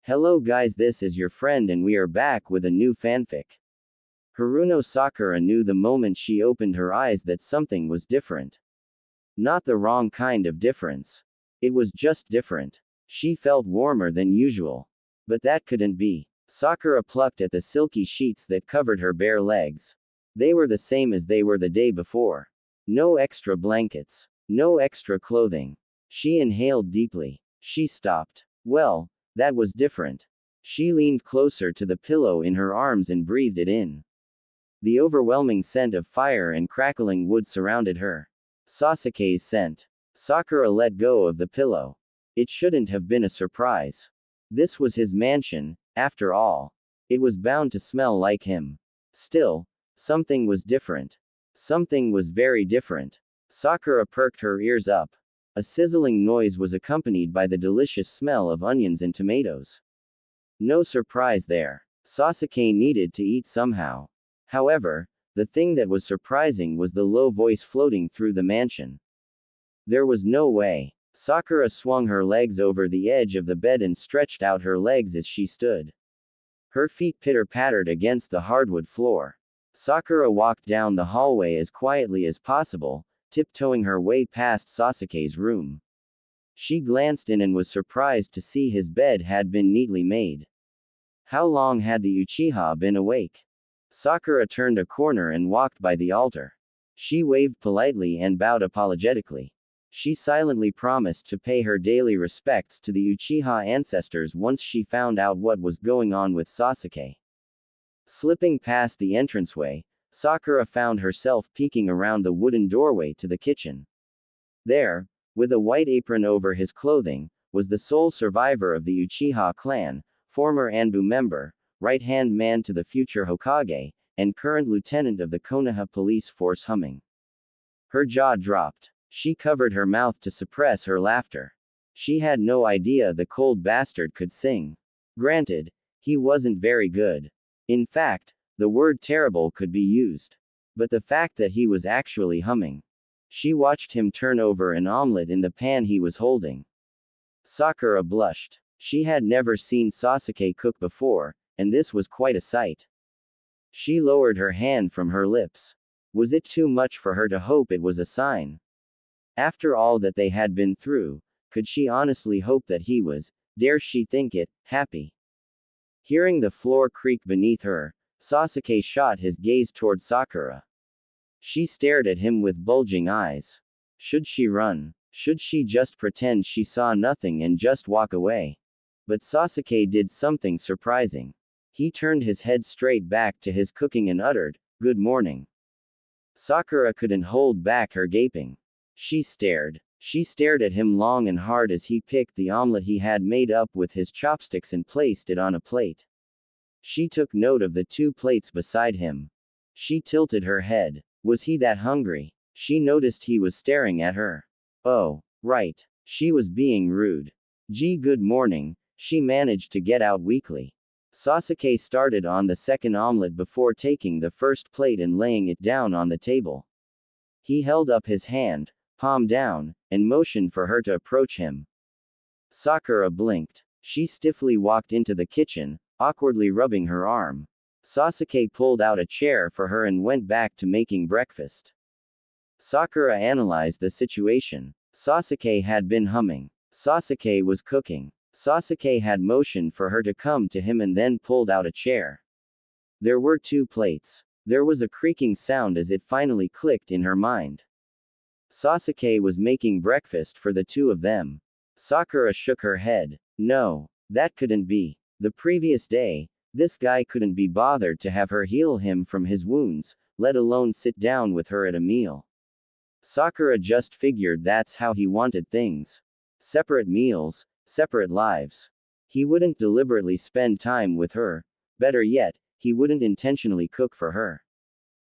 Hello guys, this is your friend and we are back with a new fanfic. Haruno Sakura knew the moment she opened her eyes that something was different. Not the wrong kind of difference. It was just different. She felt warmer than usual. But that couldn't be. Sakura plucked at the silky sheets that covered her bare legs. They were the same as they were the day before. No extra blankets. No extra clothing. She inhaled deeply. She stopped. Well, that was different. She leaned closer to the pillow in her arms and breathed it in. The overwhelming scent of fire and crackling wood surrounded her. Sasuke's scent. Sakura let go of the pillow. It shouldn't have been a surprise. This was his mansion, after all. It was bound to smell like him. Still, something was different. Something was very different. Sakura perked her ears up. A sizzling noise was accompanied by the delicious smell of onions and tomatoes. No surprise there. Sasuke needed to eat somehow. However, the thing that was surprising was the low voice floating through the mansion. There was no way. Sakura swung her legs over the edge of the bed and stretched out her legs as she stood. Her feet pitter-pattered against the hardwood floor. Sakura walked down the hallway as quietly as possible, tiptoeing her way past Sasuke's room. She glanced in and was surprised to see his bed had been neatly made. How long had the Uchiha been awake? Sakura turned a corner and walked by the altar. She waved politely and bowed apologetically. She silently promised to pay her daily respects to the Uchiha ancestors once she found out what was going on with Sasuke. Slipping past the entranceway, Sakura found herself peeking around the wooden doorway to the kitchen. There, with a white apron over his clothing, was the sole survivor of the Uchiha clan, former Anbu member, right-hand man to the future Hokage, and current lieutenant of the Konoha police force Humming. Her jaw dropped. She covered her mouth to suppress her laughter. She had no idea the cold bastard could sing. Granted, he wasn't very good. In fact, the word terrible could be used. But the fact that he was actually humming. She watched him turn over an omelet in the pan he was holding. Sakura blushed. She had never seen Sasuke cook before, and this was quite a sight. She lowered her hand from her lips. Was it too much for her to hope it was a sign? After all that they had been through, could she honestly hope that he was, dare she think it, happy? Hearing the floor creak beneath her, Sasuke shot his gaze toward Sakura. She stared at him with bulging eyes. Should she run? Should she just pretend she saw nothing and just walk away? But Sasuke did something surprising. He turned his head straight back to his cooking and uttered, "Good morning." Sakura couldn't hold back her gaping. She stared. She stared at him long and hard as he picked the omelet he had made up with his chopsticks and placed it on a plate. She took note of the two plates beside him. She tilted her head. Was he that hungry? She noticed he was staring at her. Oh, right. She was being rude. Gee, good morning, she managed to get out weakly. Sasuke started on the second omelet before taking the first plate and laying it down on the table. He held up his hand, palm down, and motioned for her to approach him. Sakura blinked. She stiffly walked into the kitchen, awkwardly rubbing her arm. Sasuke pulled out a chair for her and went back to making breakfast. Sakura analyzed the situation. Sasuke had been humming. Sasuke was cooking. Sasuke had motioned for her to come to him and then pulled out a chair. There were two plates. There was a creaking sound as it finally clicked in her mind. Sasuke was making breakfast for the two of them. Sakura shook her head. No, that couldn't be. The previous day, this guy couldn't be bothered to have her heal him from his wounds, let alone sit down with her at a meal. Sakura just figured that's how he wanted things. Separate meals, separate lives. He wouldn't deliberately spend time with her. Better yet, he wouldn't intentionally cook for her.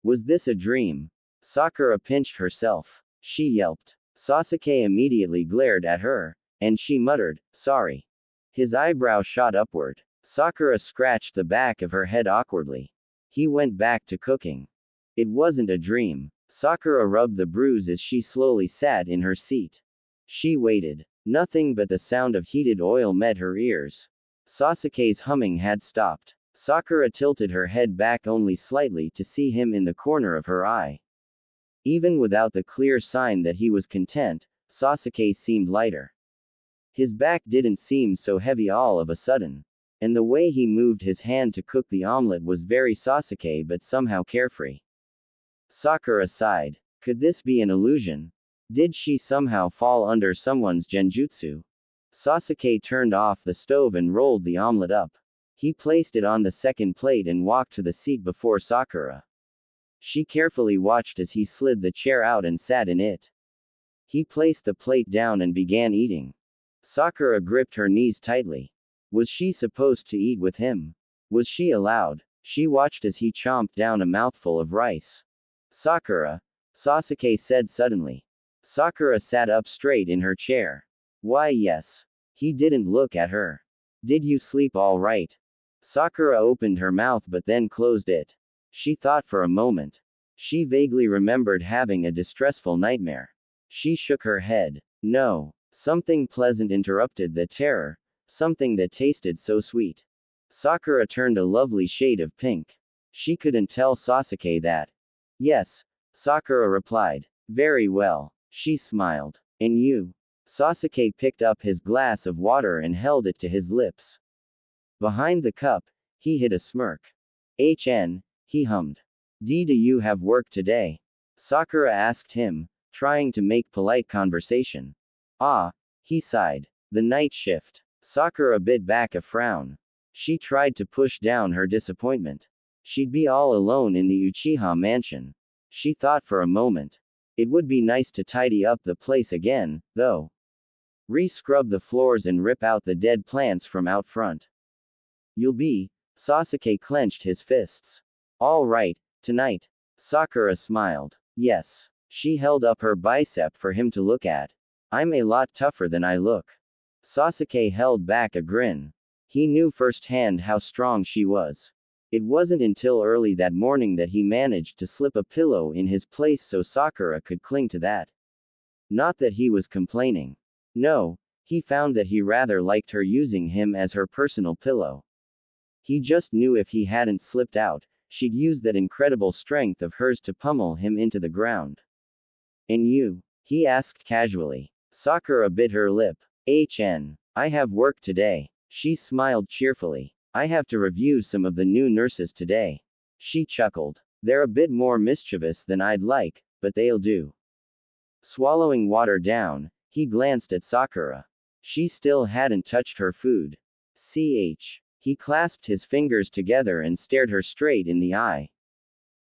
Was this a dream? Sakura pinched herself. She yelped. Sasuke immediately glared at her, and she muttered, "Sorry." His eyebrow shot upward. Sakura scratched the back of her head awkwardly. He went back to cooking. It wasn't a dream. Sakura rubbed the bruise as she slowly sat in her seat. She waited. Nothing but the sound of heated oil met her ears. Sasuke's humming had stopped. Sakura tilted her head back only slightly to see him in the corner of her eye. Even without the clear sign that he was content, Sasuke seemed lighter. His back didn't seem so heavy all of a sudden. And the way he moved his hand to cook the omelet was very Sasuke but somehow carefree. Sakura sighed. Could this be an illusion? Did she somehow fall under someone's genjutsu? Sasuke turned off the stove and rolled the omelet up. He placed it on the second plate and walked to the seat before Sakura. She carefully watched as he slid the chair out and sat in it. He placed the plate down and began eating. Sakura gripped her knees tightly. Was she supposed to eat with him? Was she allowed? She watched as he chomped down a mouthful of rice. Sakura, Sasuke said suddenly. Sakura sat up straight in her chair. Why yes. He didn't look at her. Did you sleep all right? Sakura opened her mouth but then closed it. She thought for a moment. She vaguely remembered having a distressful nightmare. She shook her head. No. Something pleasant interrupted the terror. Something that tasted so sweet. Sakura turned a lovely shade of pink. She couldn't tell Sasuke that. Yes. Sakura replied. Very well. She smiled. And you? Sasuke picked up his glass of water and held it to his lips. Behind the cup, he hid a smirk. He hummed. Do you have work today? Sakura asked him, trying to make polite conversation. Ah, he sighed. The night shift. Sakura bit back a frown. She tried to push down her disappointment. She'd be all alone in the Uchiha mansion. She thought for a moment. It would be nice to tidy up the place again, though. Re-scrub the floors and rip out the dead plants from out front. You'll be. Sasuke clenched his fists. All right, tonight. Sakura smiled. Yes. She held up her bicep for him to look at. I'm a lot tougher than I look. Sasuke held back a grin. He knew firsthand how strong she was. It wasn't until early that morning that he managed to slip a pillow in his place so Sakura could cling to that. Not that he was complaining. No, he found that he rather liked her using him as her personal pillow. He just knew if he hadn't slipped out, she'd use that incredible strength of hers to pummel him into the ground. And you? He asked casually. Sakura bit her lip. I have work today. She smiled cheerfully. I have to review some of the new nurses today. She chuckled. They're a bit more mischievous than I'd like, but they'll do. Swallowing water down, he glanced at Sakura. She still hadn't touched her food. He clasped his fingers together and stared her straight in the eye.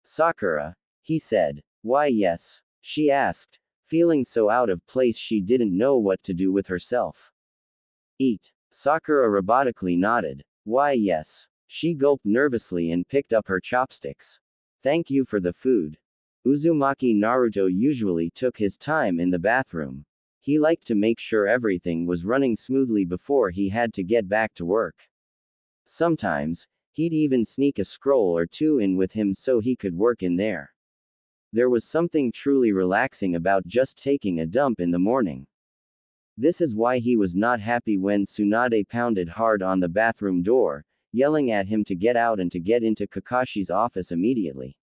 Sakura, he said. Why yes? She asked, feeling so out of place she didn't know what to do with herself. Eat. Sakura robotically nodded. Why yes. She gulped nervously and picked up her chopsticks. Thank you for the food. Uzumaki Naruto usually took his time in the bathroom. He liked to make sure everything was running smoothly before he had to get back to work. Sometimes, he'd even sneak a scroll or two in with him so he could work in there. There was something truly relaxing about just taking a dump in the morning. This is why he was not happy when Tsunade pounded hard on the bathroom door, yelling at him to get out and to get into Kakashi's office immediately.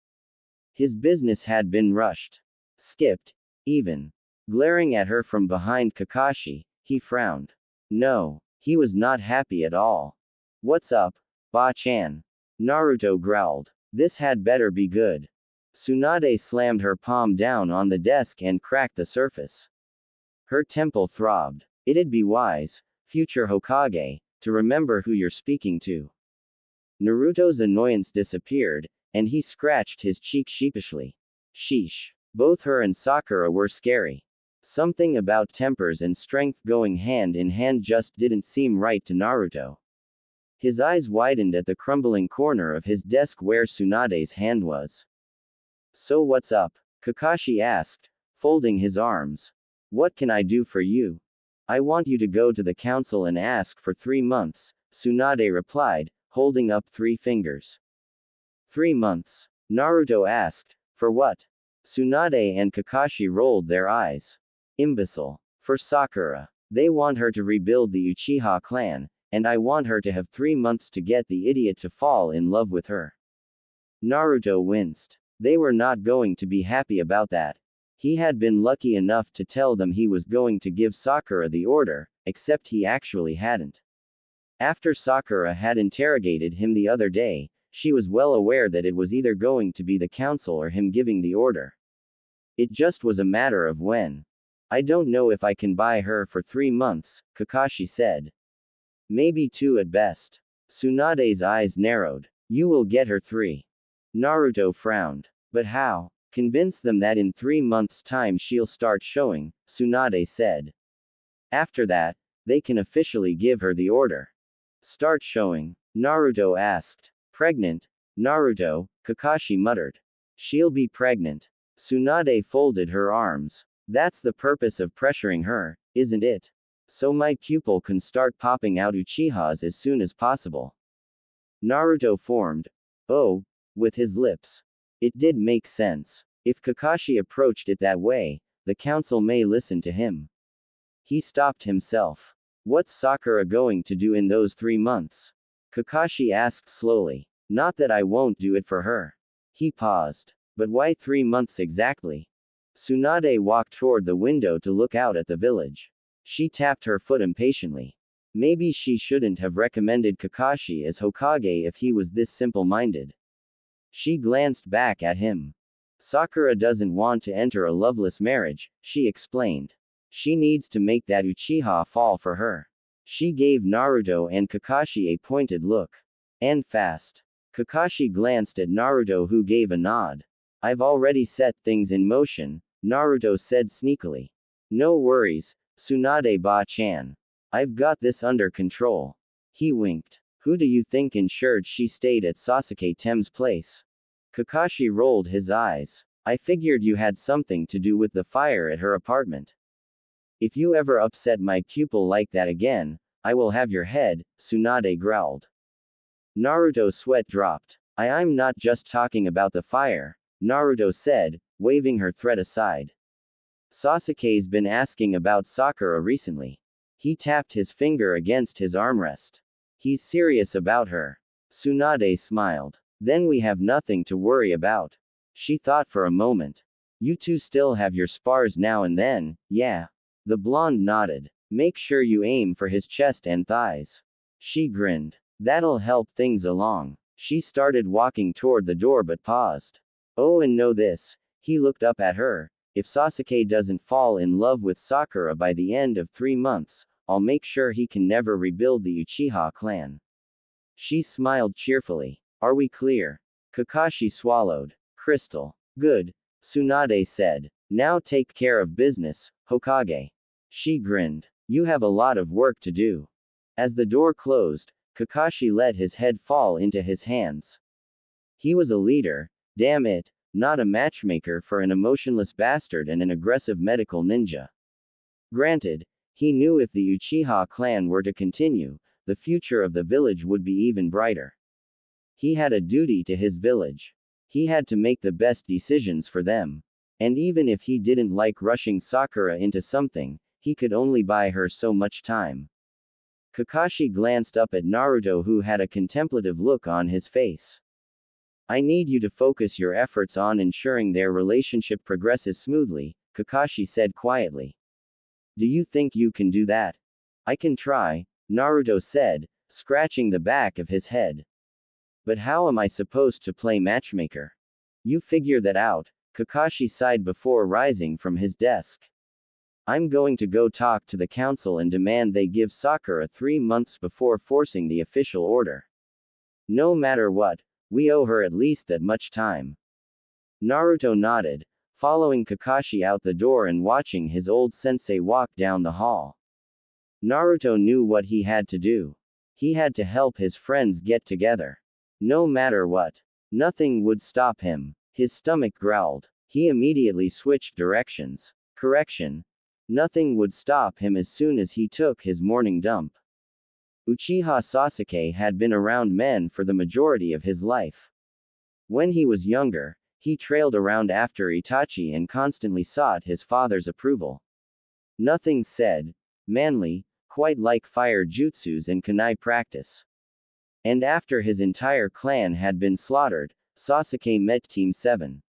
His business had been rushed. Skipped. Even. Glaring at her from behind Kakashi, he frowned. No, he was not happy at all. What's up, Ba-chan? Naruto growled. This had better be good. Tsunade slammed her palm down on the desk and cracked the surface. Her temple throbbed. It'd be wise, future Hokage, to remember who you're speaking to. Naruto's annoyance disappeared, and he scratched his cheek sheepishly. Sheesh. Both her and Sakura were scary. Something about tempers and strength going hand in hand just didn't seem right to Naruto. His eyes widened at the crumbling corner of his desk where Tsunade's hand was. So what's up? Kakashi asked, folding his arms. What can I do for you? I want you to go to the council and ask for 3 months, Tsunade replied, holding up 3 fingers. 3 months? Naruto asked. For what? Tsunade and Kakashi rolled their eyes. Imbecile. For Sakura. They want her to rebuild the Uchiha clan, and I want her to have 3 months to get the idiot to fall in love with her. Naruto winced. They were not going to be happy about that. He had been lucky enough to tell them he was going to give Sakura the order, except he actually hadn't. After Sakura had interrogated him the other day, she was well aware that it was either going to be the council or him giving the order. It just was a matter of when. I don't know if I can buy her for 3 months, Kakashi said. Maybe 2 at best. Tsunade's eyes narrowed. You will get her 3. Naruto frowned. But how? Convince them that in 3 months' time she'll start showing, Tsunade said. After that, they can officially give her the order. Start showing? Naruto asked. Pregnant? Naruto, Kakashi muttered. She'll be pregnant. Tsunade folded her arms. That's the purpose of pressuring her, isn't it? So my pupil can start popping out Uchihas as soon as possible. Naruto formed. Oh, with his lips. It did make sense. If Kakashi approached it that way, the council may listen to him. He stopped himself. What's Sakura going to do in those 3 months? Kakashi asked slowly. Not that I won't do it for her. He paused. But why 3 months exactly? Tsunade walked toward the window to look out at the village. She tapped her foot impatiently. Maybe she shouldn't have recommended Kakashi as Hokage if he was this simple-minded. She glanced back at him. Sakura doesn't want to enter a loveless marriage, she explained. She needs to make that Uchiha fall for her. She gave Naruto and Kakashi a pointed look. And fast. Kakashi glanced at Naruto, who gave a nod. I've already set things in motion, Naruto said sneakily. No worries, Tsunade-ba-chan. I've got this under control. He winked. Who do you think ensured she stayed at Sasuke Tem's place? Kakashi rolled his eyes. I figured you had something to do with the fire at her apartment. If you ever upset my pupil like that again, I will have your head, Tsunade growled. Naruto's sweat dropped. I'm not just talking about the fire, Naruto said, waving her threat aside. Sasuke's been asking about Sakura recently. He tapped his finger against his armrest. He's serious about her. Tsunade smiled. Then we have nothing to worry about. She thought for a moment. You two still have your spars now and then, yeah. The blonde nodded. Make sure you aim for his chest and thighs. She grinned. That'll help things along. She started walking toward the door but paused. Oh, and know this. He looked up at her. If Sasuke doesn't fall in love with Sakura by the end of 3 months, I'll make sure he can never rebuild the Uchiha clan. She smiled cheerfully. Are we clear? Kakashi swallowed. Crystal. Good, Tsunade said. Now take care of business, Hokage. She grinned. You have a lot of work to do. As the door closed, Kakashi let his head fall into his hands. He was a leader, damn it, not a matchmaker for an emotionless bastard and an aggressive medical ninja. Granted, he knew if the Uchiha clan were to continue, the future of the village would be even brighter. He had a duty to his village. He had to make the best decisions for them. And even if he didn't like rushing Sakura into something, he could only buy her so much time. Kakashi glanced up at Naruto, who had a contemplative look on his face. I need you to focus your efforts on ensuring their relationship progresses smoothly, Kakashi said quietly. Do you think you can do that? I can try, Naruto said, scratching the back of his head. But how am I supposed to play matchmaker? You figure that out, Kakashi sighed before rising from his desk. I'm going to go talk to the council and demand they give Sakura 3 months before forcing the official order. No matter what, we owe her at least that much time. Naruto nodded, following Kakashi out the door and watching his old sensei walk down the hall. Naruto knew what he had to do. He had to help his friends get together. No matter what. Nothing would stop him. His stomach growled. He immediately switched directions. Correction. Nothing would stop him as soon as he took his morning dump. Uchiha Sasuke had been around men for the majority of his life. When he was younger, he trailed around after Itachi and constantly sought his father's approval. Nothing said, manly, quite like fire jutsus and kunai practice. And after his entire clan had been slaughtered, Sasuke met Team 7.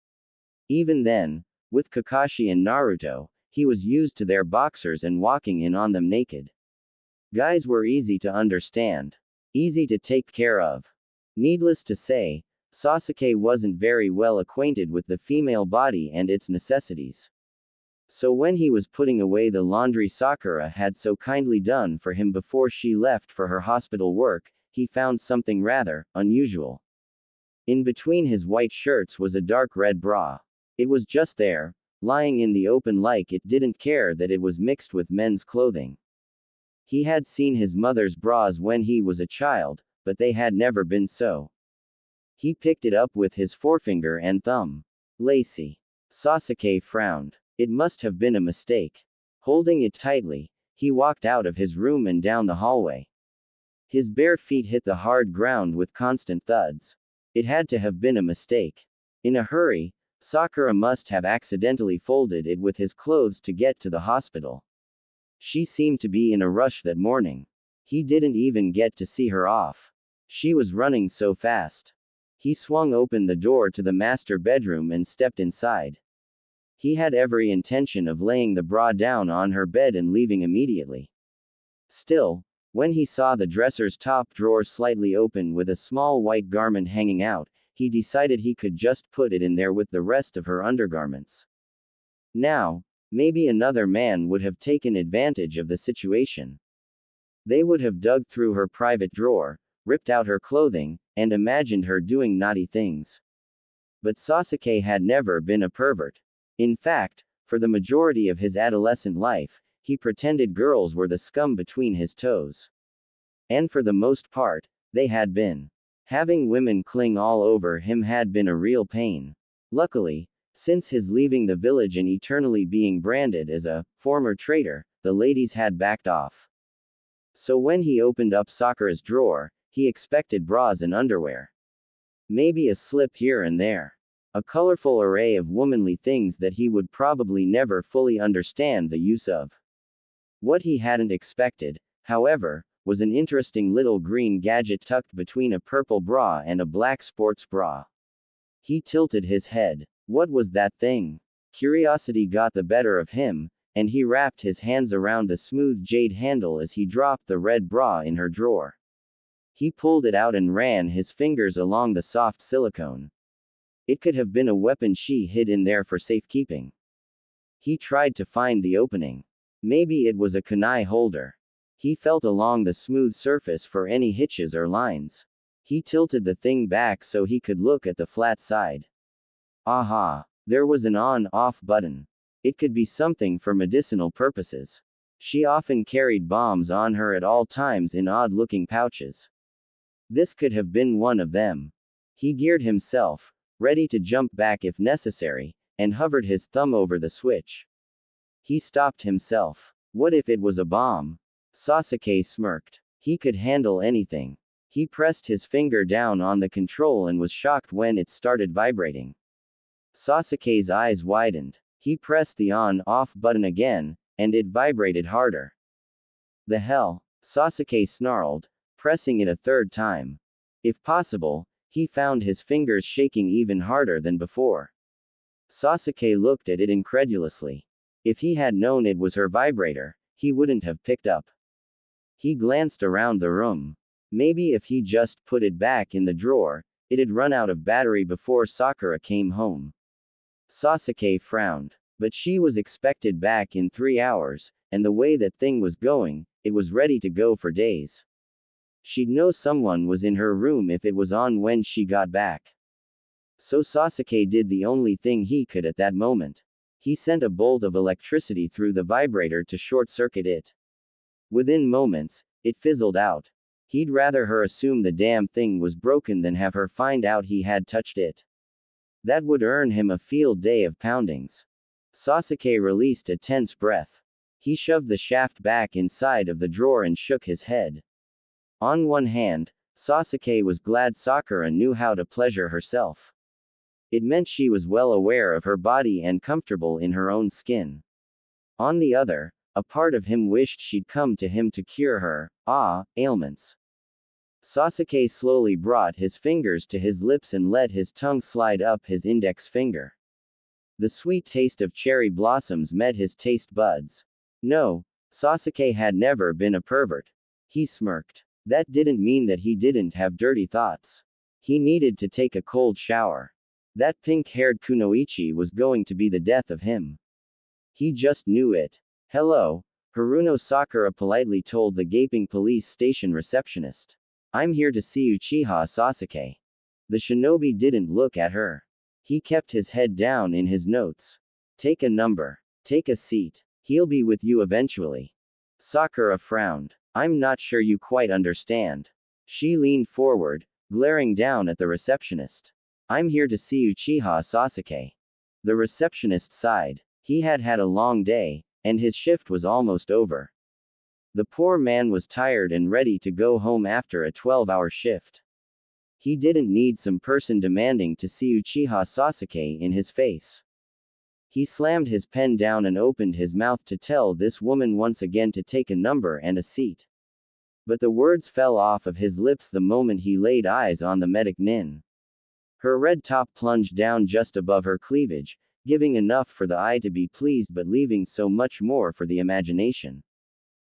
Even then, with Kakashi and Naruto, he was used to their boxers and walking in on them naked. Guys were easy to understand. Easy to take care of. Needless to say, Sasuke wasn't very well acquainted with the female body and its necessities. So when he was putting away the laundry Sakura had so kindly done for him before she left for her hospital work, he found something rather unusual. In between his white shirts was a dark red bra. It was just there, lying in the open like it didn't care that it was mixed with men's clothing. He had seen his mother's bras when he was a child, but they had never been so. He picked it up with his forefinger and thumb. Lacy. Sasuke frowned. It must have been a mistake. Holding it tightly, he walked out of his room and down the hallway. His bare feet hit the hard ground with constant thuds. It had to have been a mistake. In a hurry, Sakura must have accidentally folded it with his clothes to get to the hospital. She seemed to be in a rush that morning. He didn't even get to see her off. She was running so fast. He swung open the door to the master bedroom and stepped inside. He had every intention of laying the bra down on her bed and leaving immediately. Still, when he saw the dresser's top drawer slightly open with a small white garment hanging out, he decided he could just put it in there with the rest of her undergarments. Now, maybe another man would have taken advantage of the situation. They would have dug through her private drawer, ripped out her clothing, and imagined her doing naughty things. But Sasuke had never been a pervert. In fact, for the majority of his adolescent life, he pretended girls were the scum between his toes. And for the most part, they had been. Having women cling all over him had been a real pain. Luckily, since his leaving the village and eternally being branded as a former traitor, the ladies had backed off. So when he opened up Sakura's drawer, he expected bras and underwear. Maybe a slip here and there. A colorful array of womanly things that he would probably never fully understand the use of. What he hadn't expected, however, was an interesting little green gadget tucked between a purple bra and a black sports bra. He tilted his head. What was that thing? Curiosity got the better of him, and he wrapped his hands around the smooth jade handle as he dropped the red bra in her drawer. He pulled it out and ran his fingers along the soft silicone. It could have been a weapon she hid in there for safekeeping. He tried to find the opening. Maybe it was a kunai holder. He felt along the smooth surface for any hitches or lines. He tilted the thing back so he could look at the flat side. Aha! There was an on-off button. It could be something for medicinal purposes. She often carried bombs on her at all times in odd-looking pouches. This could have been one of them. He geared himself, ready to jump back if necessary, and hovered his thumb over the switch. He stopped himself. What if it was a bomb? Sasuke smirked. He could handle anything. He pressed his finger down on the control and was shocked when it started vibrating. Sasuke's eyes widened. He pressed the on-off button again, and it vibrated harder. The hell? Sasuke snarled, pressing it a third time. If possible, he found his fingers shaking even harder than before. Sasuke looked at it incredulously. If he had known it was her vibrator, he wouldn't have picked up. He glanced around the room. Maybe if he just put it back in the drawer, it'd run out of battery before Sakura came home. Sasuke frowned. But she was expected back in 3 hours, and the way that thing was going, it was ready to go for days. She'd know someone was in her room if it was on when she got back. So Sasuke did the only thing he could at that moment. He sent a bolt of electricity through the vibrator to short-circuit it. Within moments, it fizzled out. He'd rather her assume the damn thing was broken than have her find out he had touched it. That would earn him a field day of poundings. Sasuke released a tense breath. He shoved the shaft back inside of the drawer and shook his head. On one hand, Sasuke was glad Sakura knew how to pleasure herself. It meant she was well aware of her body and comfortable in her own skin. On the other, A part of him wished she'd come to him to cure her, ailments. Sasuke slowly brought his fingers to his lips and let his tongue slide up his index finger. The sweet taste of cherry blossoms met his taste buds. No, Sasuke had never been a pervert. He smirked. That didn't mean that he didn't have dirty thoughts. He needed to take a cold shower. That pink-haired kunoichi was going to be the death of him. He just knew it. Hello, Haruno Sakura politely told the gaping police station receptionist. I'm here to see Uchiha Sasuke. The shinobi didn't look at her. He kept his head down in his notes. Take a number. Take a seat. He'll be with you eventually. Sakura frowned. I'm not sure you quite understand. She leaned forward, glaring down at the receptionist. I'm here to see Uchiha Sasuke. The receptionist sighed. He had had a long day, and his shift was almost over. The poor man was tired and ready to go home after a 12-hour shift. He didn't need some person demanding to see Uchiha Sasuke in his face. He slammed his pen down and opened his mouth to tell this woman once again to take a number and a seat. But the words fell off of his lips the moment he laid eyes on the medic Nin. Her red top plunged down just above her cleavage, giving enough for the eye to be pleased but leaving so much more for the imagination.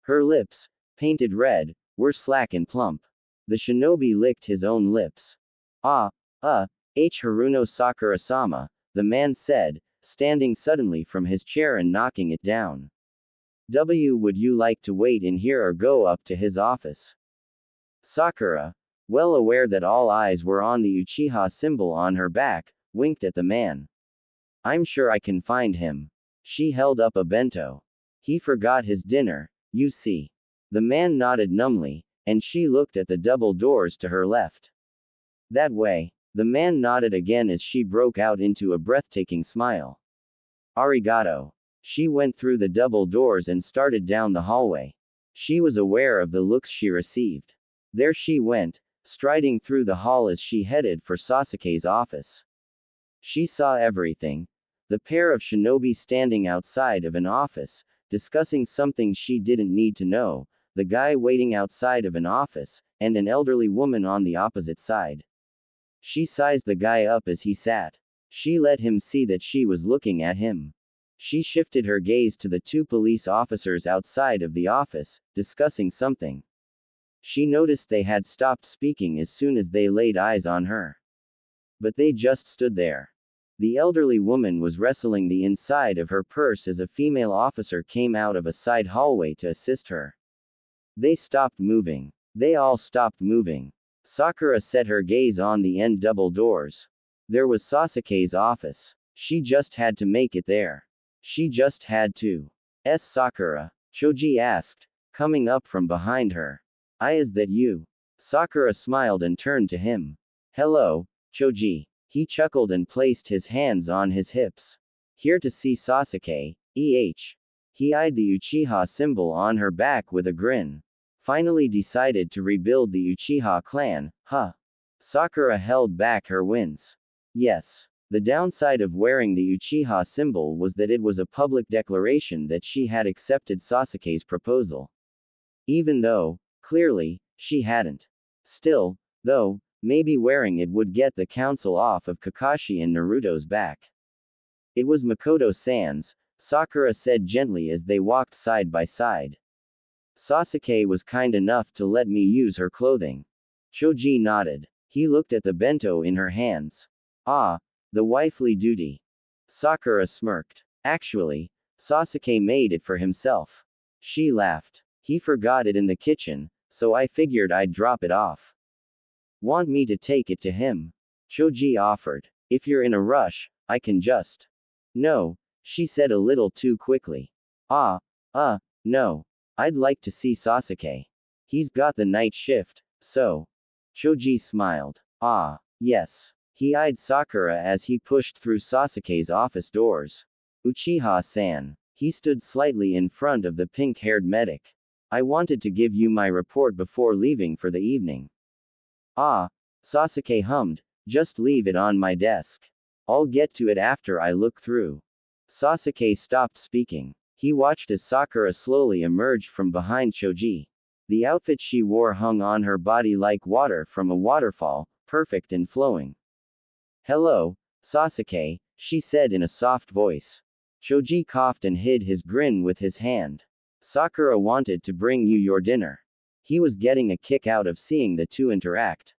Her lips, painted red, were slack and plump. The shinobi licked his own lips. Haruno Sakura-sama, the man said, standing suddenly from his chair and knocking it down. Would you like to wait in here or go up to his office? Sakura, well aware that all eyes were on the Uchiha symbol on her back, winked at the man. I'm sure I can find him. She held up a bento. He forgot his dinner, you see. The man nodded numbly, and she looked at the double doors to her left. That way. The man nodded again as she broke out into a breathtaking smile. Arigato. She went through the double doors and started down the hallway. She was aware of the looks she received. There she went, striding through the hall as she headed for Sasuke's office. She saw everything. The pair of shinobi standing outside of an office, discussing something she didn't need to know, the guy waiting outside of an office, and an elderly woman on the opposite side. She sized the guy up as he sat. She let him see that she was looking at him. She shifted her gaze to the two police officers outside of the office, discussing something. She noticed they had stopped speaking as soon as they laid eyes on her. But they just stood there. The elderly woman was wrestling the inside of her purse as a female officer came out of a side hallway to assist her. They stopped moving. They all stopped moving. Sakura set her gaze on the end double doors. There was Sasuke's office. She just had to make it there. She just had to. Sakura? Choji asked, coming up from behind her. Is that you? Sakura smiled and turned to him. Hello, Choji. He chuckled and placed his hands on his hips. Here to see Sasuke, He eyed the Uchiha symbol on her back with a grin. Finally decided to rebuild the Uchiha clan, huh? Sakura held back her wince. Yes. The downside of wearing the Uchiha symbol was that it was a public declaration that she had accepted Sasuke's proposal. Even though, clearly, she hadn't. Still, though, maybe wearing it would get the council off of Kakashi and Naruto's back. It was Makoto-san's, Sakura said gently as they walked side by side. Sasuke was kind enough to let me use her clothing. Choji nodded. He looked at the bento in her hands. The wifely duty. Sakura smirked. Actually, Sasuke made it for himself. She laughed. He forgot it in the kitchen, so I figured I'd drop it off. Want me to take it to him? Choji offered. If you're in a rush, I can just. No, she said a little too quickly. No. I'd like to see Sasuke. He's got the night shift, so. Choji smiled. Yes. He eyed Sakura as he pushed through Sasuke's office doors. Uchiha-san. He stood slightly in front of the pink-haired medic. I wanted to give you my report before leaving for the evening. Sasuke hummed, just leave it on my desk. I'll get to it after I look through. Sasuke stopped speaking. He watched as Sakura slowly emerged from behind Choji. The outfit she wore hung on her body like water from a waterfall, perfect and flowing. "Hello, Sasuke," she said in a soft voice. Choji coughed and hid his grin with his hand. "Sakura wanted to bring you your dinner." He was getting a kick out of seeing the two interact.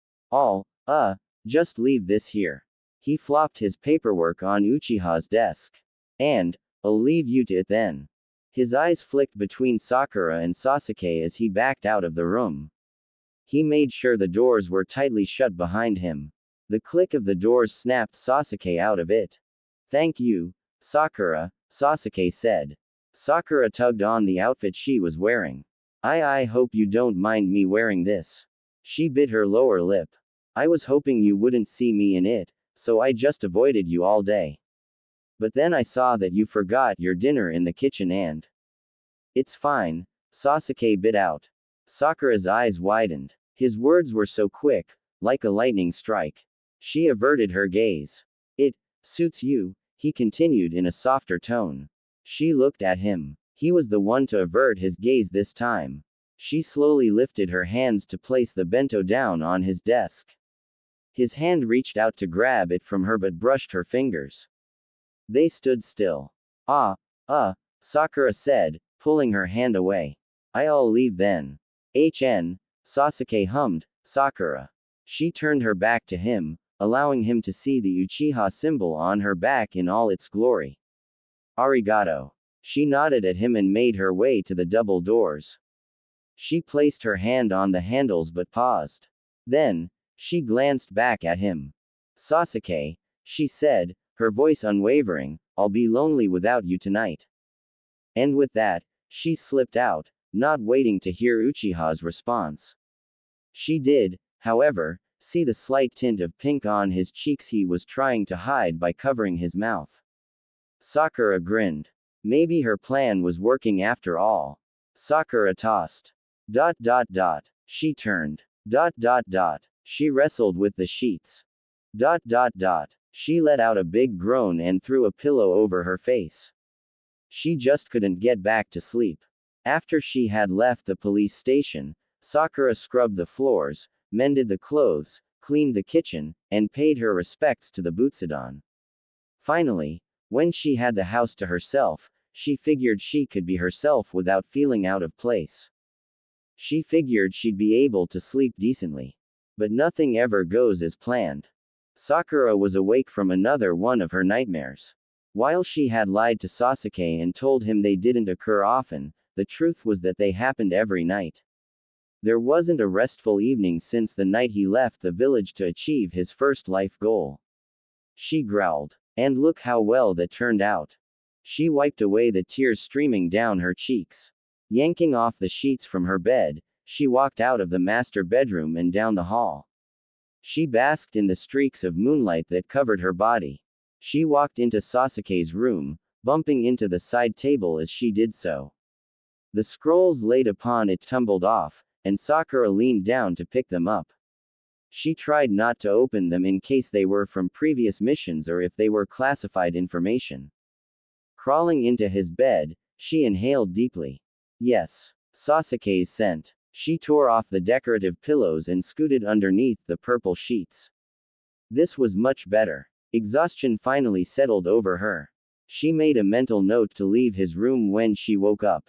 Just leave this here." He flopped his paperwork on Uchiha's desk. "And, I'll leave you to it then." His eyes flicked between Sakura and Sasuke as he backed out of the room. He made sure the doors were tightly shut behind him. The click of the doors snapped Sasuke out of it. "Thank you, Sakura," Sasuke said. Sakura tugged on the outfit she was wearing. I hope you don't mind me wearing this." She bit her lower lip. "I was hoping you wouldn't see me in it, so I just avoided you all day. But then I saw that you forgot your dinner in the kitchen and—" "It's fine," Sasuke bit out. Sakura's eyes widened. His words were so quick, like a lightning strike. She averted her gaze. "It suits you," he continued in a softer tone. She looked at him. He was the one to avert his gaze this time. She slowly lifted her hands to place the bento down on his desk. His hand reached out to grab it from her but brushed her fingers. They stood still. Sakura said, pulling her hand away. "I'll leave then." Sasuke hummed, "Sakura." She turned her back to him, allowing him to see the Uchiha symbol on her back in all its glory. "Arigato." She nodded at him and made her way to the double doors. She placed her hand on the handles but paused. Then, she glanced back at him. "Sasuke," she said, her voice unwavering, "I'll be lonely without you tonight." And with that, she slipped out, not waiting to hear Uchiha's response. She did, however, see the slight tint of pink on his cheeks he was trying to hide by covering his mouth. Sakura grinned. Maybe her plan was working after all. Sakura tossed. She turned. She wrestled with the sheets. She let out a big groan and threw a pillow over her face. She just couldn't get back to sleep. After she had left the police station, Sakura scrubbed the floors, mended the clothes, cleaned the kitchen, and paid her respects to the Butsudan. Finally, when she had the house to herself, she figured she could be herself without feeling out of place. She figured she'd be able to sleep decently. But nothing ever goes as planned. Sakura was awake from another one of her nightmares. While she had lied to Sasuke and told him they didn't occur often, the truth was that they happened every night. There wasn't a restful evening since the night he left the village to achieve his first life goal. She growled. And look how well that turned out. She wiped away the tears streaming down her cheeks. Yanking off the sheets from her bed, she walked out of the master bedroom and down the hall. She basked in the streaks of moonlight that covered her body. She walked into Sasuke's room, bumping into the side table as she did so. The scrolls laid upon it tumbled off, and Sakura leaned down to pick them up. She tried not to open them in case they were from previous missions or if they were classified information. Crawling into his bed, she inhaled deeply. Yes, Sasuke's scent. She tore off the decorative pillows and scooted underneath the purple sheets. This was much better. Exhaustion finally settled over her. She made a mental note to leave his room when she woke up.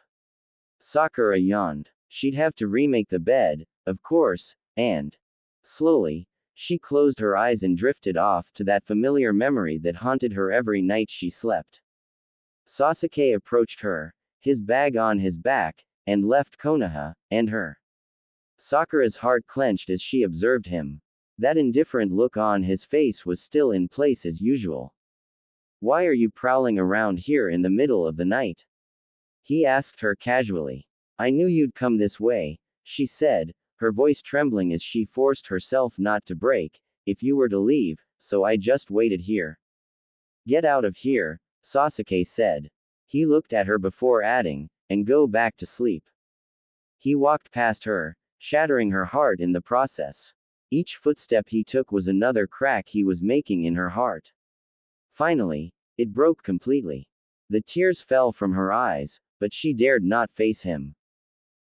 Sakura yawned. She'd have to remake the bed, of course, and slowly, she closed her eyes and drifted off to that familiar memory that haunted her every night she slept. Sasuke approached her, his bag on his back, and left Konoha, and her. Sakura's heart clenched as she observed him. That indifferent look on his face was still in place as usual. "Why are you prowling around here in the middle of the night?" he asked her casually. "I knew you'd come this way," she said, her voice trembling as she forced herself not to break. "If you were to leave, so I just waited here." "Get out of here," Sasuke said. He looked at her before adding, "and go back to sleep." He walked past her, shattering her heart in the process. Each footstep he took was another crack he was making in her heart. Finally, it broke completely. The tears fell from her eyes, but she dared not face him.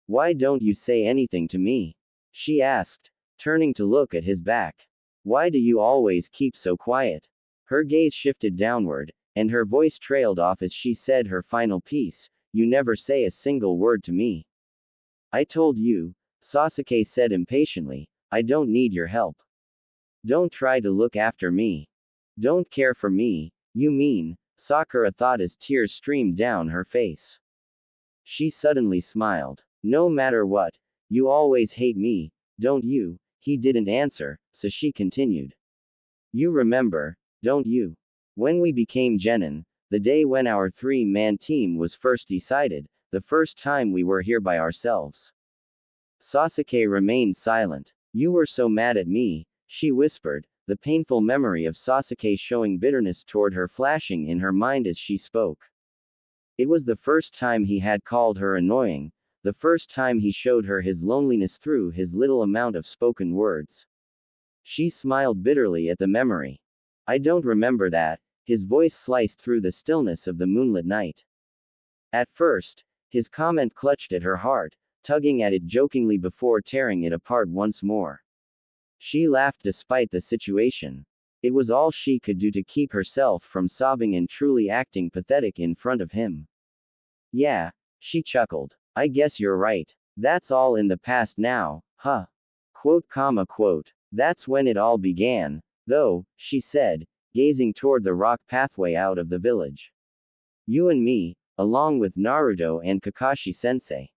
Why don't you say anything to me? She asked, turning to look at his back. Why do you always keep so quiet? Her gaze shifted downward, and her voice trailed off as she said her final piece, you never say a single word to me. I told you, Sasuke said impatiently, I don't need your help. Don't try to look after me. Don't care for me, you mean, Sakura thought as tears streamed down her face. She suddenly smiled. No matter what, you always hate me, don't you? He didn't answer, so she continued. You remember, don't you? When we became Genin, the day when our three-man team was first decided, the first time we were here by ourselves. Sasuke remained silent. You were so mad at me, she whispered, the painful memory of Sasuke showing bitterness toward her flashing in her mind as she spoke. It was the first time he had called her annoying, the first time he showed her his loneliness through his little amount of spoken words. She smiled bitterly at the memory. I don't remember that, his voice sliced through the stillness of the moonlit night. At first, his comment clutched at her heart, tugging at it jokingly before tearing it apart once more. She laughed despite the situation. It was all she could do to keep herself from sobbing and truly acting pathetic in front of him. Yeah, she chuckled. I guess you're right. That's all in the past now, huh? Quote. That's when it all began, though, she said, gazing toward the rock pathway out of the village. You and me, along with Naruto and Kakashi-sensei.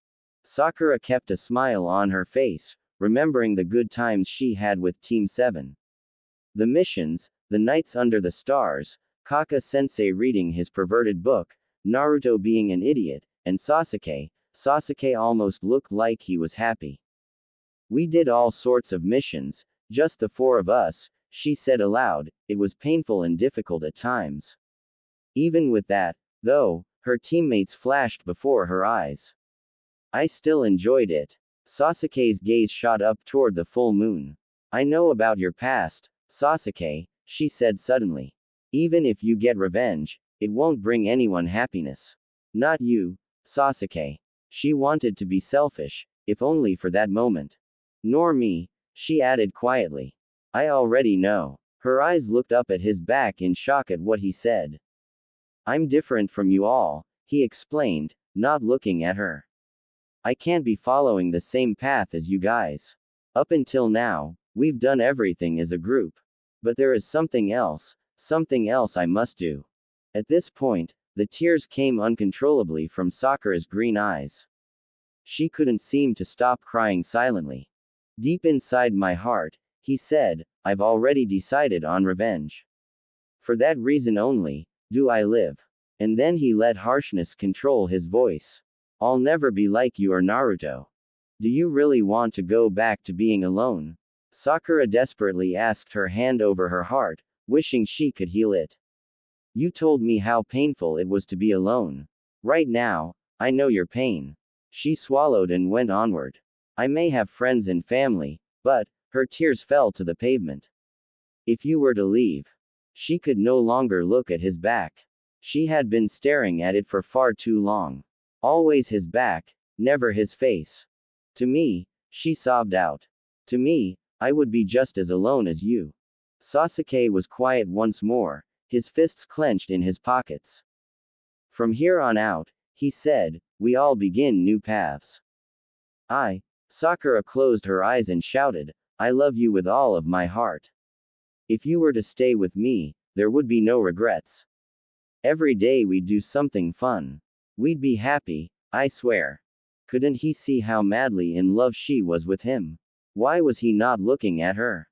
Sakura kept a smile on her face, remembering the good times she had with Team 7. The missions, the nights under the stars, Kaka-sensei reading his perverted book, Naruto being an idiot, and Sasuke almost looked like he was happy. We did all sorts of missions, just the four of us, she said aloud, it was painful and difficult at times. Even with that, though, her teammates flashed before her eyes. I still enjoyed it. Sasuke's gaze shot up toward the full moon. I know about your past, Sasuke, she said suddenly. Even if you get revenge, it won't bring anyone happiness. Not you, Sasuke. She wanted to be selfish, if only for that moment. Nor me, she added quietly. I already know. Her eyes looked up at his back in shock at what he said. I'm different from you all, he explained, not looking at her. I can't be following the same path as you guys. Up until now, we've done everything as a group. But there is something else I must do. At this point, the tears came uncontrollably from Sakura's green eyes. She couldn't seem to stop crying silently. Deep inside my heart, he said, I've already decided on revenge. For that reason only, do I live. And then he let harshness control his voice. I'll never be like you or Naruto. Do you really want to go back to being alone? Sakura desperately asked, her hand over her heart, wishing she could heal it. You told me how painful it was to be alone. Right now, I know your pain. She swallowed and went onward. I may have friends and family, but, her tears fell to the pavement. If you were to leave. She could no longer look at his back. She had been staring at it for far too long. Always his back, never his face. To me, she sobbed out. To me, I would be just as alone as you. Sasuke was quiet once more, his fists clenched in his pockets. From here on out, he said, we all begin new paths. Sakura closed her eyes and shouted, I love you with all of my heart. If you were to stay with me, there would be no regrets. Every day we'd do something fun. We'd be happy, I swear. Couldn't he see how madly in love she was with him? Why was he not looking at her?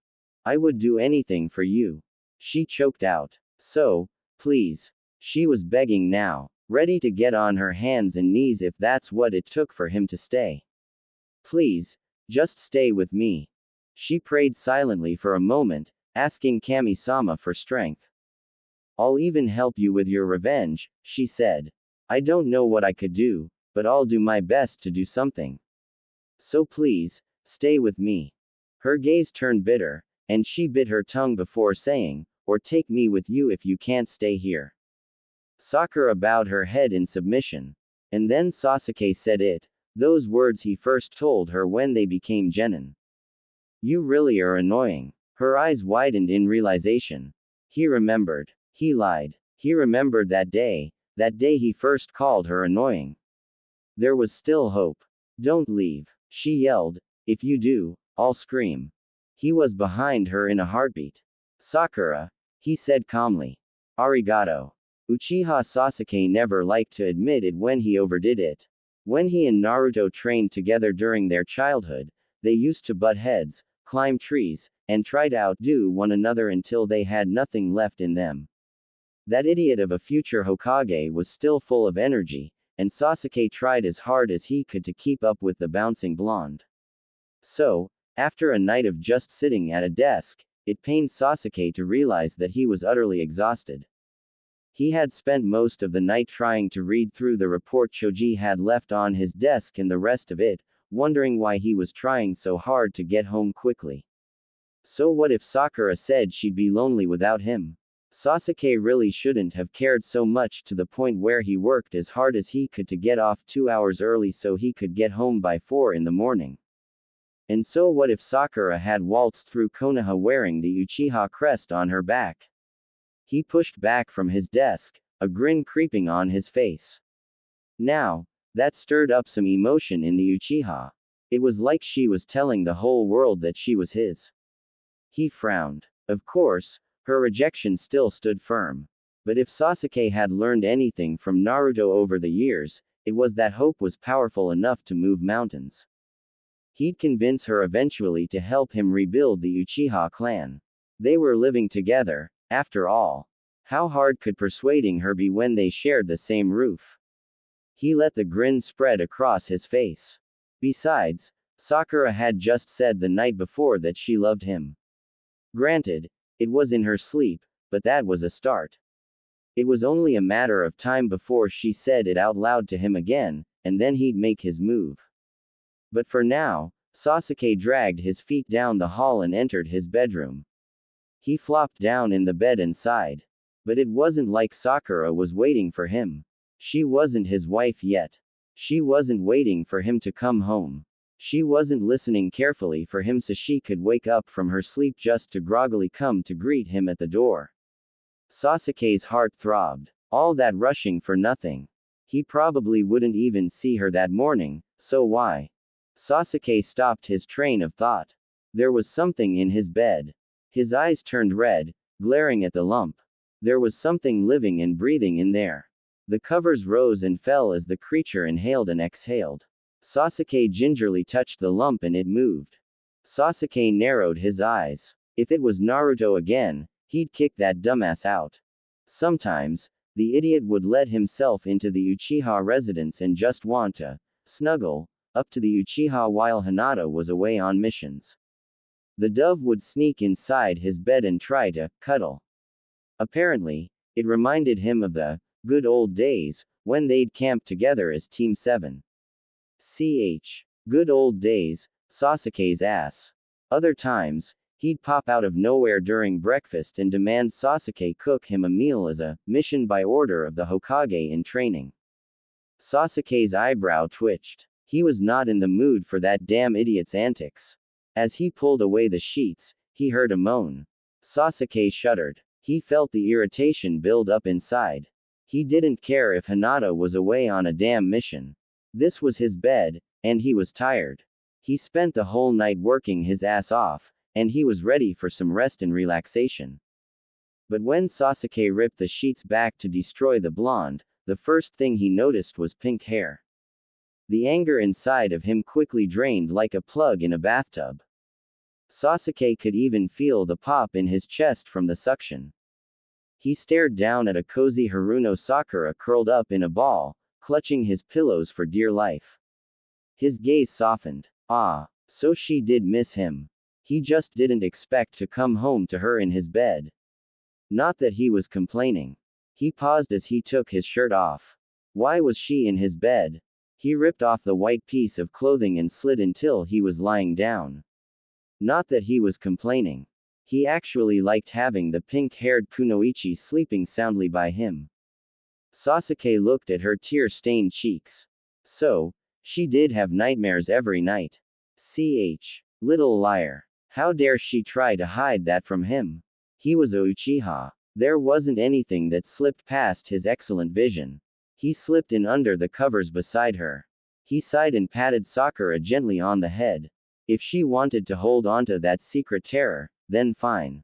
I would do anything for you. She choked out. So, please. She was begging now, ready to get on her hands and knees if that's what it took for him to stay. Please, just stay with me. She prayed silently for a moment, asking Kami-sama for strength. I'll even help you with your revenge, she said. I don't know what I could do, but I'll do my best to do something. So please, stay with me. Her gaze turned bitter, and she bit her tongue before saying, or take me with you if you can't stay here. Sakura bowed her head in submission. And then Sasuke said it, those words he first told her when they became genin. You really are annoying. Her eyes widened in realization. He remembered. He lied. He remembered that day he first called her annoying. There was still hope. Don't leave, she yelled. If you do, I'll scream. He was behind her in a heartbeat. Sakura, he said calmly. Arigato. Uchiha Sasuke never liked to admit it when he overdid it. When he and Naruto trained together during their childhood, they used to butt heads, climb trees, and try to outdo one another until they had nothing left in them. That idiot of a future Hokage was still full of energy, and Sasuke tried as hard as he could to keep up with the bouncing blonde. So, after a night of just sitting at a desk, it pained Sasuke to realize that he was utterly exhausted. He had spent most of the night trying to read through the report Choji had left on his desk and the rest of it, wondering why he was trying so hard to get home quickly. So what if Sakura said she'd be lonely without him? Sasuke really shouldn't have cared so much to the point where he worked as hard as he could to get off 2 hours early so he could get home by 4 in the morning. And so what if Sakura had waltzed through Konoha wearing the Uchiha crest on her back? He pushed back from his desk, a grin creeping on his face. Now, that stirred up some emotion in the Uchiha. It was like she was telling the whole world that she was his. He frowned. Of course, her rejection still stood firm. But if Sasuke had learned anything from Naruto over the years, it was that hope was powerful enough to move mountains. He'd convince her eventually to help him rebuild the Uchiha clan. They were living together, after all. How hard could persuading her be when they shared the same roof? He let the grin spread across his face. Besides, Sakura had just said the night before that she loved him. Granted, it was in her sleep, but that was a start. It was only a matter of time before she said it out loud to him again, and then he'd make his move. But for now, Sasuke dragged his feet down the hall and entered his bedroom. He flopped down in the bed and sighed. But it wasn't like Sakura was waiting for him. She wasn't his wife yet. She wasn't waiting for him to come home. She wasn't listening carefully for him so she could wake up from her sleep just to groggily come to greet him at the door. Sasuke's heart throbbed. All that rushing for nothing. He probably wouldn't even see her that morning, so why? Sasuke stopped his train of thought. There was something in his bed. His eyes turned red, glaring at the lump. There was something living and breathing in there. The covers rose and fell as the creature inhaled and exhaled. Sasuke gingerly touched the lump and it moved. Sasuke narrowed his eyes. If it was Naruto again, he'd kick that dumbass out. Sometimes, the idiot would let himself into the Uchiha residence and just want to snuggle up to the Uchiha while Hinata was away on missions. The dove would sneak inside his bed and try to cuddle. Apparently, it reminded him of the good old days when they'd camped together as Team 7. Good old days, Sasuke's ass. Other times, he'd pop out of nowhere during breakfast and demand Sasuke cook him a meal as a mission by order of the Hokage in training. Sasuke's eyebrow twitched. He was not in the mood for that damn idiot's antics. As he pulled away the sheets, he heard a moan. Sasuke shuddered. He felt the irritation build up inside. He didn't care if Hinata was away on a damn mission. This was his bed, and he was tired. He spent the whole night working his ass off, and he was ready for some rest and relaxation. But when Sasuke ripped the sheets back to destroy the blonde, the first thing he noticed was pink hair. The anger inside of him quickly drained like a plug in a bathtub. Sasuke could even feel the pop in his chest from the suction. He stared down at a cozy Haruno Sakura curled up in a ball, clutching his pillows for dear life. His gaze softened. Ah, so she did miss him. He just didn't expect to come home to her in his bed. Not that he was complaining. He paused as he took his shirt off. Why was she in his bed? He ripped off the white piece of clothing and slid until he was lying down. Not that he was complaining. He actually liked having the pink-haired Kunoichi sleeping soundly by him. Sasuke looked at her tear-stained cheeks. So, she did have nightmares every night. Little liar. How dare she try to hide that from him? He was a Uchiha. There wasn't anything that slipped past his excellent vision. He slipped in under the covers beside her. He sighed and patted Sakura gently on the head. If she wanted to hold onto that secret terror, then fine.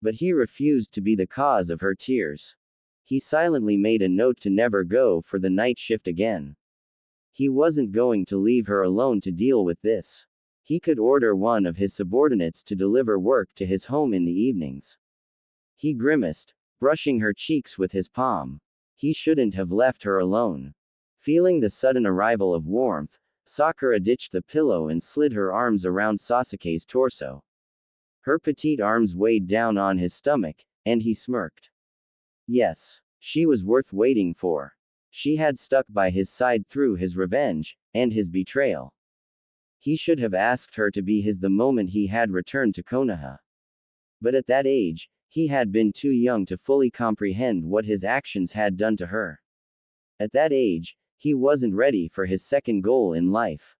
But he refused to be the cause of her tears. He silently made a note to never go for the night shift again. He wasn't going to leave her alone to deal with this. He could order one of his subordinates to deliver work to his home in the evenings. He grimaced, brushing her cheeks with his palm. He shouldn't have left her alone. Feeling the sudden arrival of warmth, Sakura ditched the pillow and slid her arms around Sasuke's torso. Her petite arms weighed down on his stomach, and he smirked. Yes, she was worth waiting for. She had stuck by his side through his revenge, and his betrayal. He should have asked her to be his the moment he had returned to Konoha. But at that age, he had been too young to fully comprehend what his actions had done to her. At that age, he wasn't ready for his second goal in life.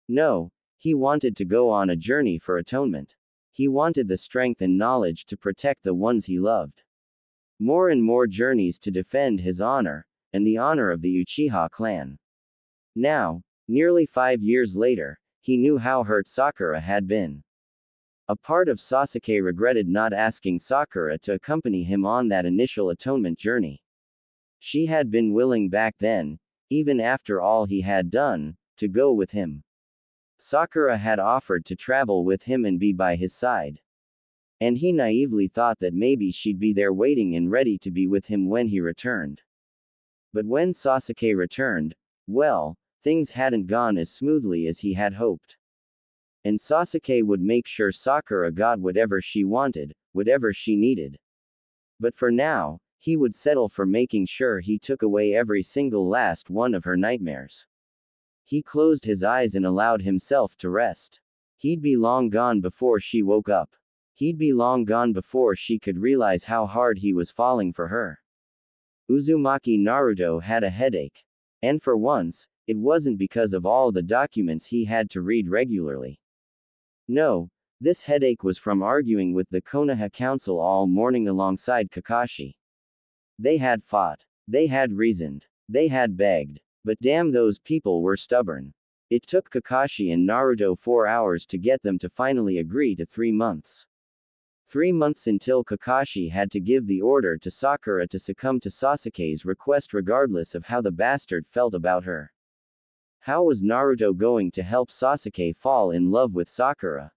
No, he wanted to go on a journey for atonement. He wanted the strength and knowledge to protect the ones he loved. More and more journeys to defend his honor, and the honor of the Uchiha clan. Now, nearly 5 years later, he knew how hurt Sakura had been. A part of Sasuke regretted not asking Sakura to accompany him on that initial atonement journey. She had been willing back then, even after all he had done, to go with him. Sakura had offered to travel with him and be by his side. And he naively thought that maybe she'd be there waiting and ready to be with him when he returned. But when Sasuke returned, well, things hadn't gone as smoothly as he had hoped. And Sasuke would make sure Sakura got whatever she wanted, whatever she needed. But for now, he would settle for making sure he took away every single last one of her nightmares. He closed his eyes and allowed himself to rest. He'd be long gone before she woke up. He'd be long gone before she could realize how hard he was falling for her. Uzumaki Naruto had a headache. And for once, it wasn't because of all the documents he had to read regularly. No, this headache was from arguing with the Konoha Council all morning alongside Kakashi. They had fought. They had reasoned. They had begged. But damn, those people were stubborn. It took Kakashi and Naruto 4 hours to get them to finally agree to 3 months. 3 months until Kakashi had to give the order to Sakura to succumb to Sasuke's request regardless of how the bastard felt about her. How was Naruto going to help Sasuke fall in love with Sakura?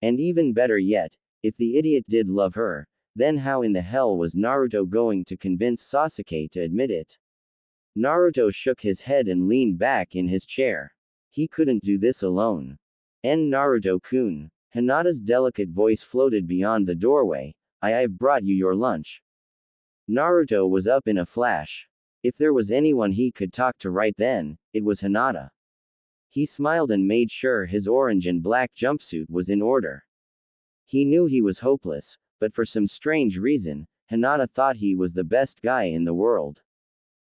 And even better yet, if the idiot did love her, then how in the hell was Naruto going to convince Sasuke to admit it? Naruto shook his head and leaned back in his chair. He couldn't do this alone. Naruto-kun. Hinata's delicate voice floated beyond the doorway. I've brought you your lunch. Naruto was up in a flash. If there was anyone he could talk to right then, it was Hinata. He smiled and made sure his orange and black jumpsuit was in order. He knew he was hopeless, but for some strange reason, Hinata thought he was the best guy in the world.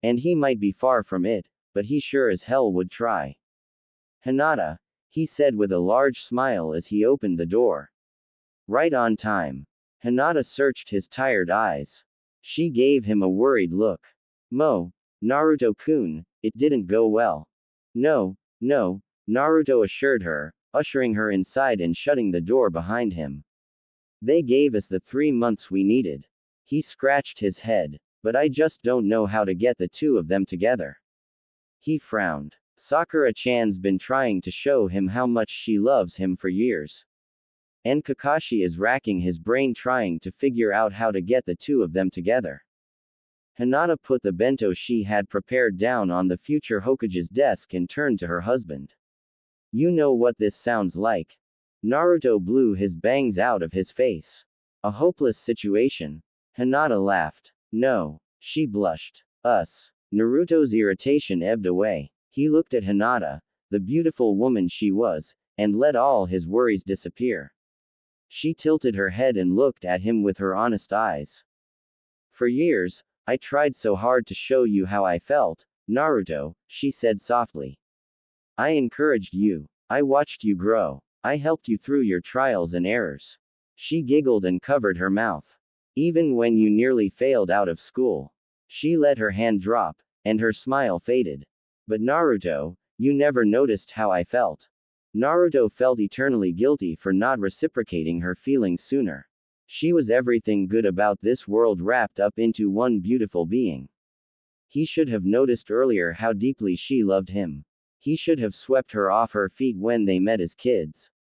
And he might be far from it, but he sure as hell would try. Hinata, he said with a large smile as he opened the door. Right on time. Hinata searched his tired eyes. She gave him a worried look. Naruto-kun, it didn't go well. No, Naruto assured her, ushering her inside and shutting the door behind him. They gave us the 3 months we needed. He scratched his head. But I just don't know how to get the two of them together. He frowned. Sakura-chan's been trying to show him how much she loves him for years. And Kakashi is racking his brain trying to figure out how to get the two of them together. Hinata put the bento she had prepared down on the future Hokage's desk and turned to her husband. You know what this sounds like. Naruto blew his bangs out of his face. A hopeless situation. Hinata laughed. No. She blushed. Us. Naruto's irritation ebbed away. He looked at Hinata, the beautiful woman she was, and let all his worries disappear. She tilted her head and looked at him with her honest eyes. For years, I tried so hard to show you how I felt, Naruto, she said softly. I encouraged you. I watched you grow. I helped you through your trials and errors. She giggled and covered her mouth. Even when you nearly failed out of school. She let her hand drop, and her smile faded. But Naruto, you never noticed how I felt. Naruto felt eternally guilty for not reciprocating her feelings sooner. She was everything good about this world wrapped up into one beautiful being. He should have noticed earlier how deeply she loved him. He should have swept her off her feet when they met as kids.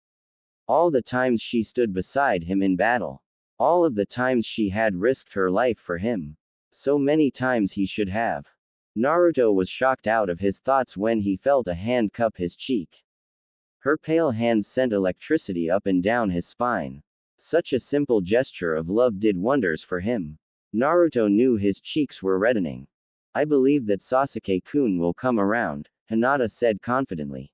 All the times she stood beside him in battle. All of the times she had risked her life for him. So many times he should have. Naruto was shocked out of his thoughts when he felt a hand cup his cheek. Her pale hands sent electricity up and down his spine. Such a simple gesture of love did wonders for him. Naruto knew his cheeks were reddening. I believe that Sasuke-kun will come around, Hinata said confidently.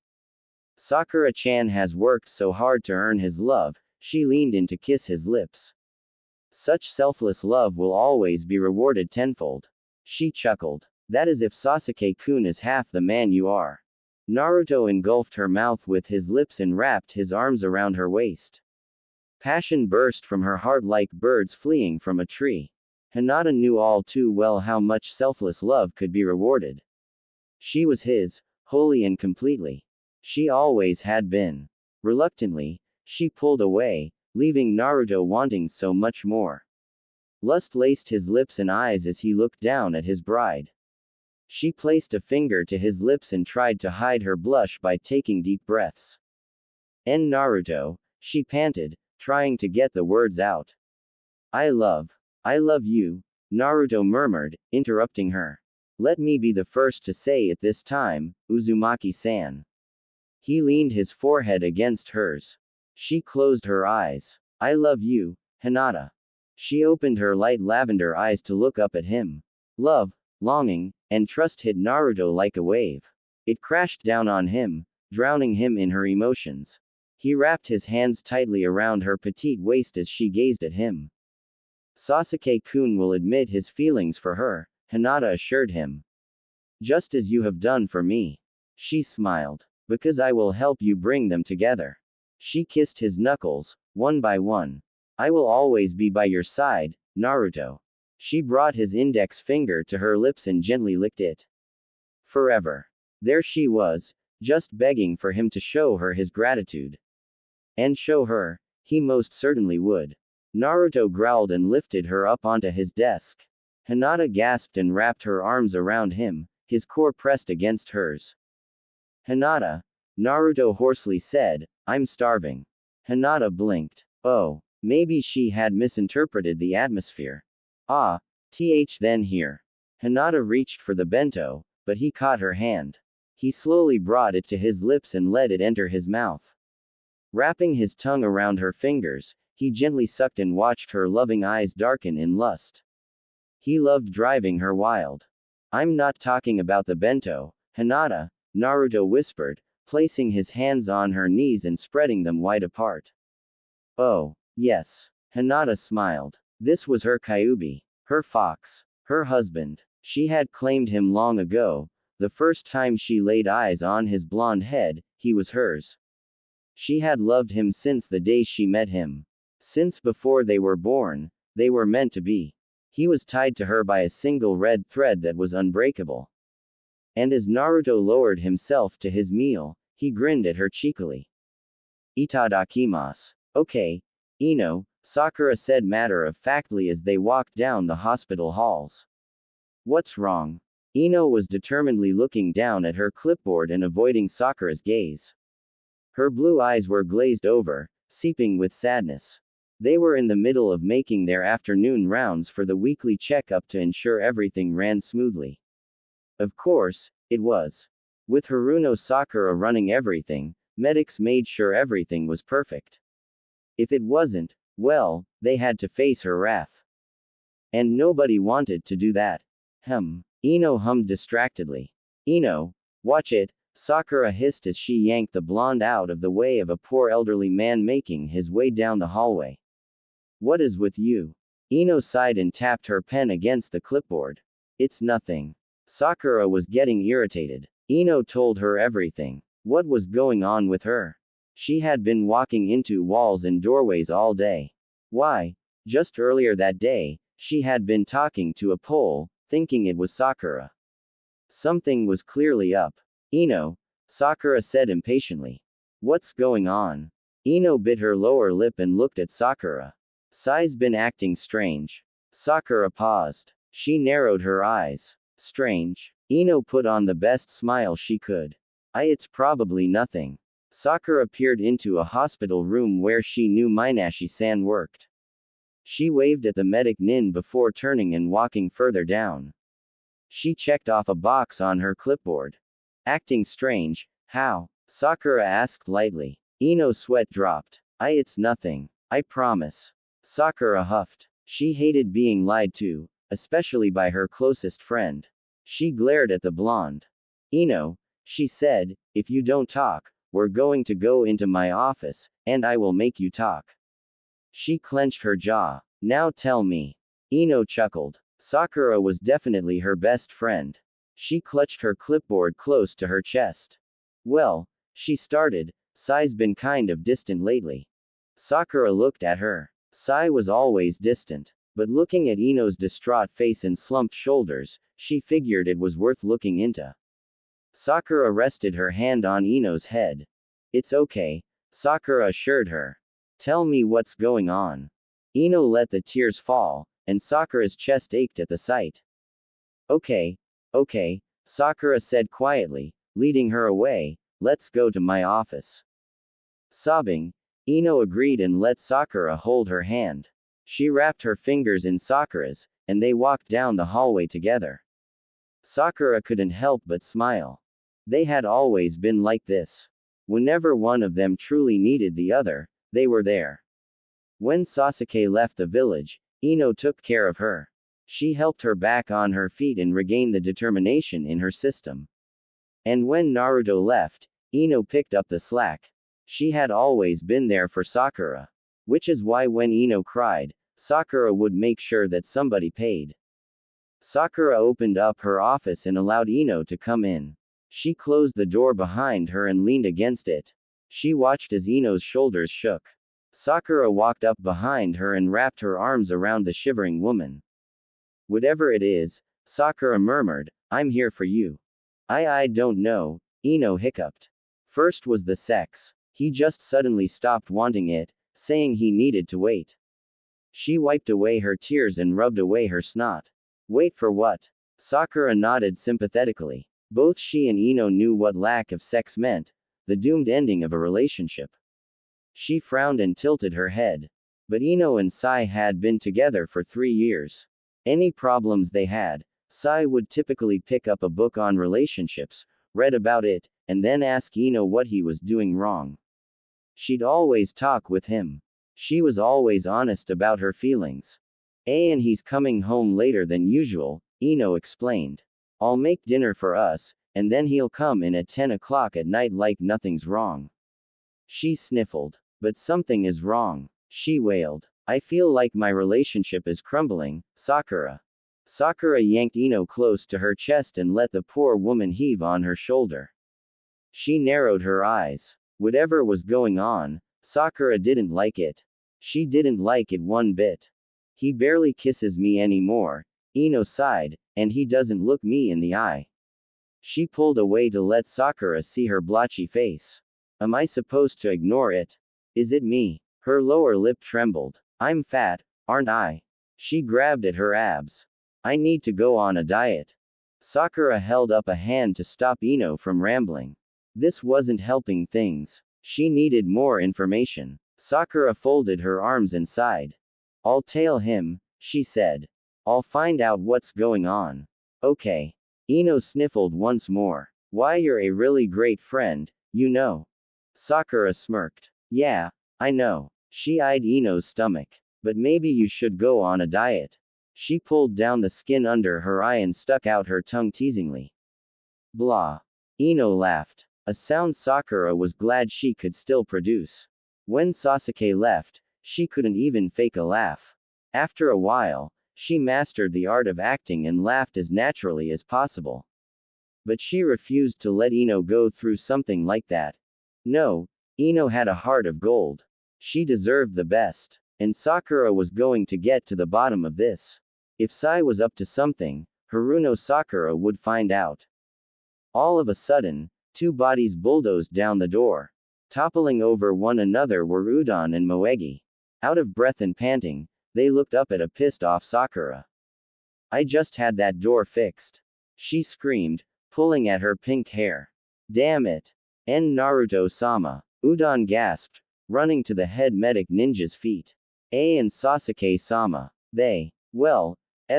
Sakura-chan has worked so hard to earn his love, she leaned in to kiss his lips. Such selfless love will always be rewarded tenfold. She chuckled. That is if Sasuke-kun is half the man you are. Naruto engulfed her mouth with his lips and wrapped his arms around her waist. Passion burst from her heart like birds fleeing from a tree. Hinata knew all too well how much selfless love could be rewarded. She was his, wholly and completely. She always had been. Reluctantly, she pulled away, leaving Naruto wanting so much more. Lust laced his lips and eyes as he looked down at his bride. She placed a finger to his lips and tried to hide her blush by taking deep breaths. Naruto, she panted, trying to get the words out. I love you, Naruto murmured, interrupting her. Let me be the first to say it this time, Uzumaki-san. He leaned his forehead against hers. She closed her eyes. I love you, Hinata. She opened her light lavender eyes to look up at him. Love, longing, and trust hit Naruto like a wave. It crashed down on him, drowning him in her emotions. He wrapped his hands tightly around her petite waist as she gazed at him. Sasuke-kun will admit his feelings for her, Hinata assured him. Just as you have done for me. She smiled. Because I will help you bring them together. She kissed his knuckles, one by one. I will always be by your side, Naruto. She brought his index finger to her lips and gently licked it. Forever. There she was, just begging for him to show her his gratitude. And show her, he most certainly would. Naruto growled and lifted her up onto his desk. Hinata gasped and wrapped her arms around him, his core pressed against hers. Hinata, Naruto hoarsely said, I'm starving. Hinata blinked. Oh, maybe she had misinterpreted the atmosphere. Then here. Hinata reached for the bento, but he caught her hand. He slowly brought it to his lips and let it enter his mouth. Wrapping his tongue around her fingers, he gently sucked and watched her loving eyes darken in lust. He loved driving her wild. I'm not talking about the bento, Hinata, Naruto whispered, placing his hands on her knees and spreading them wide apart. Oh, yes. Hinata smiled. This was her Kyuubi. Her fox. Her husband. She had claimed him long ago. The first time she laid eyes on his blonde head, he was hers. She had loved him since the day she met him. Since before they were born, they were meant to be. He was tied to her by a single red thread that was unbreakable. And as Naruto lowered himself to his meal, he grinned at her cheekily. Itadakimasu. Okay, Ino, Sakura said matter-of-factly as they walked down the hospital halls. What's wrong? Ino was determinedly looking down at her clipboard and avoiding Sakura's gaze. Her blue eyes were glazed over, seeping with sadness. They were in the middle of making their afternoon rounds for the weekly checkup to ensure everything ran smoothly. Of course, it was. With Haruno Sakura running everything, medics made sure everything was perfect. If it wasn't, well, they had to face her wrath. And nobody wanted to do that. Ino hummed distractedly. Ino, watch it, Sakura hissed as she yanked the blonde out of the way of a poor elderly man making his way down the hallway. What is with you? Ino sighed and tapped her pen against the clipboard. It's nothing. Sakura was getting irritated. Ino told her everything. What was going on with her? She had been walking into walls and doorways all day. Why? Just earlier that day, she had been talking to a pole, thinking it was Sakura. Something was clearly up. Ino, Sakura said impatiently. What's going on? Ino bit her lower lip and looked at Sakura. Sai's been acting strange. Sakura paused. She narrowed her eyes. Strange. Ino put on the best smile she could. It's probably nothing. Sakura peered into a hospital room where she knew Minashi-san worked. She waved at the medic nin before turning and walking further down. She checked off a box on her clipboard. Acting strange, how? Sakura asked lightly. Ino's sweat dropped. It's nothing. I promise. Sakura huffed. She hated being lied to, especially by her closest friend. She glared at the blonde. Ino, she said, if you don't talk, we're going to go into my office, and I will make you talk. She clenched her jaw. Now tell me. Ino chuckled. Sakura was definitely her best friend. She clutched her clipboard close to her chest. Well, she started, Sai's been kind of distant lately. Sakura looked at her. Sai was always distant. But looking at Ino's distraught face and slumped shoulders, she figured it was worth looking into. Sakura rested her hand on Ino's head. It's okay, Sakura assured her. Tell me what's going on. Ino let the tears fall, and Sakura's chest ached at the sight. Okay, Sakura said quietly, leading her away, let's go to my office. Sobbing, Ino agreed and let Sakura hold her hand. She wrapped her fingers in Sakura's, and they walked down the hallway together. Sakura couldn't help but smile. They had always been like this. Whenever one of them truly needed the other, they were there. When Sasuke left the village, Ino took care of her. She helped her back on her feet and regain the determination in her system. And when Naruto left, Ino picked up the slack. She had always been there for Sakura. Which is why when Ino cried, Sakura would make sure that somebody paid. Sakura opened up her office and allowed Ino to come in. She closed the door behind her and leaned against it. She watched as Ino's shoulders shook. Sakura walked up behind her and wrapped her arms around the shivering woman. Whatever it is, Sakura murmured, I'm here for you. I don't know, Ino hiccuped. First was the sex. He just suddenly stopped wanting it, saying he needed to wait. She wiped away her tears and rubbed away her snot. Wait for what? Sakura nodded sympathetically. Both she and Ino knew what lack of sex meant, the doomed ending of a relationship. She frowned and tilted her head. But Ino and Sai had been together for 3 years. Any problems they had, Sai would typically pick up a book on relationships, read about it, and then ask Ino what he was doing wrong. She'd always talk with him. She was always honest about her feelings. And he's coming home later than usual, Ino explained. I'll make dinner for us, and then he'll come in at 10 o'clock at night like nothing's wrong. She sniffled. But something is wrong, she wailed. I feel like my relationship is crumbling, Sakura. Sakura yanked Ino close to her chest and let the poor woman heave on her shoulder. She narrowed her eyes. Whatever was going on, Sakura didn't like it. She didn't like it one bit. He barely kisses me anymore, Ino sighed, and he doesn't look me in the eye. She pulled away to let Sakura see her blotchy face. Am I supposed to ignore it? Is it me? Her lower lip trembled. I'm fat, aren't I? She grabbed at her abs. I need to go on a diet. Sakura held up a hand to stop Ino from rambling. This wasn't helping things. She needed more information. Sakura folded her arms and sighed. I'll tell him, she said. I'll find out what's going on. Okay. Ino sniffled once more. Why, you're a really great friend, you know. Sakura smirked. Yeah, I know. She eyed Ino's stomach. But maybe you should go on a diet. She pulled down the skin under her eye and stuck out her tongue teasingly. Blah. Ino laughed. A sound Sakura was glad she could still produce. When Sasuke left, she couldn't even fake a laugh. After a while, she mastered the art of acting and laughed as naturally as possible. But she refused to let Ino go through something like that. No, Ino had a heart of gold. She deserved the best. And Sakura was going to get to the bottom of this. If Sai was up to something, Haruno Sakura would find out. All of a sudden, two bodies bulldozed down the door. Toppling over one another were Udon and Moegi. Out of breath and panting, they looked up at a pissed-off Sakura. I just had that door fixed. She screamed, pulling at her pink hair. Damn it. Naruto-sama. Udon gasped, running to the head medic ninja's feet. And Sasuke-sama.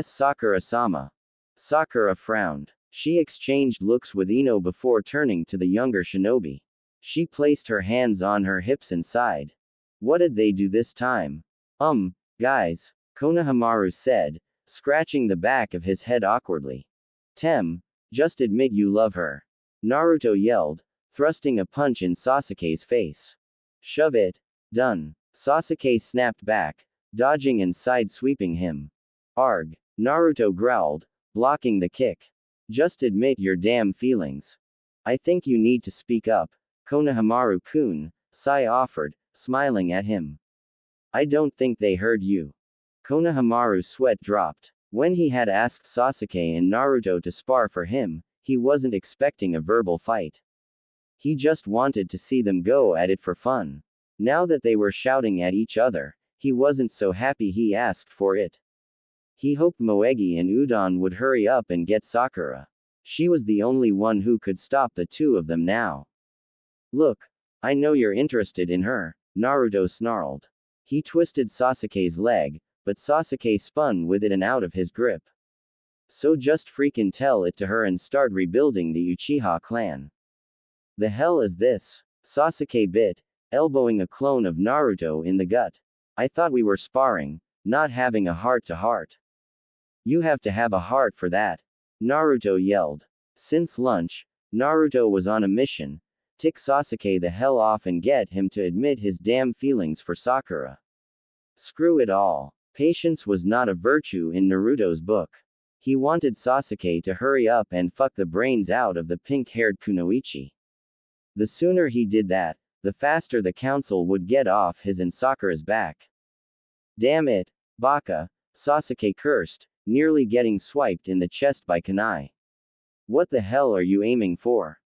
Sakura-sama. Sakura frowned. She exchanged looks with Ino before turning to the younger shinobi. She placed her hands on her hips and sighed. What did they do this time? Guys, Konohamaru said, scratching the back of his head awkwardly. Just admit you love her. Naruto yelled, thrusting a punch in Sasuke's face. Shove it. Done. Sasuke snapped back, dodging and side-sweeping him. Arg. Naruto growled, blocking the kick. Just admit your damn feelings. I think you need to speak up, Konohamaru-kun, Sai offered, smiling at him. I don't think they heard you. Konohamaru's sweat dropped. When he had asked Sasuke and Naruto to spar for him, he wasn't expecting a verbal fight. He just wanted to see them go at it for fun. Now that they were shouting at each other, he wasn't so happy he asked for it. He hoped Moegi and Udon would hurry up and get Sakura. She was the only one who could stop the two of them now. Look, I know you're interested in her, Naruto snarled. He twisted Sasuke's leg, but Sasuke spun with it and out of his grip. So just freaking tell it to her and start rebuilding the Uchiha clan. The hell is this? Sasuke bit, elbowing a clone of Naruto in the gut. I thought we were sparring, not having a heart-to-heart. You have to have a heart for that. Naruto yelled. Since lunch, Naruto was on a mission. Tick Sasuke the hell off and get him to admit his damn feelings for Sakura. Screw it all. Patience was not a virtue in Naruto's book. He wanted Sasuke to hurry up and fuck the brains out of the pink-haired Kunoichi. The sooner he did that, the faster the council would get off his and Sakura's back. Damn it, Baka, Sasuke cursed, nearly getting swiped in the chest by Kunai. What the hell are you aiming for?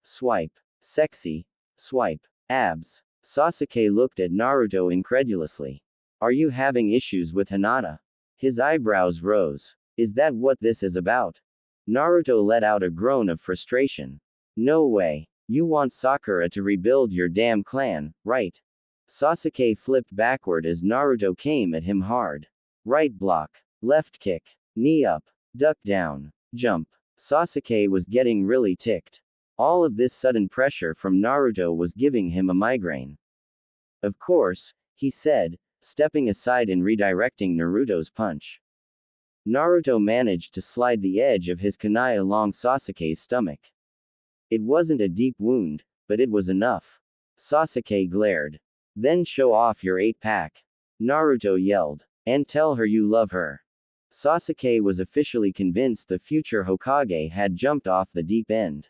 Swipe. Sexy. Swipe. Abs. Sasuke looked at Naruto incredulously. Are you having issues with Hinata? His eyebrows rose. Is that what this is about? Naruto let out a groan of frustration. No way. You want Sakura to rebuild your damn clan, right? Sasuke flipped backward as Naruto came at him hard. Right block. Left kick. Knee up. Duck down. Jump. Sasuke was getting really ticked. All of this sudden pressure from Naruto was giving him a migraine. Of course, he said, stepping aside and redirecting Naruto's punch. Naruto managed to slide the edge of his kunai along Sasuke's stomach. It wasn't a deep wound, but it was enough. Sasuke glared. Then show off your 8-pack. Naruto yelled. And tell her you love her. Sasuke was officially convinced the future Hokage had jumped off the deep end.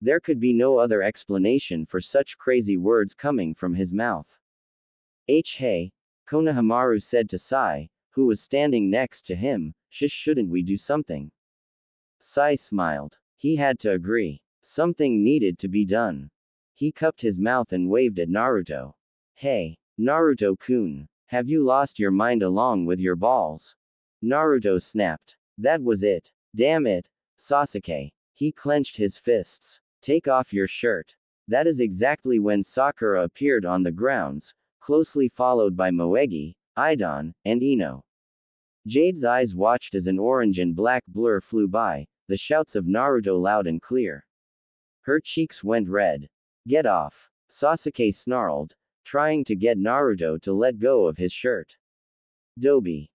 There could be no other explanation for such crazy words coming from his mouth. Hey, Konohamaru said to Sai, who was standing next to him, shouldn't we do something? Sai smiled. He had to agree. Something needed to be done. He cupped his mouth and waved at Naruto. Hey, Naruto-kun, have you lost your mind along with your balls? Naruto snapped. That was it. Damn it, Sasuke. He clenched his fists. Take off your shirt. That is exactly when Sakura appeared on the grounds, closely followed by Moegi, Idon, and Ino. Jade's eyes watched as an orange and black blur flew by, the shouts of Naruto loud and clear. Her cheeks went red. Get off. Sasuke snarled, trying to get Naruto to let go of his shirt. Dobi.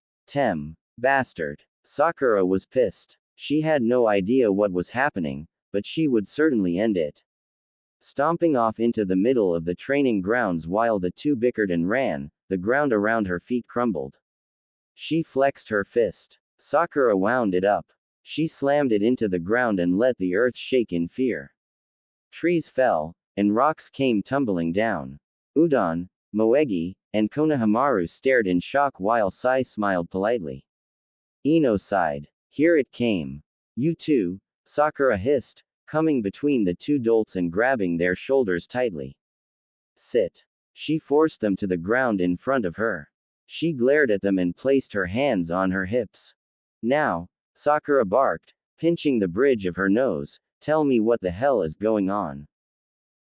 Bastard. Sakura was pissed. She had no idea what was happening, but she would certainly end it. Stomping off into the middle of the training grounds while the two bickered and ran, the ground around her feet crumbled. She flexed her fist. Sakura wound it up. She slammed it into the ground and let the earth shake in fear. Trees fell, and rocks came tumbling down. Udon, Moegi, and Konohamaru stared in shock while Sai smiled politely. Ino sighed. Here it came. You too, Sakura hissed, coming between the two dolts and grabbing their shoulders tightly. Sit. She forced them to the ground in front of her. She glared at them and placed her hands on her hips. Now, Sakura barked, pinching the bridge of her nose, tell me what the hell is going on.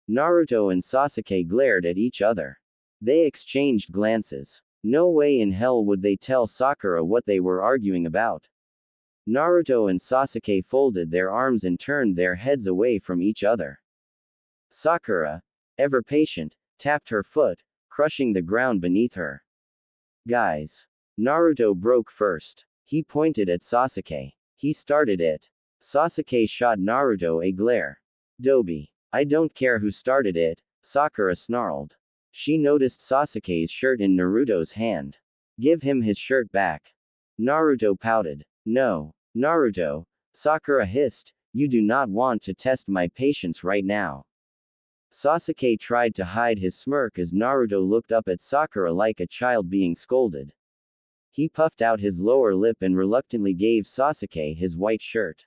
Naruto and Sasuke glared at each other. They exchanged glances. No way in hell would they tell Sakura what they were arguing about. Naruto and Sasuke folded their arms and turned their heads away from each other. Sakura, ever patient, tapped her foot, crushing the ground beneath her. Guys. Naruto broke first. He pointed at Sasuke. He started it. Sasuke shot Naruto a glare. Dobi. I don't care who started it, Sakura snarled. She noticed Sasuke's shirt in Naruto's hand. Give him his shirt back. Naruto pouted. No. Naruto, Sakura hissed, you do not want to test my patience right now. Sasuke tried to hide his smirk as Naruto looked up at Sakura like a child being scolded. He puffed out his lower lip and reluctantly gave Sasuke his white shirt.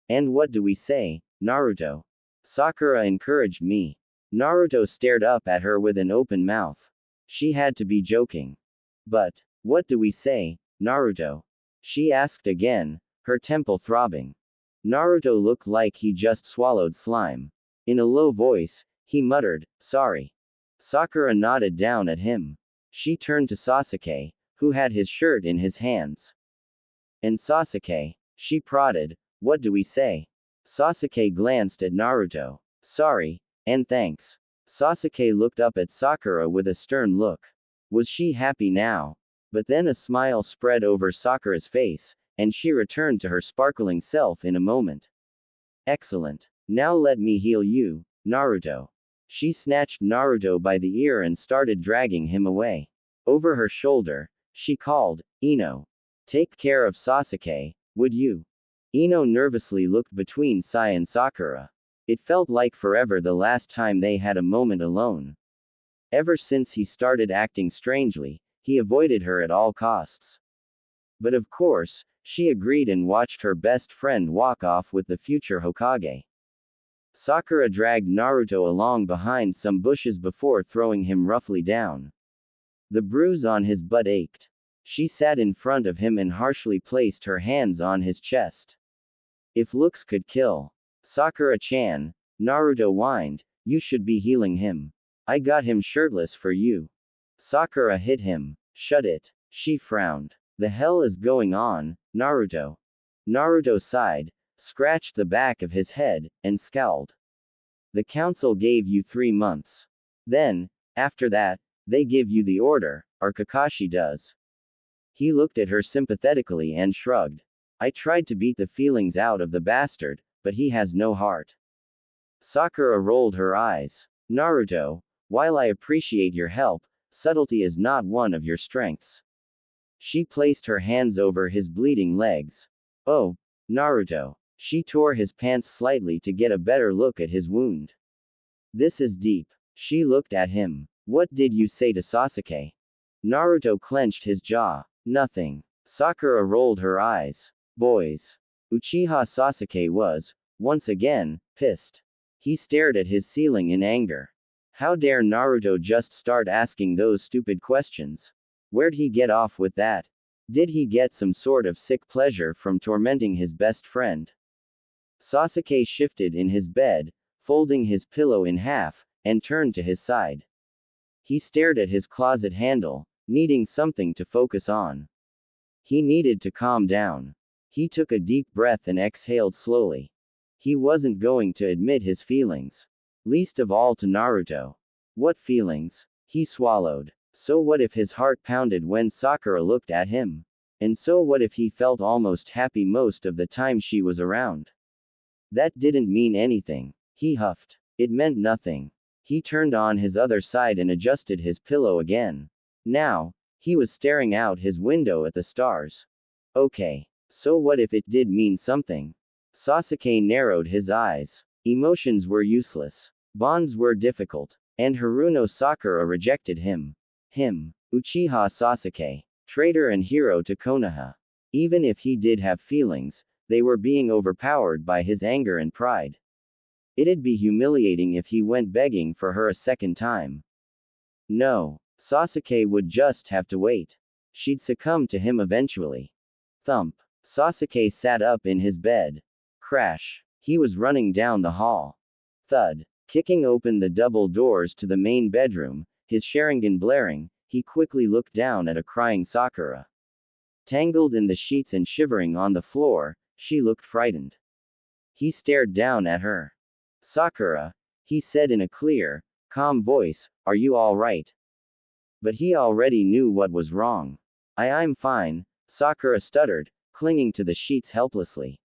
And what do we say, Naruto? Sakura encouraged me. Naruto stared up at her with an open mouth. She had to be joking. But, what do we say, Naruto? She asked again, her temple throbbing. Naruto looked like he just swallowed slime. In a low voice, he muttered, sorry. Sakura nodded down at him. She turned to Sasuke, who had his shirt in his hands. And Sasuke, she prodded, what do we say? Sasuke glanced at Naruto. Sorry, and thanks. Sasuke looked up at Sakura with a stern look. Was she happy now? But then a smile spread over Sakura's face, and she returned to her sparkling self in a moment. Excellent. Now let me heal you, Naruto. She snatched Naruto by the ear and started dragging him away. Over her shoulder, she called, Ino. Take care of Sasuke, would you? Ino nervously looked between Sai and Sakura. It felt like forever the last time they had a moment alone. Ever since he started acting strangely, he avoided her at all costs. But of course, she agreed and watched her best friend walk off with the future Hokage. Sakura dragged Naruto along behind some bushes before throwing him roughly down. The bruise on his butt ached. She sat in front of him and harshly placed her hands on his chest. If looks could kill. Sakura-chan, Naruto whined, you should be healing him. I got him shirtless for you. Sakura hit him. Shut it. She frowned. The hell is going on, Naruto? Naruto sighed, scratched the back of his head, and scowled. The council gave you 3 months. Then, after that, they give you the order, or Kakashi does. He looked at her sympathetically and shrugged. I tried to beat the feelings out of the bastard, but he has no heart. Sakura rolled her eyes. Naruto, while I appreciate your help, subtlety is not one of your strengths. She placed her hands over his bleeding legs. Oh, Naruto. She tore his pants slightly to get a better look at his wound. This is deep. She looked at him. What did you say to Sasuke? Naruto clenched his jaw. Nothing. Sakura rolled her eyes. Boys. Uchiha Sasuke was, once again, pissed. He stared at his ceiling in anger. How dare Naruto just start asking those stupid questions? Where'd he get off with that? Did he get some sort of sick pleasure from tormenting his best friend? Sasuke shifted in his bed, folding his pillow in half, and turned to his side. He stared at his closet handle, needing something to focus on. He needed to calm down. He took a deep breath and exhaled slowly. He wasn't going to admit his feelings. Least of all to Naruto. What feelings? He swallowed. So what if his heart pounded when Sakura looked at him? And so what if he felt almost happy most of the time she was around? That didn't mean anything. He huffed. It meant nothing. He turned on his other side and adjusted his pillow again. Now, He was staring out his window at the stars. Okay. So what if it did mean something? Sasuke narrowed his eyes. Emotions were useless. Bonds were difficult. And Haruno Sakura rejected him. Uchiha Sasuke. Traitor and hero to Konoha. Even if he did have feelings, they were being overpowered by his anger and pride. It'd be humiliating if he went begging for her a second time. No. Sasuke would just have to wait. She'd succumb to him eventually. Thump. Sasuke sat up in his bed. Crash. He was running down the hall. Thud. Kicking open the double doors to the main bedroom, his Sharingan blaring, he quickly looked down at a crying Sakura. Tangled in the sheets and shivering on the floor, she looked frightened. He stared down at her. Sakura, he said in a clear, calm voice, are you all right? But he already knew what was wrong. I'm fine, Sakura stuttered, clinging to the sheets helplessly.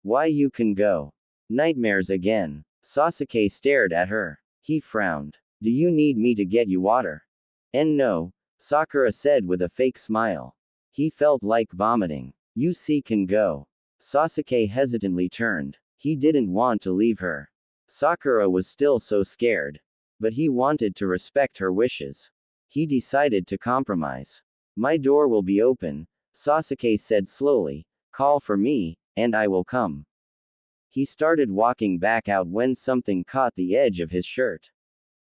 Why you can go. Nightmares again. Sasuke stared at her. He frowned. Do you need me to get you water? And no, Sakura said with a fake smile. He felt like vomiting. You can go. Sasuke hesitantly turned. He didn't want to leave her. Sakura was still so scared. But he wanted to respect her wishes. He decided to compromise. My door will be open, Sasuke said slowly. Call for me, and I will come. He started walking back out when something caught the edge of his shirt.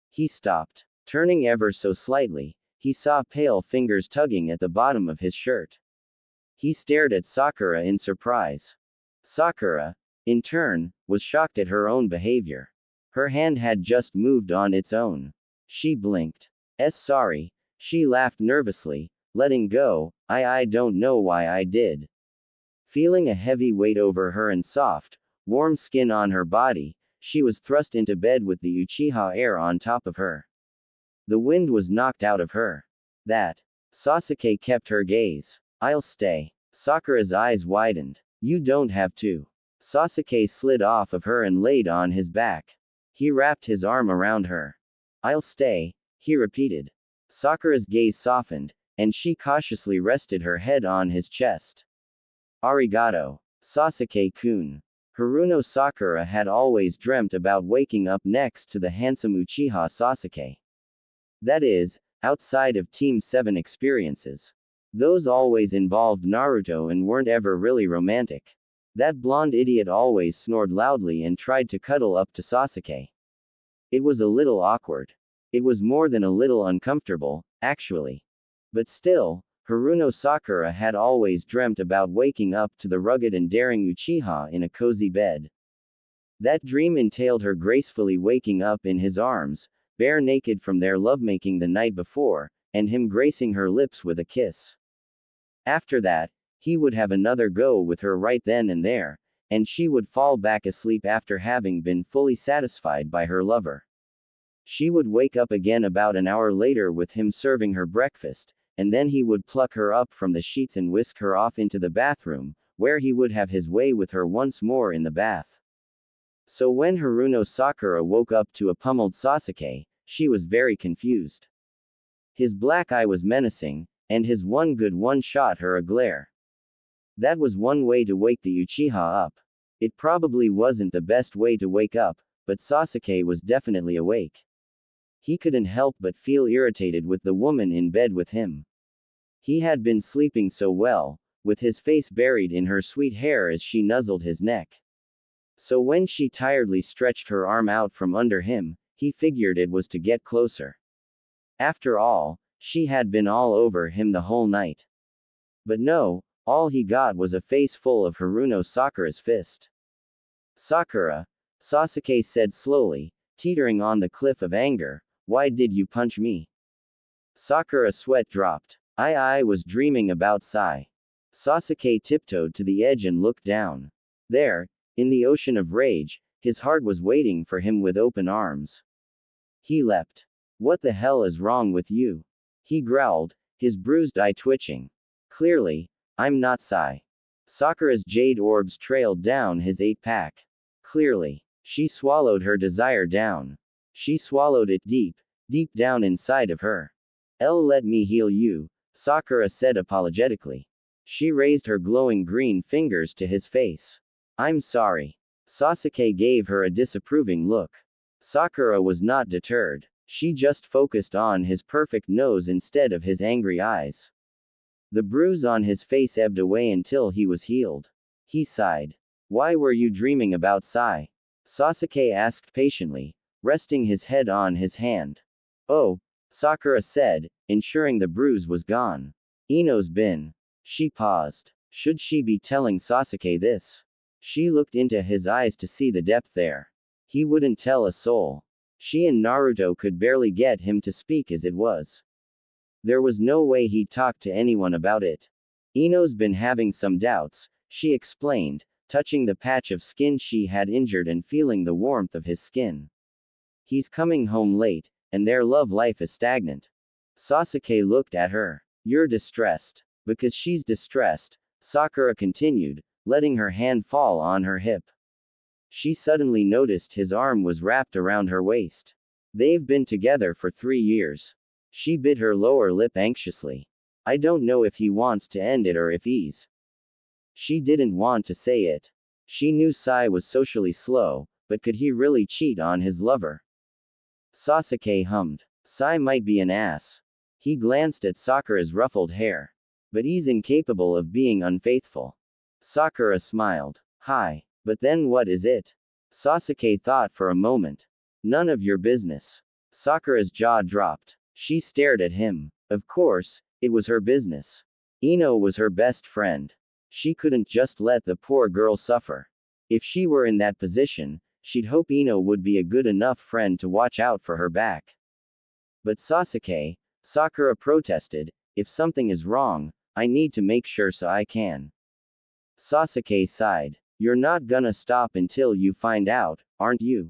He stopped. Turning ever so slightly, he saw pale fingers tugging at the bottom of his shirt. He stared at Sakura in surprise. Sakura, in turn, was shocked at her own behavior. Her hand had just moved on its own. She blinked. Sorry, she laughed nervously, letting go. I don't know why I did. Feeling a heavy weight over her and soft, warm skin on her body, she was thrust into bed with the Uchiha air on top of her. The wind was knocked out of her. That. Sasuke kept her gaze. I'll stay. Sakura's eyes widened. You don't have to. Sasuke slid off of her and laid on his back. He wrapped his arm around her. I'll stay, he repeated. Sakura's gaze softened, and she cautiously rested her head on his chest. Arigato, Sasuke-kun. Haruno Sakura had always dreamt about waking up next to the handsome Uchiha Sasuke. That is, outside of Team 7 experiences. Those always involved Naruto and weren't ever really romantic. That blonde idiot always snored loudly and tried to cuddle up to Sasuke. It was a little awkward. It was more than a little uncomfortable, actually. But still, Haruno Sakura had always dreamt about waking up to the rugged and daring Uchiha in a cozy bed. That dream entailed her gracefully waking up in his arms, bare naked from their lovemaking the night before, and him gracing her lips with a kiss. After that, he would have another go with her right then and there, and she would fall back asleep after having been fully satisfied by her lover. She would wake up again about an hour later with him serving her breakfast, and then he would pluck her up from the sheets and whisk her off into the bathroom, where he would have his way with her once more in the bath. So when Haruno Sakura woke up to a pummeled Sasuke, she was very confused. His black eye was menacing, and his one good one shot her a glare. That was one way to wake the Uchiha up. It probably wasn't the best way to wake up, but Sasuke was definitely awake. He couldn't help but feel irritated with the woman in bed with him. He had been sleeping so well, with his face buried in her sweet hair as she nuzzled his neck. So when she tiredly stretched her arm out from under him, he figured it was to get closer. After all, she had been all over him the whole night. But no, all he got was a face full of Haruno Sakura's fist. Sakura, Sasuke said slowly, teetering on the cliff of anger, why did you punch me? Sakura's sweat dropped. I was dreaming about Sai. Sasuke tiptoed to the edge and looked down. There, in the ocean of rage, his heart was waiting for him with open arms. He leapt. What the hell is wrong with you? He growled, his bruised eye twitching. Clearly, I'm not Sai. Sakura's jade orbs trailed down his 8-pack. Clearly, she swallowed her desire down. She swallowed it deep, deep down inside of her. Let me heal you, Sakura said apologetically. She raised her glowing green fingers to his face. I'm sorry. Sasuke gave her a disapproving look. Sakura was not deterred. She just focused on his perfect nose instead of his angry eyes. The bruise on his face ebbed away until he was healed. He sighed. Why were you dreaming about Sai? Sasuke asked patiently, resting his head on his hand. Oh, Sakura said, ensuring the bruise was gone. Ino's been. She paused. Should she be telling Sasuke this? She looked into his eyes to see the depth there. He wouldn't tell a soul. She and Naruto could barely get him to speak as it was. There was no way he'd talk to anyone about it. Ino's been having some doubts, she explained, touching the patch of skin she had injured and feeling the warmth of his skin. He's coming home late, and their love life is stagnant. Sasuke looked at her. You're distressed. Because she's distressed, Sakura continued, letting her hand fall on her hip. She suddenly noticed his arm was wrapped around her waist. They've been together for 3 years. She bit her lower lip anxiously. I don't know if he wants to end it or if he's. She didn't want to say it. She knew Sai was socially slow, but could he really cheat on his lover? Sasuke hummed. Sai might be an ass. He glanced at Sakura's ruffled hair. But he's incapable of being unfaithful. Sakura smiled. Hi. But then what is it? Sasuke thought for a moment. None of your business. Sakura's jaw dropped. She stared at him. Of course, it was her business. Ino was her best friend. She couldn't just let the poor girl suffer. If she were in that position, she'd hope Ino would be a good enough friend to watch out for her back. But Sasuke, Sakura protested, if something is wrong, I need to make sure so I can. Sasuke sighed. You're not gonna stop until you find out, aren't you?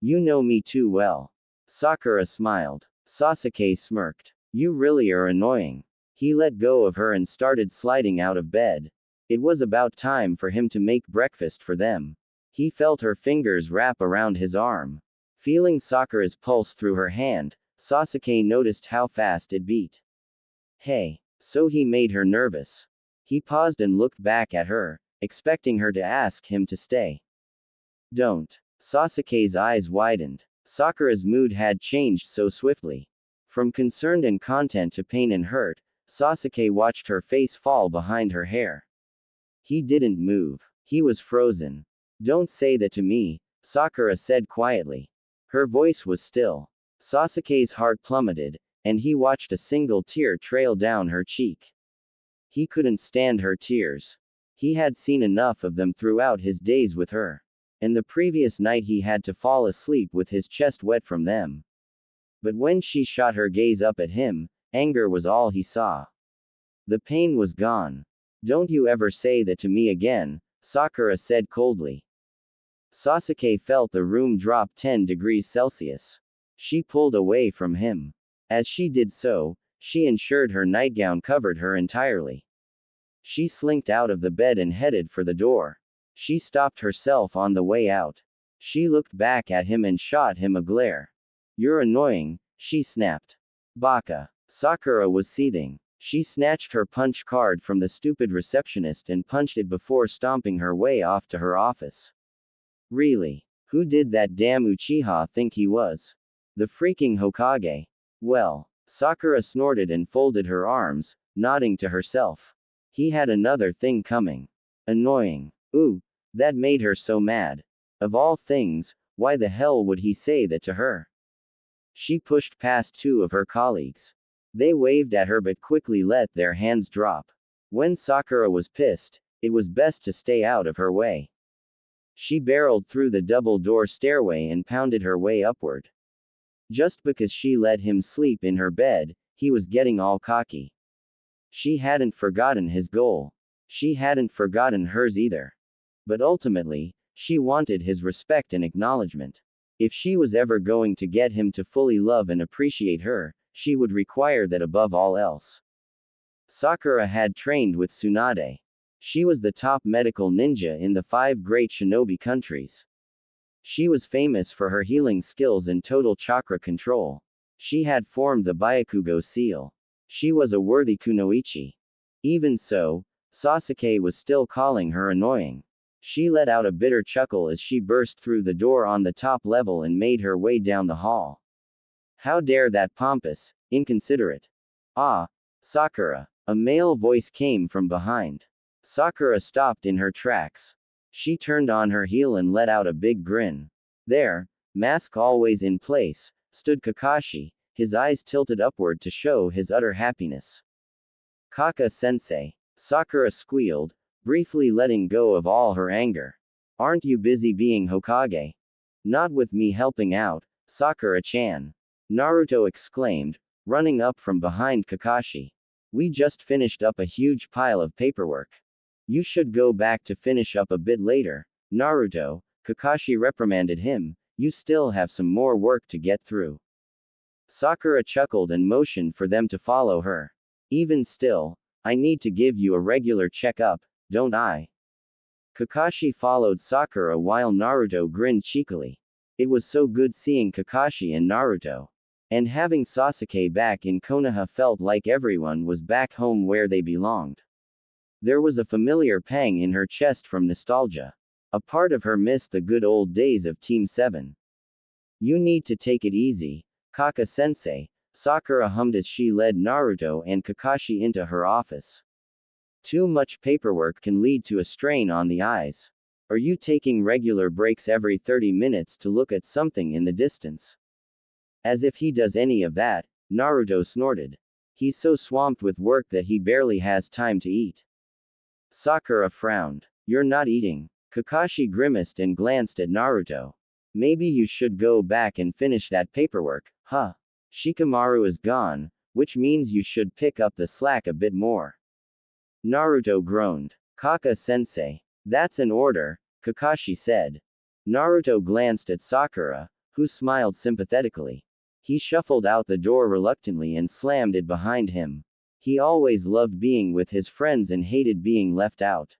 You know me too well. Sakura smiled. Sasuke smirked. You really are annoying. He let go of her and started sliding out of bed. It was about time for him to make breakfast for them. He felt her fingers wrap around his arm. Feeling Sakura's pulse through her hand, Sasuke noticed how fast it beat. Hey. So he made her nervous. He paused and looked back at her, expecting her to ask him to stay. Don't. Sasuke's eyes widened. Sakura's mood had changed so swiftly. From concerned and content to pain and hurt, Sasuke watched her face fall behind her hair. He didn't move. He was frozen. Don't say that to me, Sakura said quietly. Her voice was still. Sasuke's heart plummeted, and he watched a single tear trail down her cheek. He couldn't stand her tears. He had seen enough of them throughout his days with her. And the previous night he had to fall asleep with his chest wet from them. But when she shot her gaze up at him, anger was all he saw. The pain was gone. Don't you ever say that to me again, Sakura said coldly. Sasuke felt the room drop 10 degrees Celsius. She pulled away from him. As she did so, she ensured her nightgown covered her entirely. She slinked out of the bed and headed for the door. She stopped herself on the way out. She looked back at him and shot him a glare. You're annoying, she snapped. Baka. Sakura was seething. She snatched her punch card from the stupid receptionist and punched it before stomping her way off to her office. Really? Who did that damn Uchiha think he was? The freaking Hokage. Well, Sakura snorted and folded her arms, nodding to herself. He had another thing coming. Annoying. Ooh, that made her so mad. Of all things, why the hell would he say that to her? She pushed past 2 of her colleagues. They waved at her but quickly let their hands drop. When Sakura was pissed, it was best to stay out of her way. She barreled through the double-door stairway and pounded her way upward. Just because she let him sleep in her bed, he was getting all cocky. She hadn't forgotten his goal. She hadn't forgotten hers either. But ultimately, she wanted his respect and acknowledgement. If she was ever going to get him to fully love and appreciate her, she would require that above all else. Sakura had trained with Tsunade. She was the top medical ninja in the 5 great shinobi countries. She was famous for her healing skills and total chakra control. She had formed the Byakugo seal. She was a worthy kunoichi. Even so, Sasuke was still calling her annoying. She let out a bitter chuckle as she burst through the door on the top level and made her way down the hall. How dare that pompous, inconsiderate. Ah, Sakura. A male voice came from behind. Sakura stopped in her tracks. She turned on her heel and let out a big grin. There, mask always in place, stood Kakashi, his eyes tilted upward to show his utter happiness. Kaka-sensei. Sakura squealed, briefly letting go of all her anger. Aren't you busy being Hokage? Not with me helping out, Sakura-chan. Naruto exclaimed, running up from behind Kakashi. We just finished up a huge pile of paperwork. You should go back to finish up a bit later, Naruto, Kakashi reprimanded him, you still have some more work to get through. Sakura chuckled and motioned for them to follow her. Even still, I need to give you a regular checkup, don't I? Kakashi followed Sakura while Naruto grinned cheekily. It was so good seeing Kakashi and Naruto. And having Sasuke back in Konoha felt like everyone was back home where they belonged. There was a familiar pang in her chest from nostalgia. A part of her missed the good old days of Team 7. You need to take it easy, Kaka-sensei, Sakura hummed as she led Naruto and Kakashi into her office. Too much paperwork can lead to a strain on the eyes. Are you taking regular breaks every 30 minutes to look at something in the distance? As if he does any of that, Naruto snorted. He's so swamped with work that he barely has time to eat. Sakura frowned. You're not eating. Kakashi grimaced and glanced at Naruto. Maybe you should go back and finish that paperwork, huh? Shikamaru is gone, which means you should pick up the slack a bit more. Naruto groaned. Kaka-sensei. That's an order, Kakashi said. Naruto glanced at Sakura, who smiled sympathetically. He shuffled out the door reluctantly and slammed it behind him. He always loved being with his friends and hated being left out.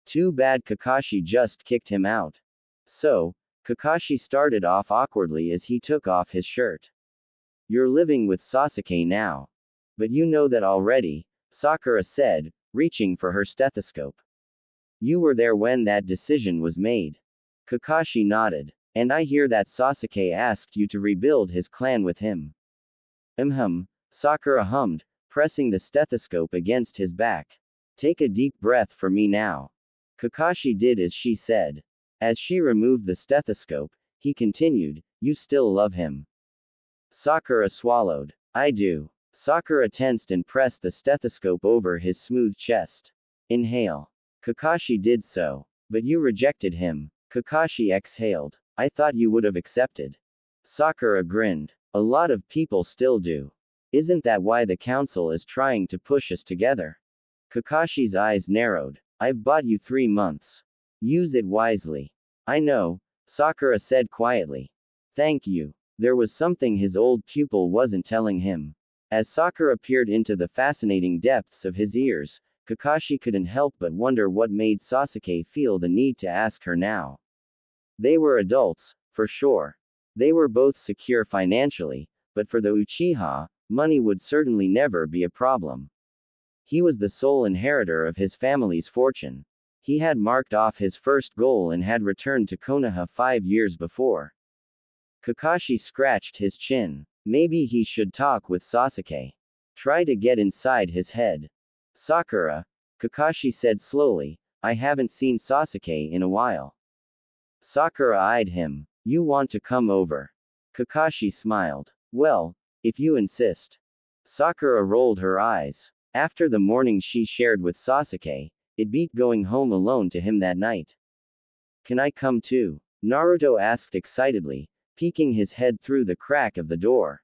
Too bad Kakashi just kicked him out. So, Kakashi started off awkwardly as he took off his shirt. You're living with Sasuke now. But you know that already, Sakura said, reaching for her stethoscope. You were there when that decision was made. Kakashi nodded. And I hear that Sasuke asked you to rebuild his clan with him. Sakura hummed, pressing the stethoscope against his back. Take a deep breath for me now. Kakashi did as she said. As she removed the stethoscope, he continued, you still love him. Sakura swallowed. I do. Sakura tensed and pressed the stethoscope over his smooth chest. Inhale. Kakashi did so. But you rejected him. Kakashi exhaled. I thought you would have accepted. Sakura grinned. A lot of people still do. Isn't that why the council is trying to push us together? Kakashi's eyes narrowed. I've bought you 3 months. Use it wisely. I know, Sakura said quietly. Thank you. There was something his old pupil wasn't telling him. As Sakura peered into the fascinating depths of his ears, Kakashi couldn't help but wonder what made Sasuke feel the need to ask her now. They were adults, for sure. They were both secure financially, but for the Uchiha, money would certainly never be a problem. He was the sole inheritor of his family's fortune. He had marked off his first goal and had returned to Konoha 5 years before. Kakashi scratched his chin. Maybe he should talk with Sasuke. Try to get inside his head. Sakura, Kakashi said slowly, I haven't seen Sasuke in a while. Sakura eyed him. You want to come over? Kakashi smiled. Well, if you insist. Sakura rolled her eyes. After the morning she shared with Sasuke, it beat going home alone to him that night. Can I come too? Naruto asked excitedly, peeking his head through the crack of the door.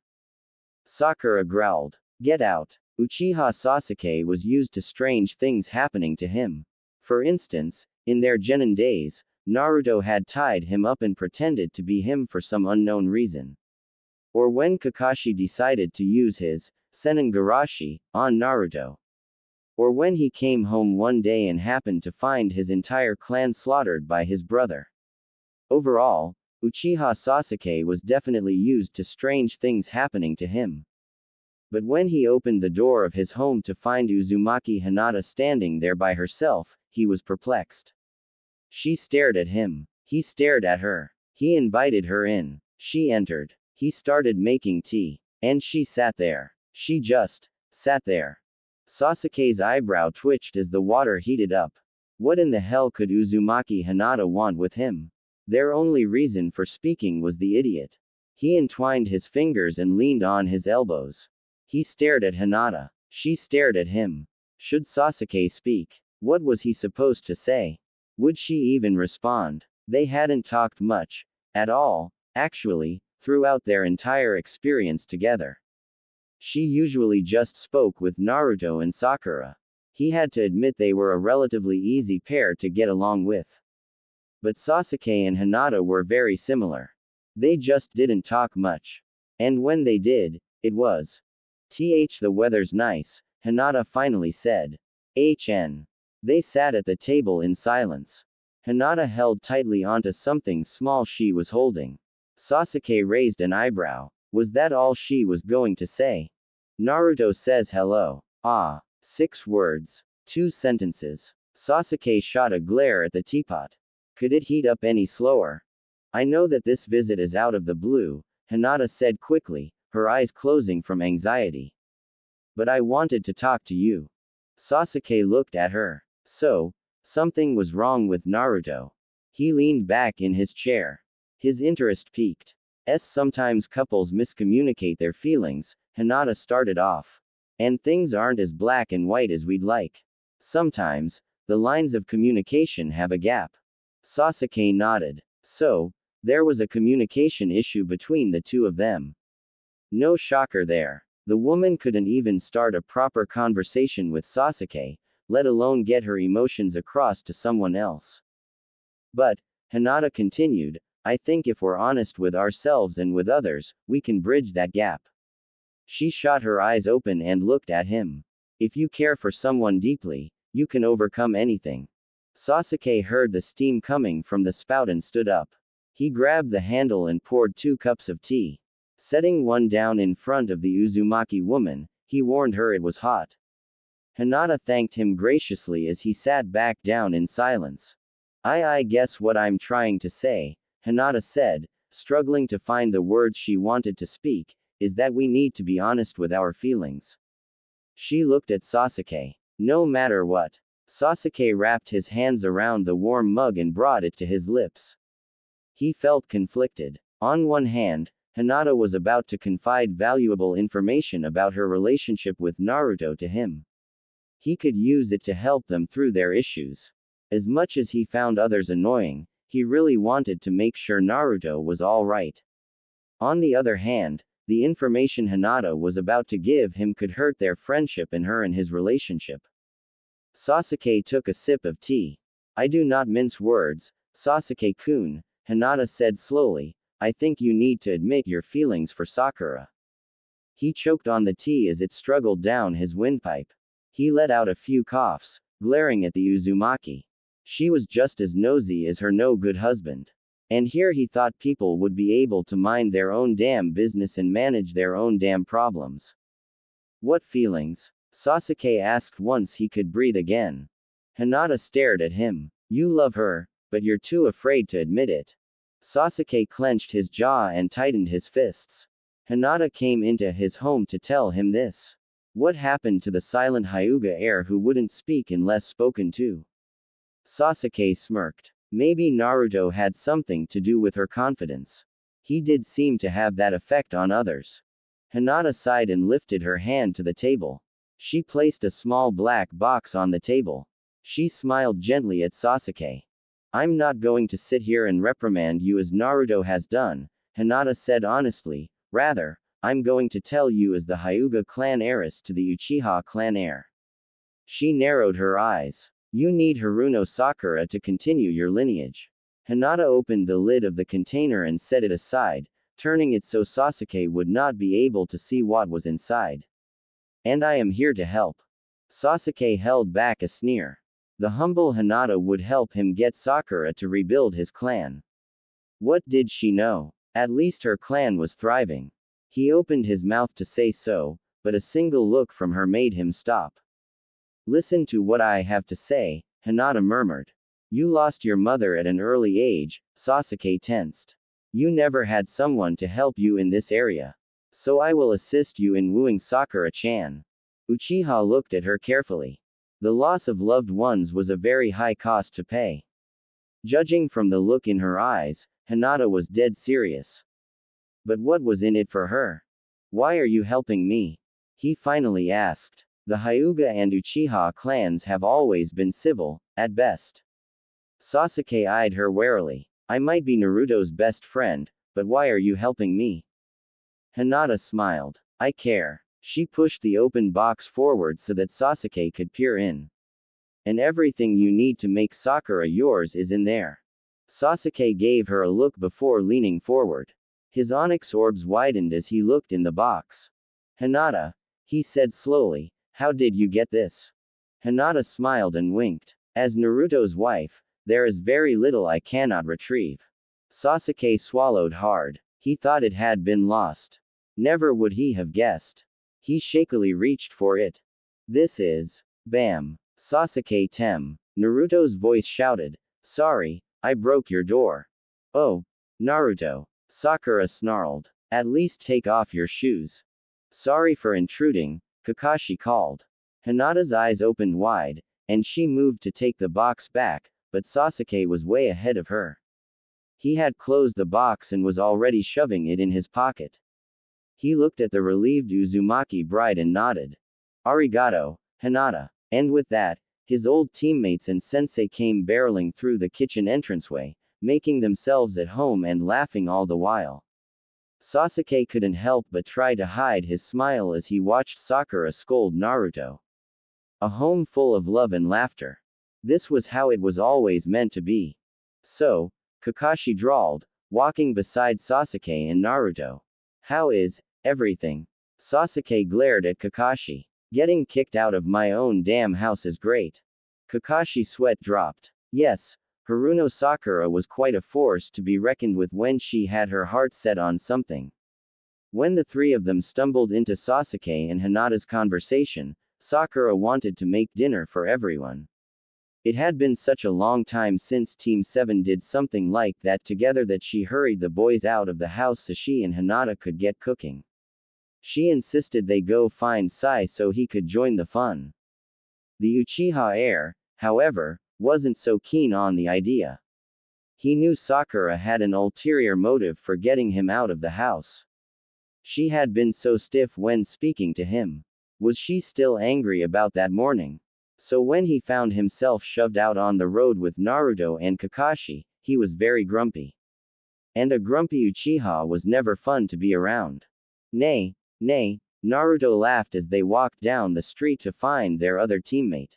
Sakura growled. Get out. Uchiha Sasuke was used to strange things happening to him. For instance, in their genin days, Naruto had tied him up and pretended to be him for some unknown reason. Or when Kakashi decided to use his Senengarashi on Naruto. Or when he came home one day and happened to find his entire clan slaughtered by his brother. Overall, Uchiha Sasuke was definitely used to strange things happening to him. But when he opened the door of his home to find Uzumaki Hinata standing there by herself, he was perplexed. She stared at him. He stared at her. He invited her in. She entered. He started making tea. And she sat there. She just sat there. Sasuke's eyebrow twitched as the water heated up. What in the hell could Uzumaki Hinata want with him? Their only reason for speaking was the idiot. He entwined his fingers and leaned on his elbows. He stared at Hinata. She stared at him. Should Sasuke speak? What was he supposed to say? Would she even respond? They hadn't talked much. At all, actually, throughout their entire experience together. She usually just spoke with Naruto and Sakura. He had to admit they were a relatively easy pair to get along with. But Sasuke and Hinata were very similar. They just didn't talk much. And when they did, it was. The weather's nice, Hinata finally said. They sat at the table in silence. Hinata held tightly onto something small she was holding. Sasuke raised an eyebrow. Was that all she was going to say? Naruto says hello. 6 words. 2 sentences. Sasuke shot a glare at the teapot. Could it heat up any slower? I know that this visit is out of the blue, Hinata said quickly, her eyes closing from anxiety. But I wanted to talk to you. Sasuke looked at her. So, something was wrong with Naruto. He leaned back in his chair. His interest peaked. Sometimes couples miscommunicate their feelings, Hinata started off. And things aren't as black and white as we'd like. Sometimes, the lines of communication have a gap. Sasuke nodded. So, there was a communication issue between the two of them. No shocker there. The woman couldn't even start a proper conversation with Sasuke, let alone get her emotions across to someone else. But, Hinata continued, I think if we're honest with ourselves and with others, we can bridge that gap. She shot her eyes open and looked at him. If you care for someone deeply, you can overcome anything. Sasuke heard the steam coming from the spout and stood up. He grabbed the handle and poured 2 cups of tea. Setting one down in front of the Uzumaki woman, he warned her it was hot. Hinata thanked him graciously as he sat back down in silence. I guess what I'm trying to say, Hinata said, struggling to find the words she wanted to speak, is that we need to be honest with our feelings. She looked at Sasuke. No matter what. Sasuke wrapped his hands around the warm mug and brought it to his lips. He felt conflicted. On one hand, Hinata was about to confide valuable information about her relationship with Naruto to him. He could use it to help them through their issues. As much as he found others annoying, he really wanted to make sure Naruto was all right. On the other hand, the information Hinata was about to give him could hurt their friendship and her and his relationship. Sasuke took a sip of tea. I do not mince words, Sasuke-kun, Hinata said slowly, I think you need to admit your feelings for Sakura. He choked on the tea as it struggled down his windpipe. He let out a few coughs, glaring at the Uzumaki. She was just as nosy as her no-good husband. And here he thought people would be able to mind their own damn business and manage their own damn problems. What feelings? Sasuke asked once he could breathe again. Hinata stared at him. You love her, but you're too afraid to admit it. Sasuke clenched his jaw and tightened his fists. Hinata came into his home to tell him this. What happened to the silent Hyuga heir who wouldn't speak unless spoken to? Sasuke smirked. Maybe Naruto had something to do with her confidence. He did seem to have that effect on others. Hinata sighed and lifted her hand to the table. She placed a small black box on the table. She smiled gently at Sasuke. I'm not going to sit here and reprimand you as Naruto has done, Hinata said honestly, rather, I'm going to tell you as the Hyuga clan heiress to the Uchiha clan heir. She narrowed her eyes. You need Haruno Sakura to continue your lineage. Hinata opened the lid of the container and set it aside, turning it so Sasuke would not be able to see what was inside. And I am here to help. Sasuke held back a sneer. The humble Hinata would help him get Sakura to rebuild his clan. What did she know? At least her clan was thriving. He opened his mouth to say so, but a single look from her made him stop. Listen to what I have to say, Hinata murmured. You lost your mother at an early age, Sasuke tensed. You never had someone to help you in this area. So I will assist you in wooing Sakura-chan. Uchiha looked at her carefully. The loss of loved ones was a very high cost to pay. Judging from the look in her eyes, Hinata was dead serious. But what was in it for her? Why are you helping me? He finally asked. The Hyuga and Uchiha clans have always been civil, at best. Sasuke eyed her warily. I might be Naruto's best friend, but why are you helping me? Hinata smiled. I care. She pushed the open box forward so that Sasuke could peer in. And everything you need to make Sakura yours is in there. Sasuke gave her a look before leaning forward. His onyx orbs widened as he looked in the box. Hinata, he said slowly, how did you get this? Hinata smiled and winked. As Naruto's wife, there is very little I cannot retrieve. Sasuke swallowed hard. He thought it had been lost. Never would he have guessed. He shakily reached for it. This is. Bam. Sasuke Tem. Naruto's voice shouted. Sorry, I broke your door. Oh. Naruto. Sakura snarled. At least take off your shoes. Sorry for intruding, Kakashi called. Hinata's eyes opened wide, and she moved to take the box back, but Sasuke was way ahead of her. He had closed the box and was already shoving it in his pocket. He looked at the relieved Uzumaki bride and nodded. Arigato, Hinata. And with that, his old teammates and sensei came barreling through the kitchen entranceway, making themselves at home and laughing all the while. Sasuke couldn't help but try to hide his smile as he watched Sakura scold Naruto. A home full of love and laughter. This was how it was always meant to be. So, Kakashi drawled, walking beside Sasuke and Naruto. How is everything? Sasuke glared at Kakashi. Getting kicked out of my own damn house is great. Kakashi's sweat dropped. Yes, Haruno Sakura was quite a force to be reckoned with when she had her heart set on something. When the three of them stumbled into Sasuke and Hinata's conversation, Sakura wanted to make dinner for everyone. It had been such a long time since Team 7 did something like that together that she hurried the boys out of the house so she and Hinata could get cooking. She insisted they go find Sai so he could join the fun. The Uchiha heir, however, wasn't so keen on the idea. He knew Sakura had an ulterior motive for getting him out of the house. She had been so stiff when speaking to him. Was she still angry about that morning? So when he found himself shoved out on the road with Naruto and Kakashi, he was very grumpy. And a grumpy Uchiha was never fun to be around. Nay, Naruto laughed as they walked down the street to find their other teammate.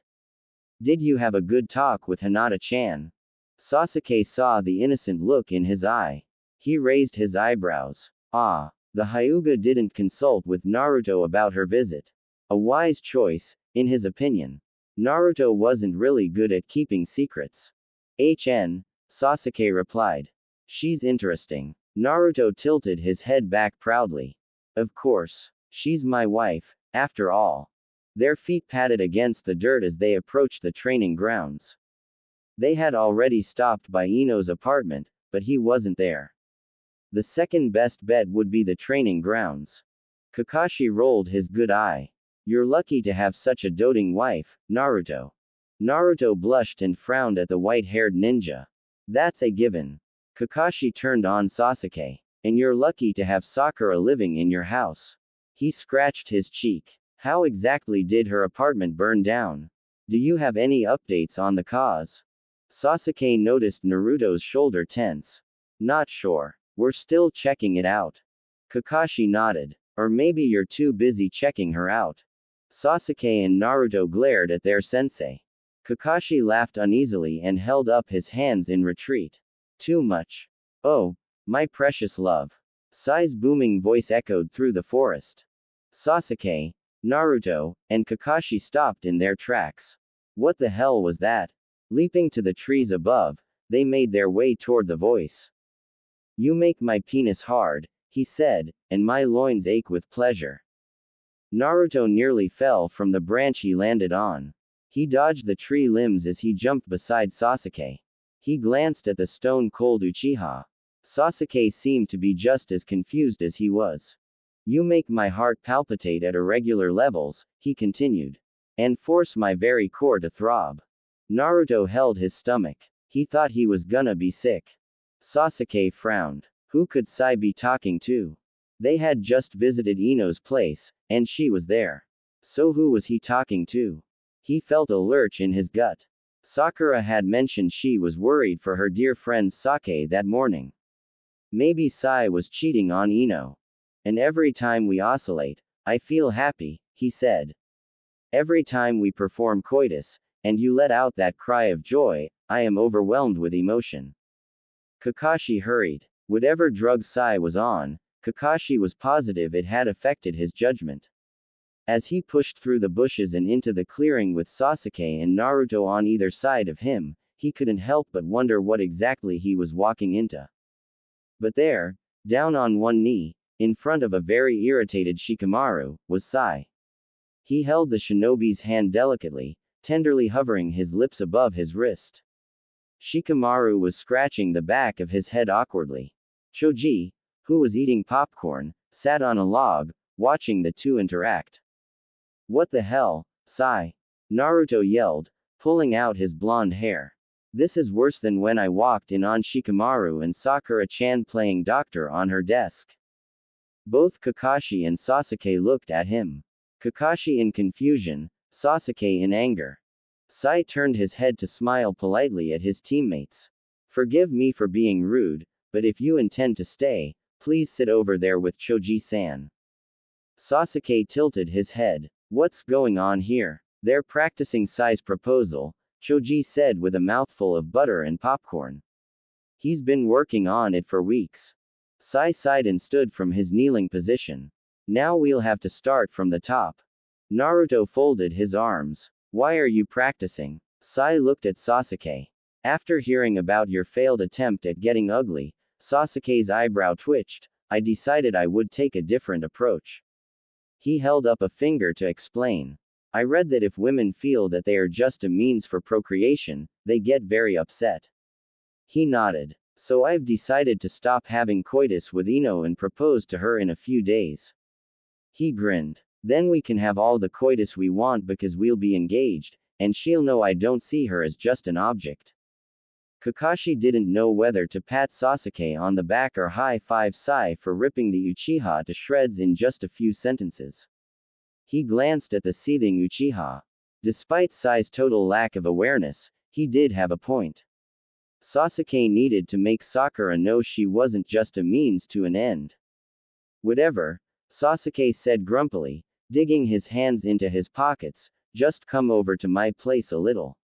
Did you have a good talk with Hinata-chan? Sasuke saw the innocent look in his eye. He raised his eyebrows. Ah, the Hyuga didn't consult with Naruto about her visit. A wise choice, in his opinion. Naruto wasn't really good at keeping secrets. Sasuke replied. She's interesting. Naruto tilted his head back proudly. Of course. She's my wife, after all. Their feet patted against the dirt as they approached the training grounds. They had already stopped by Ino's apartment, but he wasn't there. The second best bet would be the training grounds. Kakashi rolled his good eye. You're lucky to have such a doting wife, Naruto. Naruto blushed and frowned at the white-haired ninja. That's a given. Kakashi turned on Sasuke. And you're lucky to have Sakura living in your house. He scratched his cheek. How exactly did her apartment burn down? Do you have any updates on the cause? Sasuke noticed Naruto's shoulder tense. Not sure. We're still checking it out. Kakashi nodded. Or maybe you're too busy checking her out. Sasuke and Naruto glared at their sensei. Kakashi laughed uneasily and held up his hands in retreat. Too much. Oh, my precious love. Sai's booming voice echoed through the forest. Sasuke, Naruto, and Kakashi stopped in their tracks. What the hell was that? Leaping to the trees above, they made their way toward the voice. You make my penis hard, he said, and my loins ache with pleasure. Naruto nearly fell from the branch he landed on. He dodged the tree limbs as he jumped beside Sasuke. He glanced at the stone-cold Uchiha. Sasuke seemed to be just as confused as he was. You make my heart palpitate at irregular levels, he continued. And force my very core to throb. Naruto held his stomach. He thought he was gonna be sick. Sasuke frowned. Who could Sai be talking to? They had just visited Ino's place, and she was there. So who was he talking to? He felt a lurch in his gut. Sakura had mentioned she was worried for her dear friend Sake that morning. Maybe Sai was cheating on Ino. And every time we oscillate, I feel happy, he said. Every time we perform coitus, and you let out that cry of joy, I am overwhelmed with emotion. Kakashi hurried. Whatever drug Sai was on, Kakashi was positive it had affected his judgment. As he pushed through the bushes and into the clearing with Sasuke and Naruto on either side of him, he couldn't help but wonder what exactly he was walking into. But there, down on one knee, in front of a very irritated Shikamaru, was Sai. He held the shinobi's hand delicately, tenderly hovering his lips above his wrist. Shikamaru was scratching the back of his head awkwardly. Choji, who was eating popcorn, sat on a log, watching the two interact. What the hell, Sai? Naruto yelled, pulling out his blonde hair. This is worse than when I walked in on Shikamaru and Sakura-chan playing doctor on her desk. Both Kakashi and Sasuke looked at him. Kakashi in confusion, Sasuke in anger. Sai turned his head to smile politely at his teammates. Forgive me for being rude, but if you intend to stay, please sit over there with Choji-san. Sasuke tilted his head. What's going on here? They're practicing Sai's proposal, Choji said with a mouthful of butter and popcorn. He's been working on it for weeks. Sai sighed and stood from his kneeling position. Now we'll have to start from the top. Naruto folded his arms. Why are you practicing? Sai looked at Sasuke. After hearing about your failed attempt at getting ugly, Sasuke's eyebrow twitched. I decided I would take a different approach. He held up a finger to explain. I read that if women feel that they are just a means for procreation, they get very upset. He nodded. So I've decided to stop having coitus with Ino and propose to her in a few days. He grinned. Then we can have all the coitus we want because we'll be engaged, and she'll know I don't see her as just an object. Kakashi didn't know whether to pat Sasuke on the back or high-five Sai for ripping the Uchiha to shreds in just a few sentences. He glanced at the seething Uchiha. Despite Sai's total lack of awareness, he did have a point. Sasuke needed to make Sakura know she wasn't just a means to an end. Whatever, Sasuke said grumpily, digging his hands into his pockets, just come over to my place a little.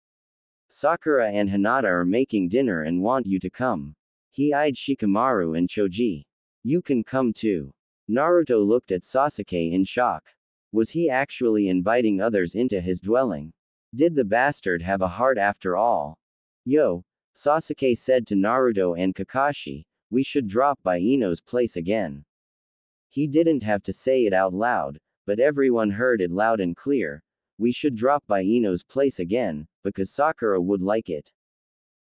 Sakura and Hinata are making dinner and want you to come. He eyed Shikamaru and Choji. You can come too. Naruto looked at Sasuke in shock. Was he actually inviting others into his dwelling? Did the bastard have a heart after all? Yo, Sasuke said to Naruto and Kakashi, we should drop by Ino's place again. He didn't have to say it out loud, but everyone heard it loud and clear. We should drop by Ino's place again, because Sakura would like it.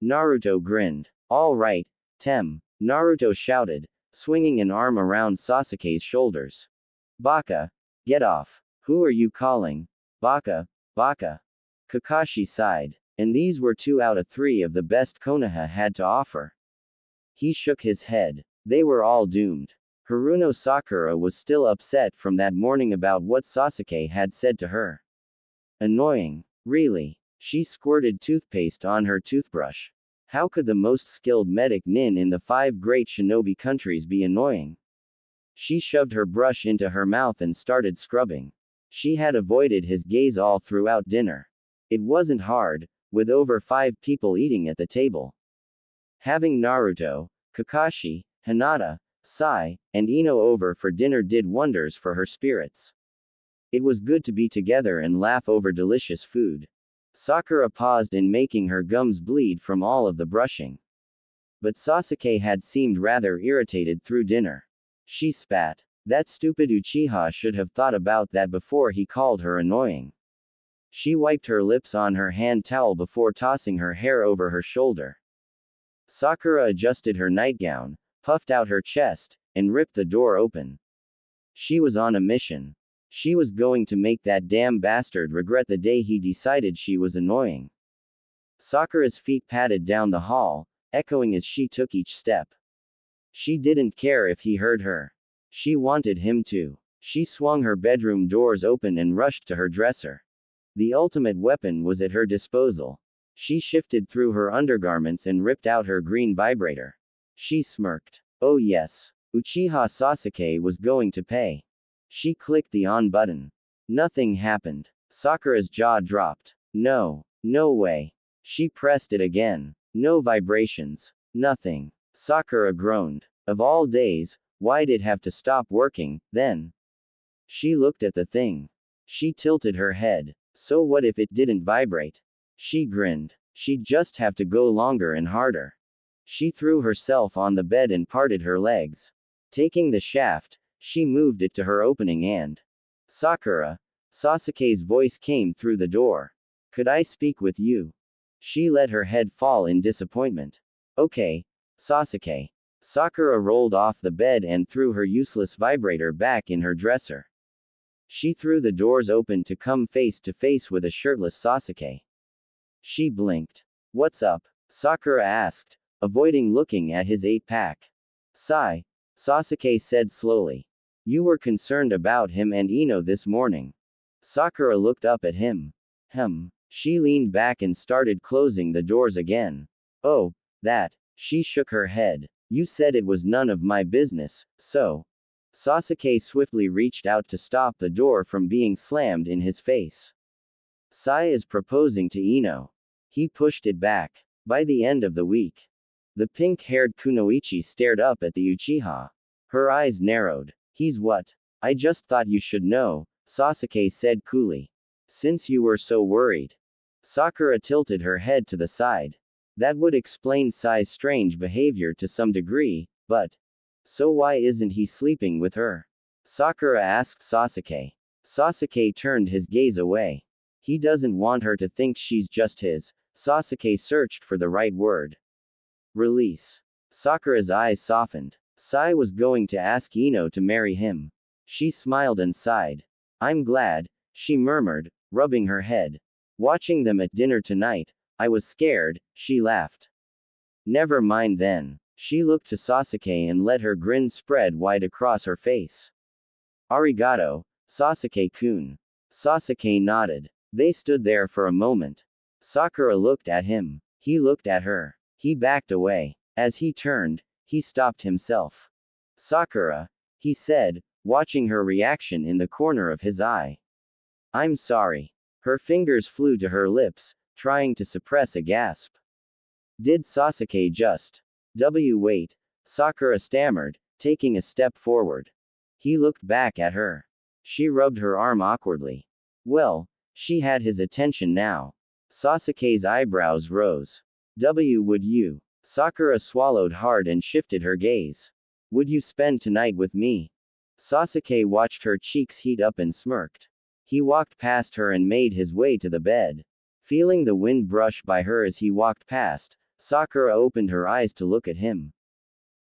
Naruto grinned. All right, Tem, Naruto shouted, swinging an arm around Sasuke's shoulders. Baka. Get off. Who are you calling? Baka, Baka. Kakashi sighed. And these were 2 out of 3 of the best Konoha had to offer. He shook his head. They were all doomed. Haruno Sakura was still upset from that morning about what Sasuke had said to her. Annoying. Really. She squirted toothpaste on her toothbrush. How could the most skilled medic nin in the 5 great shinobi countries be annoying? She shoved her brush into her mouth and started scrubbing. She had avoided his gaze all throughout dinner. It wasn't hard, with over 5 people eating at the table. Having Naruto, Kakashi, Hinata, Sai, and Ino over for dinner did wonders for her spirits. It was good to be together and laugh over delicious food. Sakura paused in making her gums bleed from all of the brushing. But Sasuke had seemed rather irritated through dinner. She spat. That stupid Uchiha should have thought about that before he called her annoying. She wiped her lips on her hand towel before tossing her hair over her shoulder. Sakura adjusted her nightgown, puffed out her chest, and ripped the door open. She was on a mission. She was going to make that damn bastard regret the day he decided she was annoying. Sakura's feet padded down the hall, echoing as she took each step. She didn't care if he heard her. She wanted him to. She swung her bedroom doors open and rushed to her dresser. The ultimate weapon was at her disposal. She shifted through her undergarments and ripped out her green vibrator. She smirked. Oh yes. Uchiha Sasuke was going to pay. She clicked the on button. Nothing happened. Sakura's jaw dropped. No. No way. She pressed it again. No vibrations. Nothing. Sakura groaned. Of all days, why'd it have to stop working, then? She looked at the thing. She tilted her head. So what if it didn't vibrate? She grinned. She'd just have to go longer and harder. She threw herself on the bed and parted her legs. Taking the shaft, she moved it to her opening and. Sakura. Sasuke's voice came through the door. Could I speak with you? She let her head fall in disappointment. Okay. Sasuke. Sakura rolled off the bed and threw her useless vibrator back in her dresser. She threw the doors open to come face to face with a shirtless Sasuke. She blinked. What's up? Sakura asked, avoiding looking at his 8-pack. Sigh. Sasuke said slowly. You were concerned about him and Ino this morning. Sakura looked up at him. She leaned back and started closing the doors again. Oh, that. She shook her head. You said it was none of my business, so. Sasuke swiftly reached out to stop the door from being slammed in his face. Sai is proposing to Ino. He pushed it back. By the end of the week. The pink-haired Kunoichi stared up at the Uchiha. Her eyes narrowed. He's what? I just thought you should know, Sasuke said coolly. Since you were so worried. Sakura tilted her head to the side. That would explain Sai's strange behavior to some degree, but. So why isn't he sleeping with her? Sakura asked Sasuke. Sasuke turned his gaze away. He doesn't want her to think she's just his. Sasuke searched for the right word. Release. Sakura's eyes softened. Sai was going to ask Ino to marry him. She smiled and sighed. I'm glad, she murmured, rubbing her head. Watching them at dinner tonight, I was scared, she laughed. Never mind then. She looked to Sasuke and let her grin spread wide across her face. Arigato, Sasuke-kun. Sasuke nodded. They stood there for a moment. Sakura looked at him. He looked at her. He backed away. As he turned, he stopped himself. Sakura, he said, watching her reaction in the corner of his eye. I'm sorry. Her fingers flew to her lips, trying to suppress a gasp. Did Sasuke just. Wait. Sakura stammered, taking a step forward. He looked back at her. She rubbed her arm awkwardly. Well, she had his attention now. Sasuke's eyebrows rose. Would you? Sakura swallowed hard and shifted her gaze. Would you spend tonight with me? Sasuke watched her cheeks heat up and smirked. He walked past her and made his way to the bed. Feeling the wind brush by her as he walked past, Sakura opened her eyes to look at him.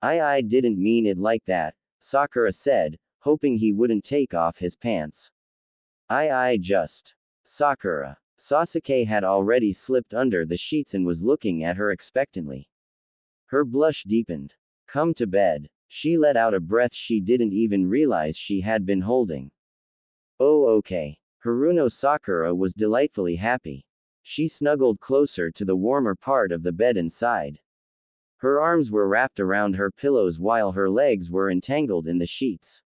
I didn't mean it like that, Sakura said, hoping he wouldn't take off his pants. I just. Sakura. Sasuke had already slipped under the sheets and was looking at her expectantly. Her blush deepened. Come to bed. She let out a breath she didn't even realize she had been holding. Oh okay. Haruno Sakura was delightfully happy. She snuggled closer to the warmer part of the bed and sighed. Her arms were wrapped around her pillows while her legs were entangled in the sheets.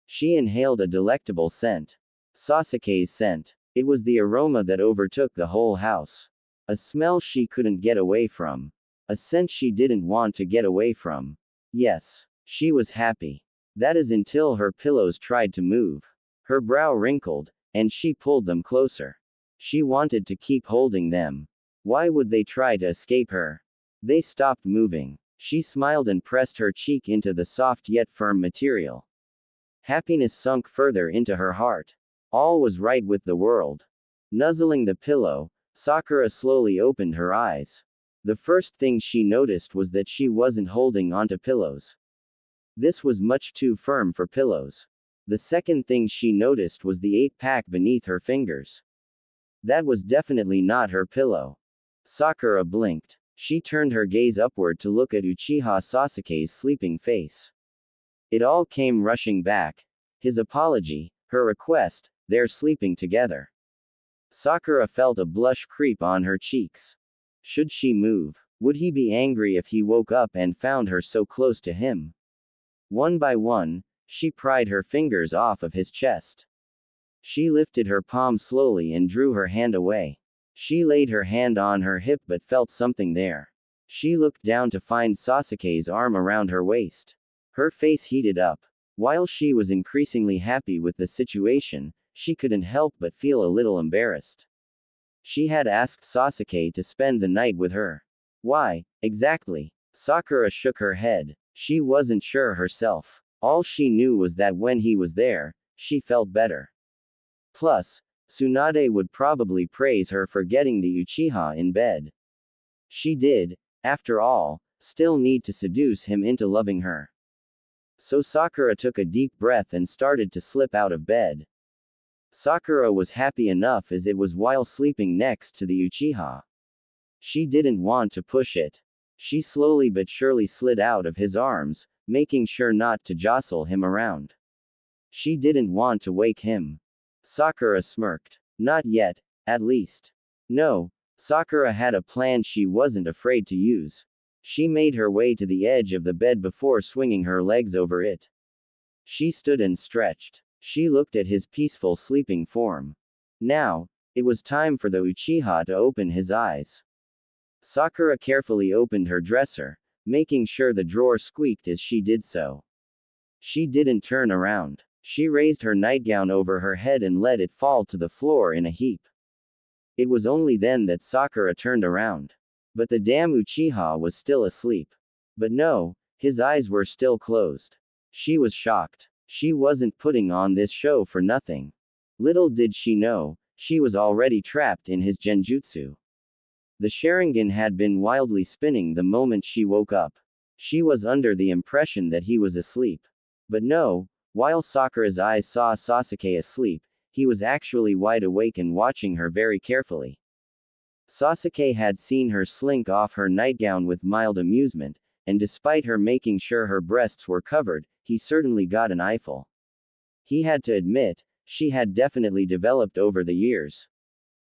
She inhaled a delectable scent. Sasuke's scent. It was the aroma that overtook the whole house. A smell she couldn't get away from. A scent she didn't want to get away from. Yes. She was happy. That is until her pillows tried to move. Her brow wrinkled, and she pulled them closer. She wanted to keep holding them. Why would they try to escape her? They stopped moving. She smiled and pressed her cheek into the soft yet firm material. Happiness sunk further into her heart. All was right with the world. Nuzzling the pillow, Sakura slowly opened her eyes. The first thing she noticed was that she wasn't holding onto pillows. This was much too firm for pillows. The second thing she noticed was the 8-pack beneath her fingers. That was definitely not her pillow. Sakura blinked. She turned her gaze upward to look at Uchiha Sasuke's sleeping face. It all came rushing back. His apology, her request, they're sleeping together. Sakura felt a blush creep on her cheeks. Should she move? Would he be angry if he woke up and found her so close to him? One by one, she pried her fingers off of his chest. She lifted her palm slowly and drew her hand away. She laid her hand on her hip but felt something there. She looked down to find Sasuke's arm around her waist. Her face heated up. While she was increasingly happy with the situation, she couldn't help but feel a little embarrassed. She had asked Sasuke to spend the night with her. Why, exactly? Sakura shook her head. She wasn't sure herself. All she knew was that when he was there, she felt better. Plus, Tsunade would probably praise her for getting the Uchiha in bed. She did, after all, still need to seduce him into loving her. So Sakura took a deep breath and started to slip out of bed. Sakura was happy enough as it was while sleeping next to the Uchiha. She didn't want to push it. She slowly but surely slid out of his arms, making sure not to jostle him around. She didn't want to wake him. Sakura smirked. Not yet, at least. No, Sakura had a plan she wasn't afraid to use. She made her way to the edge of the bed before swinging her legs over it. She stood and stretched. She looked at his peaceful sleeping form. Now, it was time for the Uchiha to open his eyes. Sakura carefully opened her dresser, making sure the drawer squeaked as she did so. She didn't turn around. She raised her nightgown over her head and let it fall to the floor in a heap. It was only then that Sakura turned around. But the damn Uchiha was still asleep. But no, his eyes were still closed. She was shocked. She wasn't putting on this show for nothing. Little did she know, she was already trapped in his genjutsu. The Sharingan had been wildly spinning the moment she woke up. She was under the impression that he was asleep. But no, while Sakura's eyes saw Sasuke asleep, he was actually wide awake and watching her very carefully. Sasuke had seen her slink off her nightgown with mild amusement, and despite her making sure her breasts were covered, he certainly got an eyeful. He had to admit, she had definitely developed over the years.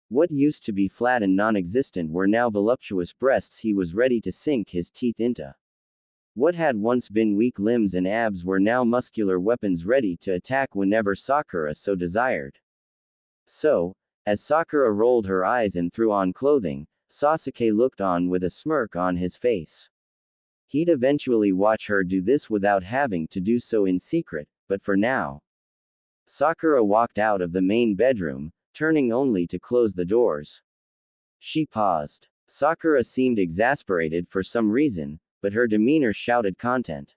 What used to be flat and non-existent were now voluptuous breasts he was ready to sink his teeth into. What had once been weak limbs and abs were now muscular weapons ready to attack whenever Sakura so desired. So, as Sakura rolled her eyes and threw on clothing, Sasuke looked on with a smirk on his face. He'd eventually watch her do this without having to do so in secret, but for now. Sakura walked out of the main bedroom, turning only to close the doors. She paused. Sakura seemed exasperated for some reason, but her demeanor shouted content.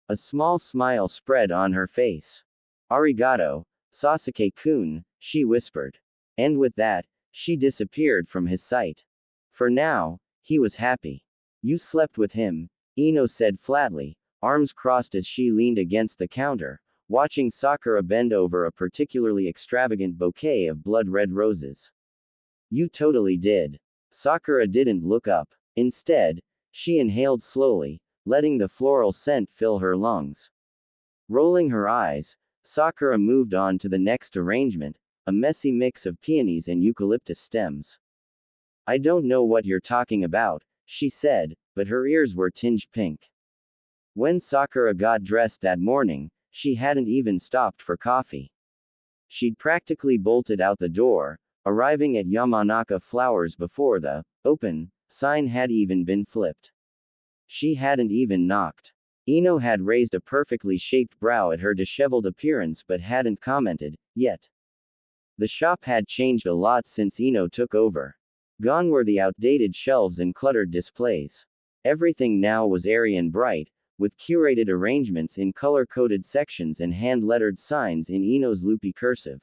A small smile spread on her face. Arigato, Sasuke-kun, she whispered. And with that, she disappeared from his sight. For now, he was happy. You slept with him, Ino said flatly, arms crossed as she leaned against the counter, watching Sakura bend over a particularly extravagant bouquet of blood-red roses. You totally did. Sakura didn't look up. Instead, she inhaled slowly, letting the floral scent fill her lungs. Rolling her eyes, Sakura moved on to the next arrangement, a messy mix of peonies and eucalyptus stems. I don't know what you're talking about, she said, but her ears were tinged pink. When Sakura got dressed that morning, she hadn't even stopped for coffee. She'd practically bolted out the door, arriving at Yamanaka Flowers before the open sign had even been flipped. She hadn't even knocked. Ino had raised a perfectly shaped brow at her disheveled appearance but hadn't commented yet. The shop had changed a lot since Ino took over. Gone were the outdated shelves and cluttered displays. Everything now was airy and bright, with curated arrangements in color-coded sections and hand-lettered signs in Ino's loopy cursive.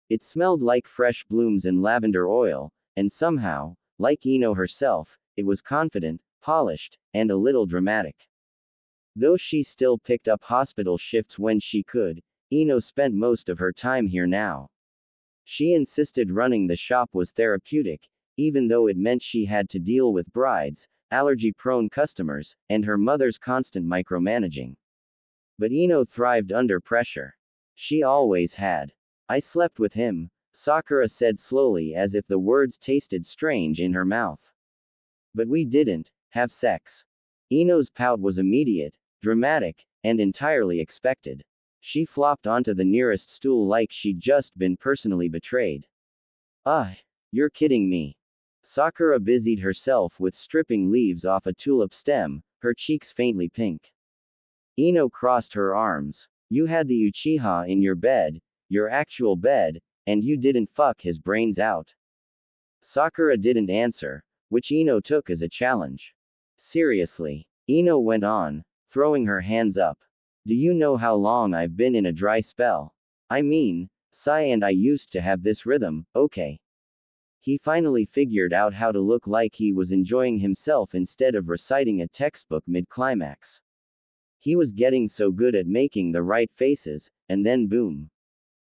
It smelled like fresh blooms and lavender oil, and somehow, like Ino herself, it was confident, polished, and a little dramatic. Though she still picked up hospital shifts when she could, Ino spent most of her time here now. She insisted running the shop was therapeutic, even though it meant she had to deal with brides, allergy-prone customers, and her mother's constant micromanaging. But Ino thrived under pressure. She always had. I slept with him, Sakura said slowly as if the words tasted strange in her mouth. But we didn't have sex. Ino's pout was immediate, dramatic, and entirely expected. She flopped onto the nearest stool like she'd just been personally betrayed. You're kidding me. Sakura busied herself with stripping leaves off a tulip stem, her cheeks faintly pink. Ino crossed her arms. You had the Uchiha in your bed, your actual bed, and you didn't fuck his brains out. Sakura didn't answer, which Ino took as a challenge. Seriously, Ino went on, throwing her hands up. Do you know how long I've been in a dry spell? I mean, Sai and I used to have this rhythm, okay. He finally figured out how to look like he was enjoying himself instead of reciting a textbook mid-climax. He was getting so good at making the right faces, and then boom.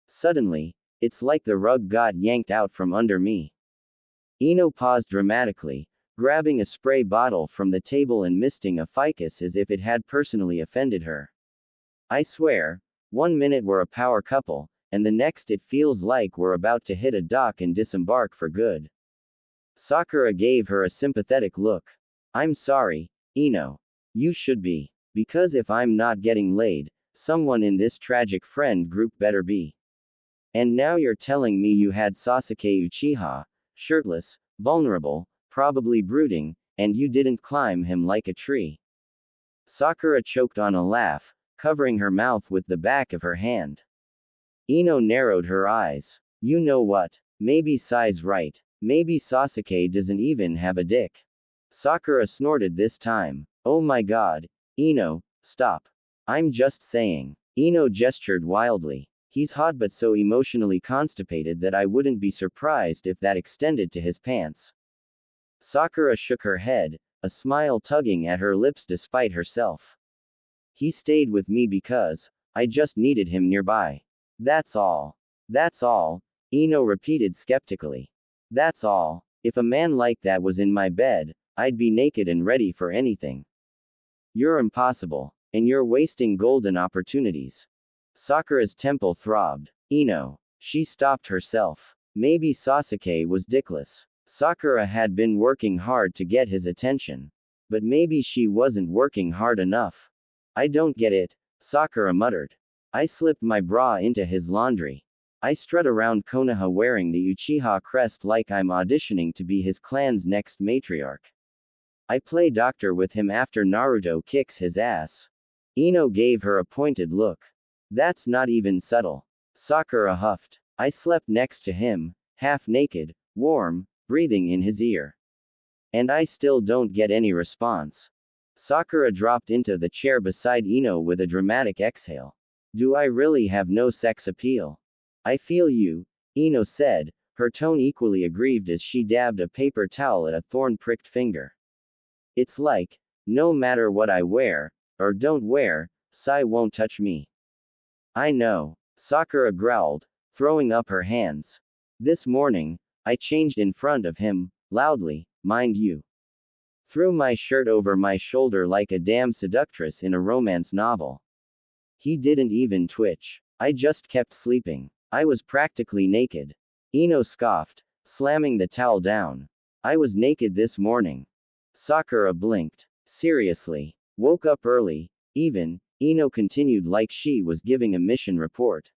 Suddenly, it's like the rug got yanked out from under me. Ino paused dramatically, grabbing a spray bottle from the table and misting a ficus as if it had personally offended her. I swear, 1 minute we're a power couple, and the next it feels like we're about to hit a dock and disembark for good. Sakura gave her a sympathetic look. I'm sorry, Ino. You should be. Because if I'm not getting laid, someone in this tragic friend group better be. And now you're telling me you had Sasuke Uchiha, shirtless, vulnerable, probably brooding, and you didn't climb him like a tree. Sakura choked on a laugh, covering her mouth with the back of her hand. Ino narrowed her eyes. You know what? Maybe Sai's right. Maybe Sasuke doesn't even have a dick. Sakura snorted this time. Oh my god. Ino, stop. I'm just saying. Ino gestured wildly. He's hot but so emotionally constipated that I wouldn't be surprised if that extended to his pants. Sakura shook her head, a smile tugging at her lips despite herself. He stayed with me because I just needed him nearby. That's all. That's all, Ino repeated skeptically. That's all. If a man like that was in my bed, I'd be naked and ready for anything. You're impossible, and you're wasting golden opportunities. Sakura's temple throbbed. Ino. She stopped herself. Maybe Sasuke was dickless. Sakura had been working hard to get his attention. But maybe she wasn't working hard enough. I don't get it, Sakura muttered. I slipped my bra into his laundry. I strut around Konoha wearing the Uchiha crest like I'm auditioning to be his clan's next matriarch. I play doctor with him after Naruto kicks his ass. Ino gave her a pointed look. That's not even subtle. Sakura huffed. I slept next to him, half naked, warm, breathing in his ear. And I still don't get any response. Sakura dropped into the chair beside Ino with a dramatic exhale. Do I really have no sex appeal? I feel you, Ino said, her tone equally aggrieved as she dabbed a paper towel at a thorn-pricked finger. It's like, no matter what I wear, or don't wear, Sai won't touch me. I know, Sakura growled, throwing up her hands. This morning, I changed in front of him, loudly, mind you. Threw my shirt over my shoulder like a damn seductress in a romance novel. He didn't even twitch. I just kept sleeping. I was practically naked. Ino scoffed, slamming the towel down. I was naked this morning. Sakura blinked. Seriously. Woke up early, even, Ino continued like she was giving a mission report.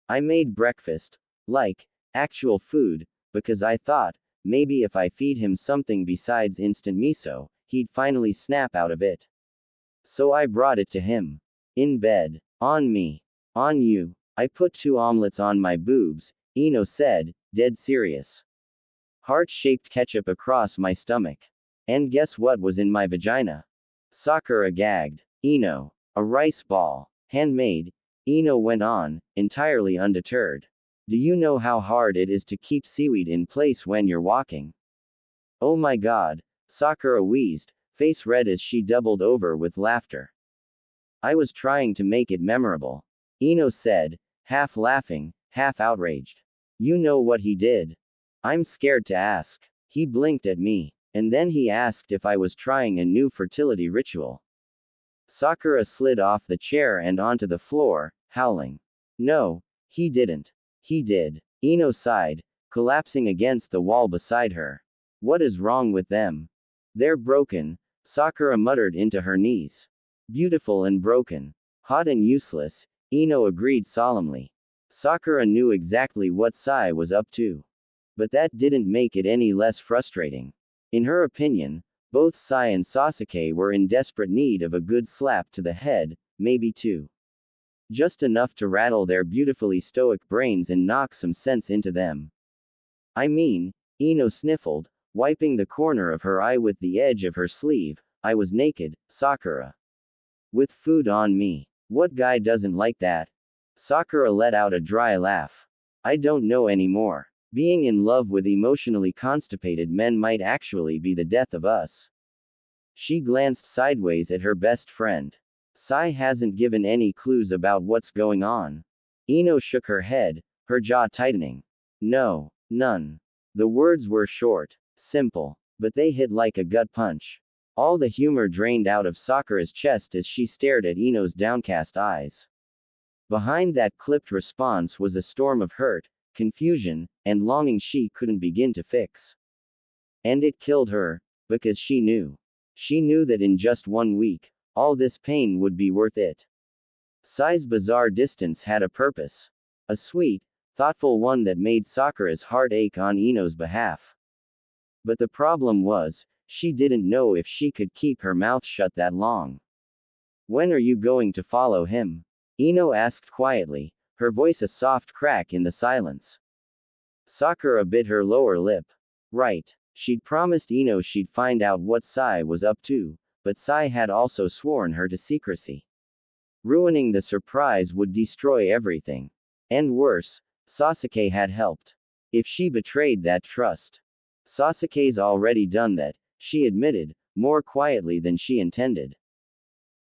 I made breakfast, like, actual food, because I thought, maybe if I feed him something besides instant miso, he'd finally snap out of it. So I brought it to him. In bed. On me. On you. I put 2 omelets on my boobs, Ino said, dead serious. Heart-shaped ketchup across my stomach. And guess what was in my vagina? Sakura gagged. Ino. A rice ball. Handmade. Ino went on, entirely undeterred. Do you know how hard it is to keep seaweed in place when you're walking? Oh my god, Sakura wheezed, face red as she doubled over with laughter. I was trying to make it memorable. Ino said, half laughing, half outraged. You know what he did? I'm scared to ask. He blinked at me, and then he asked if I was trying a new fertility ritual. Sakura slid off the chair and onto the floor, howling. No, he didn't. He did. Ino sighed, collapsing against the wall beside her. What is wrong with them? They're broken, Sakura muttered into her knees. Beautiful and broken. Hot and useless, Ino agreed solemnly. Sakura knew exactly what Sai was up to. But that didn't make it any less frustrating. In her opinion, both Sai and Sasuke were in desperate need of a good slap to the head, maybe two. Just enough to rattle their beautifully stoic brains and knock some sense into them. I mean, Ino sniffled, wiping the corner of her eye with the edge of her sleeve, I was naked, Sakura. With food on me. What guy doesn't like that? Sakura let out a dry laugh. I don't know anymore. Being in love with emotionally constipated men might actually be the death of us. She glanced sideways at her best friend. Sai hasn't given any clues about what's going on. Ino shook her head, her jaw tightening. No, none. The words were short, simple, but they hit like a gut punch. All the humor drained out of Sakura's chest as she stared at Ino's downcast eyes. Behind that clipped response was a storm of hurt, confusion, and longing she couldn't begin to fix. And it killed her, because she knew. She knew that in just 1 week, all this pain would be worth it. Sai's bizarre distance had a purpose. A sweet, thoughtful one that made Sakura's heart ache on Ino's behalf. But the problem was, she didn't know if she could keep her mouth shut that long. When are you going to follow him? Ino asked quietly, her voice a soft crack in the silence. Sakura bit her lower lip. Right. She'd promised Ino she'd find out what Sai was up to, but Sai had also sworn her to secrecy. Ruining the surprise would destroy everything. And worse, Sasuke had helped. If she betrayed that trust. Sasuke's already done that, she admitted, more quietly than she intended.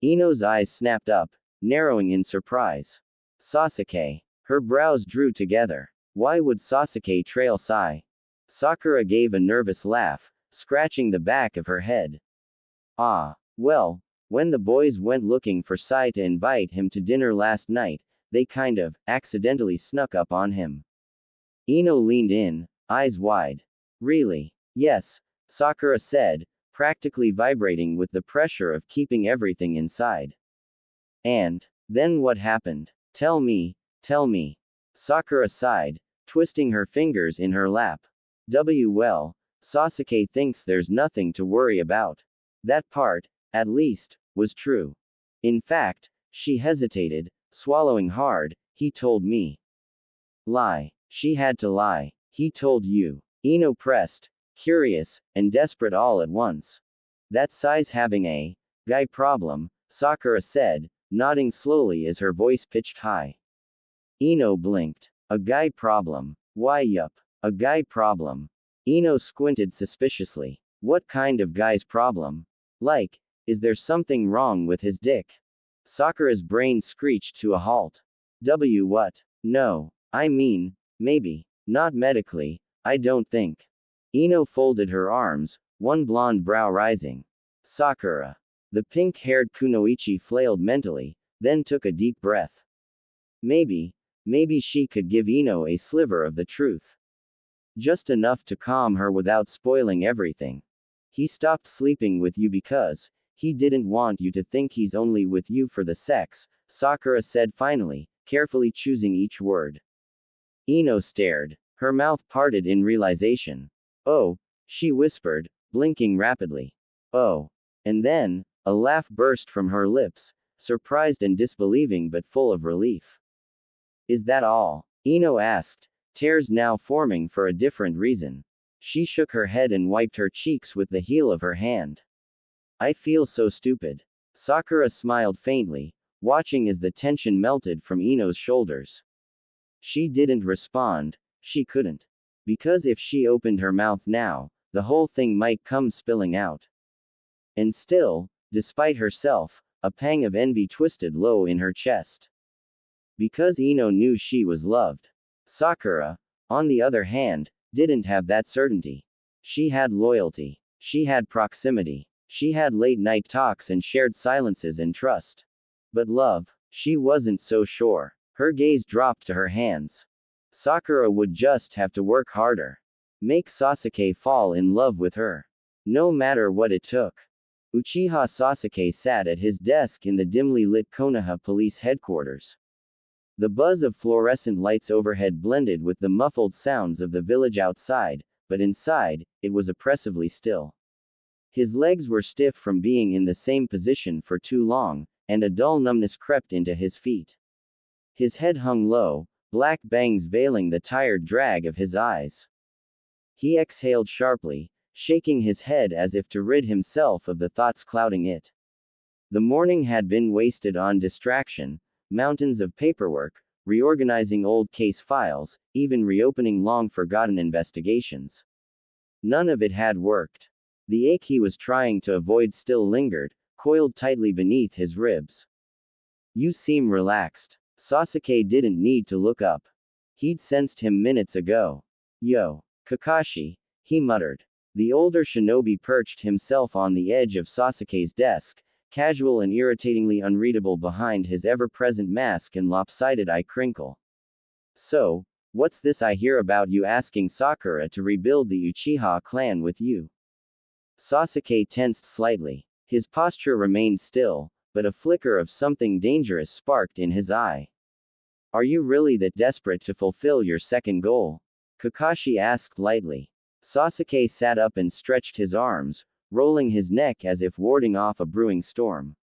Ino's eyes snapped up, narrowing in surprise. Sasuke. Her brows drew together. Why would Sasuke trail Sai? Sakura gave a nervous laugh, scratching the back of her head. Ah, well, when the boys went looking for Sai to invite him to dinner last night, they kind of, accidentally snuck up on him. Ino leaned in, eyes wide. Really? Yes, Sakura said, practically vibrating with the pressure of keeping everything inside. And then what happened? Tell me, tell me. Sakura sighed, twisting her fingers in her lap. Well, Sasuke thinks there's nothing to worry about. That part, at least, was true. In fact, she hesitated, swallowing hard, he told me. Lie. She had to lie. He told you. Ino pressed, curious, and desperate all at once. That Sai's having a guy problem, Sakura said, nodding slowly as her voice pitched high. Ino blinked. A guy problem. Why yup. A guy problem. Ino squinted suspiciously. What kind of guy's problem? Like, is there something wrong with his dick? Sakura's brain screeched to a halt. What? No. I mean, maybe. Not medically, I don't think. Ino folded her arms, one blonde brow rising. Sakura. The pink-haired Kunoichi flailed mentally, then took a deep breath. Maybe she could give Ino a sliver of the truth. Just enough to calm her without spoiling everything. He stopped sleeping with you because he didn't want you to think he's only with you for the sex, Sakura said finally, carefully choosing each word. Ino stared, her mouth parted in realization. Oh, she whispered, blinking rapidly. Oh. And then, a laugh burst from her lips, surprised and disbelieving but full of relief. Is that all? Ino asked, tears now forming for a different reason. She shook her head and wiped her cheeks with the heel of her hand. I feel so stupid. Sakura smiled faintly, watching as the tension melted from Ino's shoulders. She didn't respond, she couldn't. Because if she opened her mouth now, the whole thing might come spilling out. And still, despite herself, a pang of envy twisted low in her chest. Because Ino knew she was loved. Sakura, on the other hand, didn't have that certainty. She had loyalty. She had proximity. She had late-night talks and shared silences and trust. But love, she wasn't so sure. Her gaze dropped to her hands. Sakura would just have to work harder. Make Sasuke fall in love with her. No matter what it took. Uchiha Sasuke sat at his desk in the dimly lit Konoha police headquarters. The buzz of fluorescent lights overhead blended with the muffled sounds of the village outside, but inside, it was oppressively still. His legs were stiff from being in the same position for too long, and a dull numbness crept into his feet. His head hung low, black bangs veiling the tired drag of his eyes. He exhaled sharply, shaking his head as if to rid himself of the thoughts clouding it. The morning had been wasted on distraction, mountains of paperwork, reorganizing old case files, even reopening long-forgotten investigations. None of it had worked. The ache he was trying to avoid still lingered, coiled tightly beneath his ribs. You seem relaxed. Sasuke didn't need to look up. He'd sensed him minutes ago. Yo, Kakashi, he muttered. The older shinobi perched himself on the edge of Sasuke's desk, casual and irritatingly unreadable behind his ever-present mask and lopsided eye crinkle. So, what's this I hear about you asking Sakura to rebuild the Uchiha clan with you? Sasuke tensed slightly. His posture remained still, but a flicker of something dangerous sparked in his eye. Are you really that desperate to fulfill your second goal? Kakashi asked lightly. Sasuke sat up and stretched his arms, rolling his neck as if warding off a brewing storm.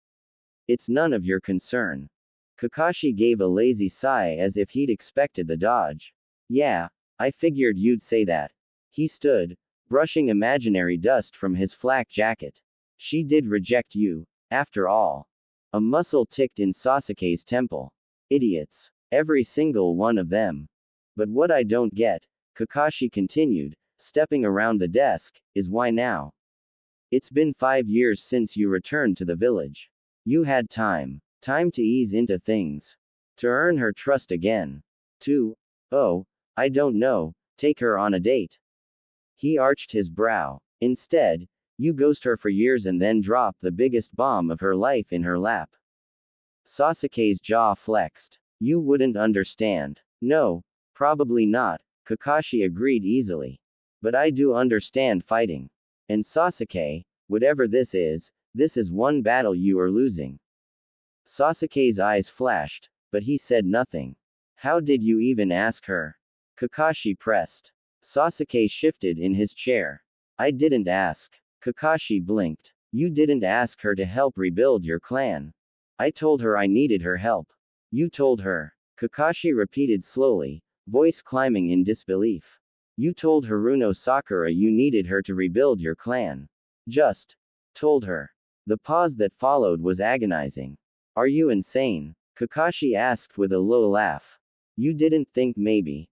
It's none of your concern. Kakashi gave a lazy sigh as if he'd expected the dodge. Yeah, I figured you'd say that. He stood, brushing imaginary dust from his flak jacket. She did reject you, after all. A muscle ticked in Sasuke's temple. Idiots. Every single one of them. But what I don't get, Kakashi continued, stepping around the desk, is why now? It's been 5 years since you returned to the village. You had time. Time to ease into things. To earn her trust again. Oh, I don't know, take her on a date. He arched his brow. Instead, you ghost her for years and then drop the biggest bomb of her life in her lap. Sasuke's jaw flexed. You wouldn't understand. No, probably not, Kakashi agreed easily. But I do understand fighting. And Sasuke, whatever this is one battle you are losing. Sasuke's eyes flashed, but he said nothing. How did you even ask her? Kakashi pressed. Sasuke shifted in his chair. I didn't ask. Kakashi blinked. You didn't ask her to help rebuild your clan. I told her I needed her help. You told her. Kakashi repeated slowly, voice climbing in disbelief. You told Haruno Sakura you needed her to rebuild your clan. Just told her. The pause that followed was agonizing. Are you insane? Kakashi asked with a low laugh. You didn't think maybe,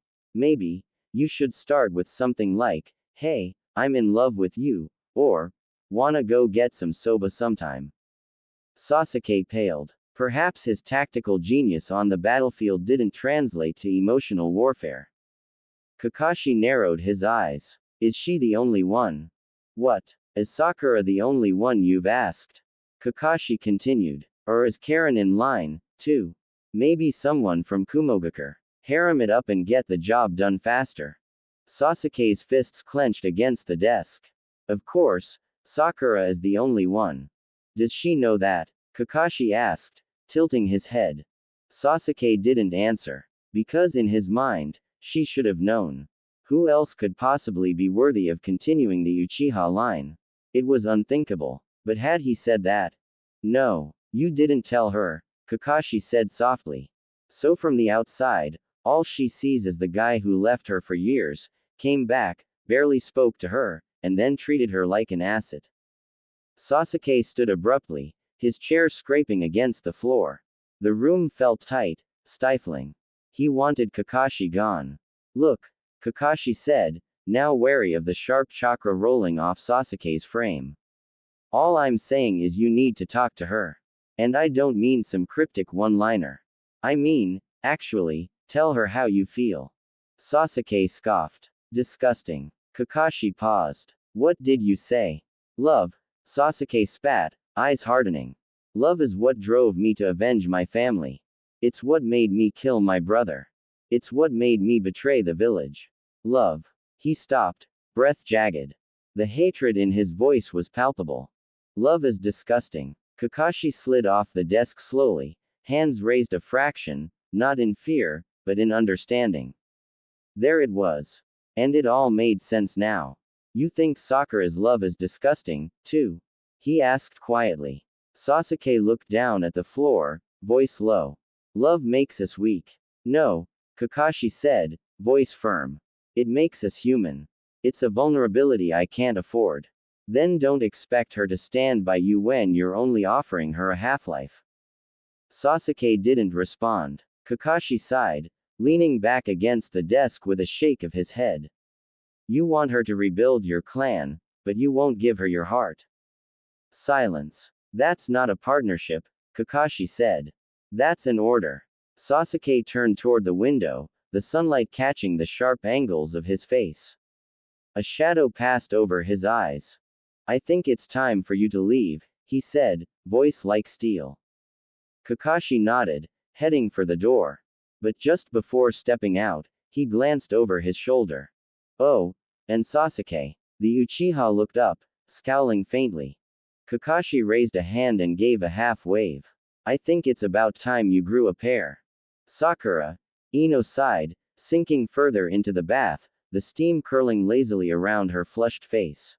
you should start with something like, hey, I'm in love with you, or, wanna go get some soba sometime. Sasuke paled. Perhaps his tactical genius on the battlefield didn't translate to emotional warfare. Kakashi narrowed his eyes. Is she the only one? What? Is Sakura the only one you've asked? Kakashi continued. Or is Karen in line, too? Maybe someone from Kumogakure. Harem it up and get the job done faster. Sasuke's fists clenched against the desk. Of course, Sakura is the only one. Does she know that? Kakashi asked, tilting his head. Sasuke didn't answer. Because in his mind, she should have known. Who else could possibly be worthy of continuing the Uchiha line? It was unthinkable. But had he said that? No, you didn't tell her, Kakashi said softly. So from the outside, all she sees is the guy who left her for years, came back, barely spoke to her, and then treated her like an asset. Sasuke stood abruptly, his chair scraping against the floor. The room felt tight, stifling. He wanted Kakashi gone. Look, Kakashi said, now wary of the sharp chakra rolling off Sasuke's frame. All I'm saying is you need to talk to her. And I don't mean some cryptic one-liner. I mean, actually, tell her how you feel. Sasuke scoffed. Disgusting. Kakashi paused. What did you say? Love. Sasuke spat, eyes hardening. Love is what drove me to avenge my family. It's what made me kill my brother. It's what made me betray the village. Love. He stopped, breath jagged. The hatred in his voice was palpable. Love is disgusting. Kakashi slid off the desk slowly, hands raised a fraction, not in fear, but in understanding. There it was. And it all made sense now. You think Sakura's love is disgusting, too? He asked quietly. Sasuke looked down at the floor, voice low. Love makes us weak. No, Kakashi said, voice firm. It makes us human. It's a vulnerability I can't afford. Then don't expect her to stand by you when you're only offering her a half-life. Sasuke didn't respond. Kakashi sighed, leaning back against the desk with a shake of his head. You want her to rebuild your clan, but you won't give her your heart. Silence. That's not a partnership, Kakashi said. That's an order. Sasuke turned toward the window, the sunlight catching the sharp angles of his face. A shadow passed over his eyes. I think it's time for you to leave, he said, voice like steel. Kakashi nodded, heading for the door. But just before stepping out, he glanced over his shoulder. Oh, and Sasuke. The Uchiha looked up, scowling faintly. Kakashi raised a hand and gave a half wave. I think it's about time you grew a pair. Sakura. Ino sighed, sinking further into the bath, the steam curling lazily around her flushed face.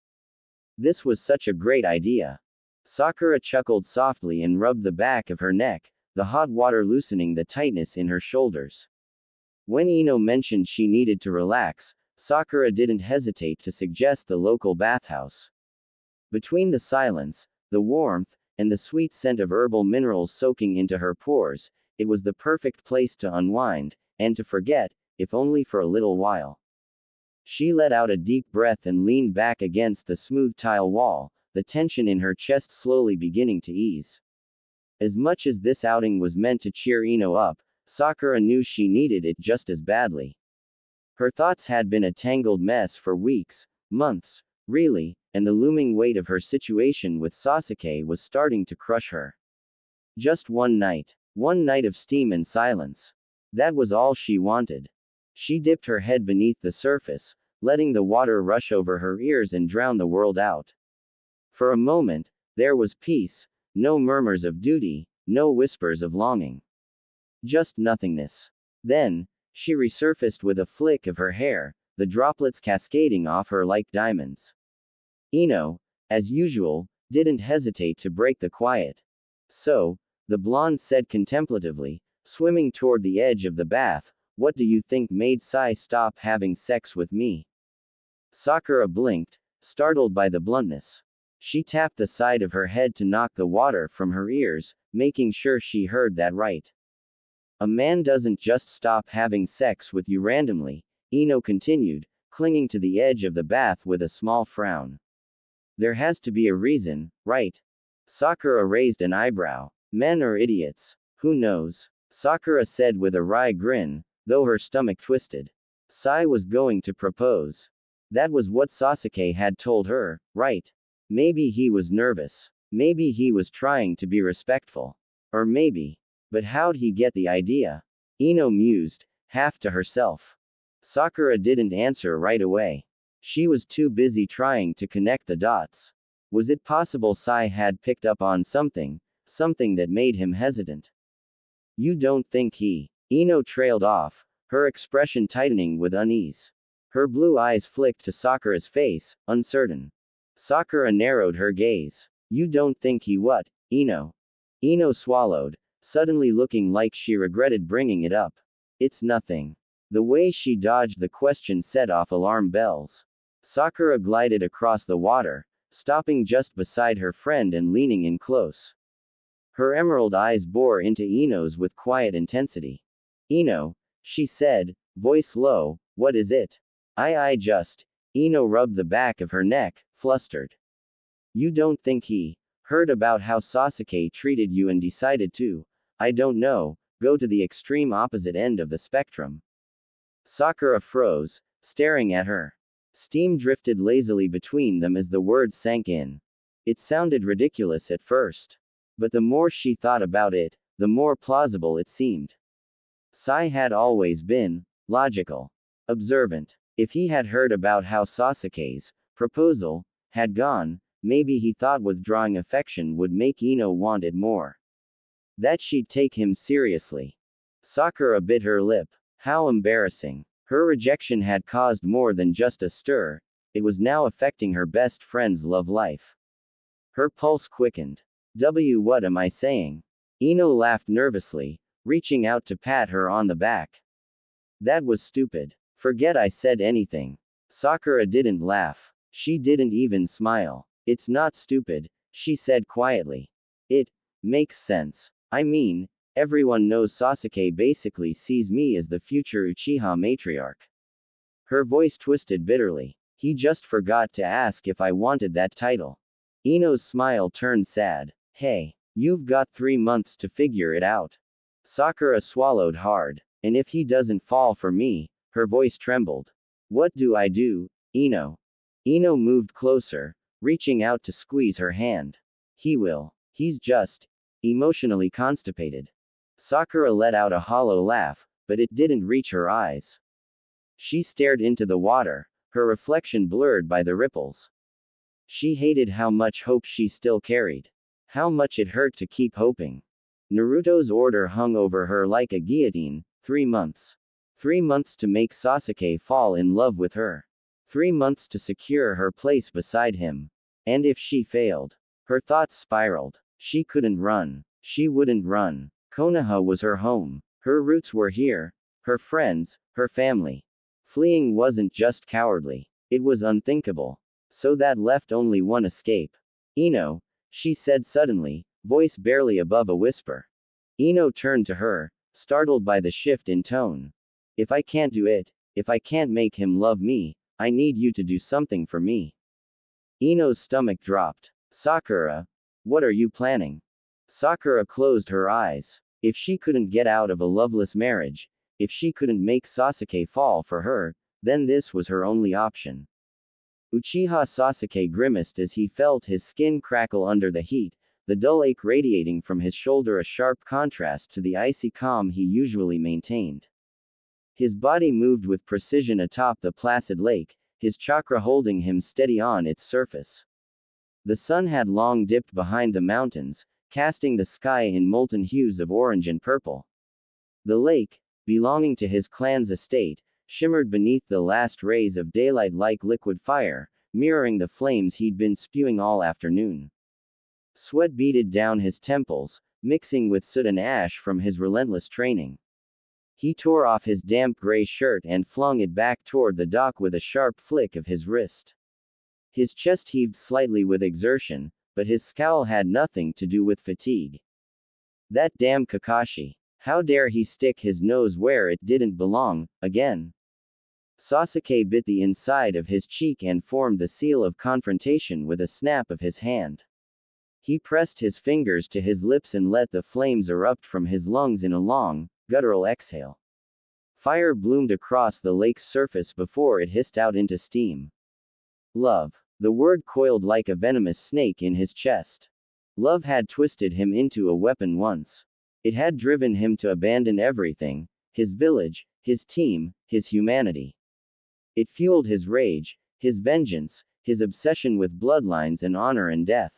This was such a great idea. Sakura chuckled softly and rubbed the back of her neck, the hot water loosening the tightness in her shoulders. When Ino mentioned she needed to relax, Sakura didn't hesitate to suggest the local bathhouse. Between the silence, the warmth, and the sweet scent of herbal minerals soaking into her pores, it was the perfect place to unwind, and to forget, if only for a little while. She let out a deep breath and leaned back against the smooth tile wall, the tension in her chest slowly beginning to ease. As much as this outing was meant to cheer Ino up, Sakura knew she needed it just as badly. Her thoughts had been a tangled mess for weeks, months, really, and the looming weight of her situation with Sasuke was starting to crush her. Just one night of steam and silence. That was all she wanted. She dipped her head beneath the surface, letting the water rush over her ears and drown the world out. For a moment, there was peace, no murmurs of duty, no whispers of longing. Just nothingness. Then, she resurfaced with a flick of her hair, the droplets cascading off her like diamonds. Ino, as usual, didn't hesitate to break the quiet. So, the blonde said contemplatively, swimming toward the edge of the bath, what do you think made Sai stop having sex with me? Sakura blinked, startled by the bluntness. She tapped the side of her head to knock the water from her ears, making sure she heard that right. A man doesn't just stop having sex with you randomly, Ino continued, clinging to the edge of the bath with a small frown. There has to be a reason, right? Sakura raised an eyebrow. Men are idiots. Who knows? Sakura said with a wry grin, though her stomach twisted. Sai was going to propose. That was what Sasuke had told her, right? Maybe he was nervous. Maybe he was trying to be respectful. Or maybe. But how'd he get the idea? Ino mused, half to herself. Sakura didn't answer right away. She was too busy trying to connect the dots. Was it possible Sai had picked up on something that made him hesitant? You don't think he? Ino trailed off, her expression tightening with unease. Her blue eyes flicked to Sakura's face, uncertain. Sakura narrowed her gaze. You don't think he what, Ino? Ino swallowed, suddenly looking like she regretted bringing it up. It's nothing. The way she dodged the question set off alarm bells. Sakura glided across the water, stopping just beside her friend and leaning in close. Her emerald eyes bore into Ino's with quiet intensity. Ino, she said, voice low, what is it? I just. Ino rubbed the back of her neck, flustered. You don't think he heard about how Sasuke treated you and decided to, I don't know, go to the extreme opposite end of the spectrum? Sakura froze, staring at her. Steam drifted lazily between them as the words sank in. It sounded ridiculous at first. But the more she thought about it, the more plausible it seemed. Sai had always been logical, observant. If he had heard about how Sasuke's proposal had gone, maybe he thought withdrawing affection would make Ino want it more. That she'd take him seriously. Sakura bit her lip. How embarrassing. Her rejection had caused more than just a stir, it was now affecting her best friend's love life. Her pulse quickened. What am I saying? Ino laughed nervously, reaching out to pat her on the back. That was stupid. Forget I said anything. Sakura didn't laugh. She didn't even smile. It's not stupid, she said quietly. It makes sense. I mean, everyone knows Sasuke basically sees me as the future Uchiha matriarch. Her voice twisted bitterly. He just forgot to ask if I wanted that title. Ino's smile turned sad. Hey, you've got 3 months to figure it out. Sakura swallowed hard. And if he doesn't fall for me, her voice trembled. What do I do, Ino? Ino moved closer, reaching out to squeeze her hand. He will. He's just emotionally constipated. Sakura let out a hollow laugh, but it didn't reach her eyes. She stared into the water, her reflection blurred by the ripples. She hated how much hope she still carried. How much it hurt to keep hoping. Naruto's order hung over her like a guillotine. 3 months. 3 months to make Sasuke fall in love with her. 3 months to secure her place beside him. And if she failed? Her thoughts spiraled. She couldn't run. She wouldn't run. Konoha was her home. Her roots were here. Her friends, her family. Fleeing wasn't just cowardly. It was unthinkable. So that left only one escape. Ino, she said suddenly, voice barely above a whisper. Ino turned to her, startled by the shift in tone. If I can't do it, if I can't make him love me, I need you to do something for me. Ino's stomach dropped. Sakura, what are you planning? Sakura closed her eyes. If she couldn't get out of a loveless marriage, if she couldn't make Sasuke fall for her, then this was her only option. Uchiha Sasuke grimaced as he felt his skin crackle under the heat, the dull ache radiating from his shoulder a sharp contrast to the icy calm he usually maintained. His body moved with precision atop the placid lake, his chakra holding him steady on its surface. The sun had long dipped behind the mountains, casting the sky in molten hues of orange and purple. The lake, belonging to his clan's estate, shimmered beneath the last rays of daylight like liquid fire, mirroring the flames he'd been spewing all afternoon. Sweat beaded down his temples, mixing with soot and ash from his relentless training. He tore off his damp gray shirt and flung it back toward the dock with a sharp flick of his wrist. His chest heaved slightly with exertion, but his scowl had nothing to do with fatigue. That damn Kakashi. How dare he stick his nose where it didn't belong, again? Sasuke bit the inside of his cheek and formed the seal of confrontation with a snap of his hand. He pressed his fingers to his lips and let the flames erupt from his lungs in a long, guttural exhale. Fire bloomed across the lake's surface before it hissed out into steam. Love. The word coiled like a venomous snake in his chest. Love had twisted him into a weapon once. It had driven him to abandon everything, his village, his team, his humanity. It fueled his rage, his vengeance, his obsession with bloodlines and honor and death.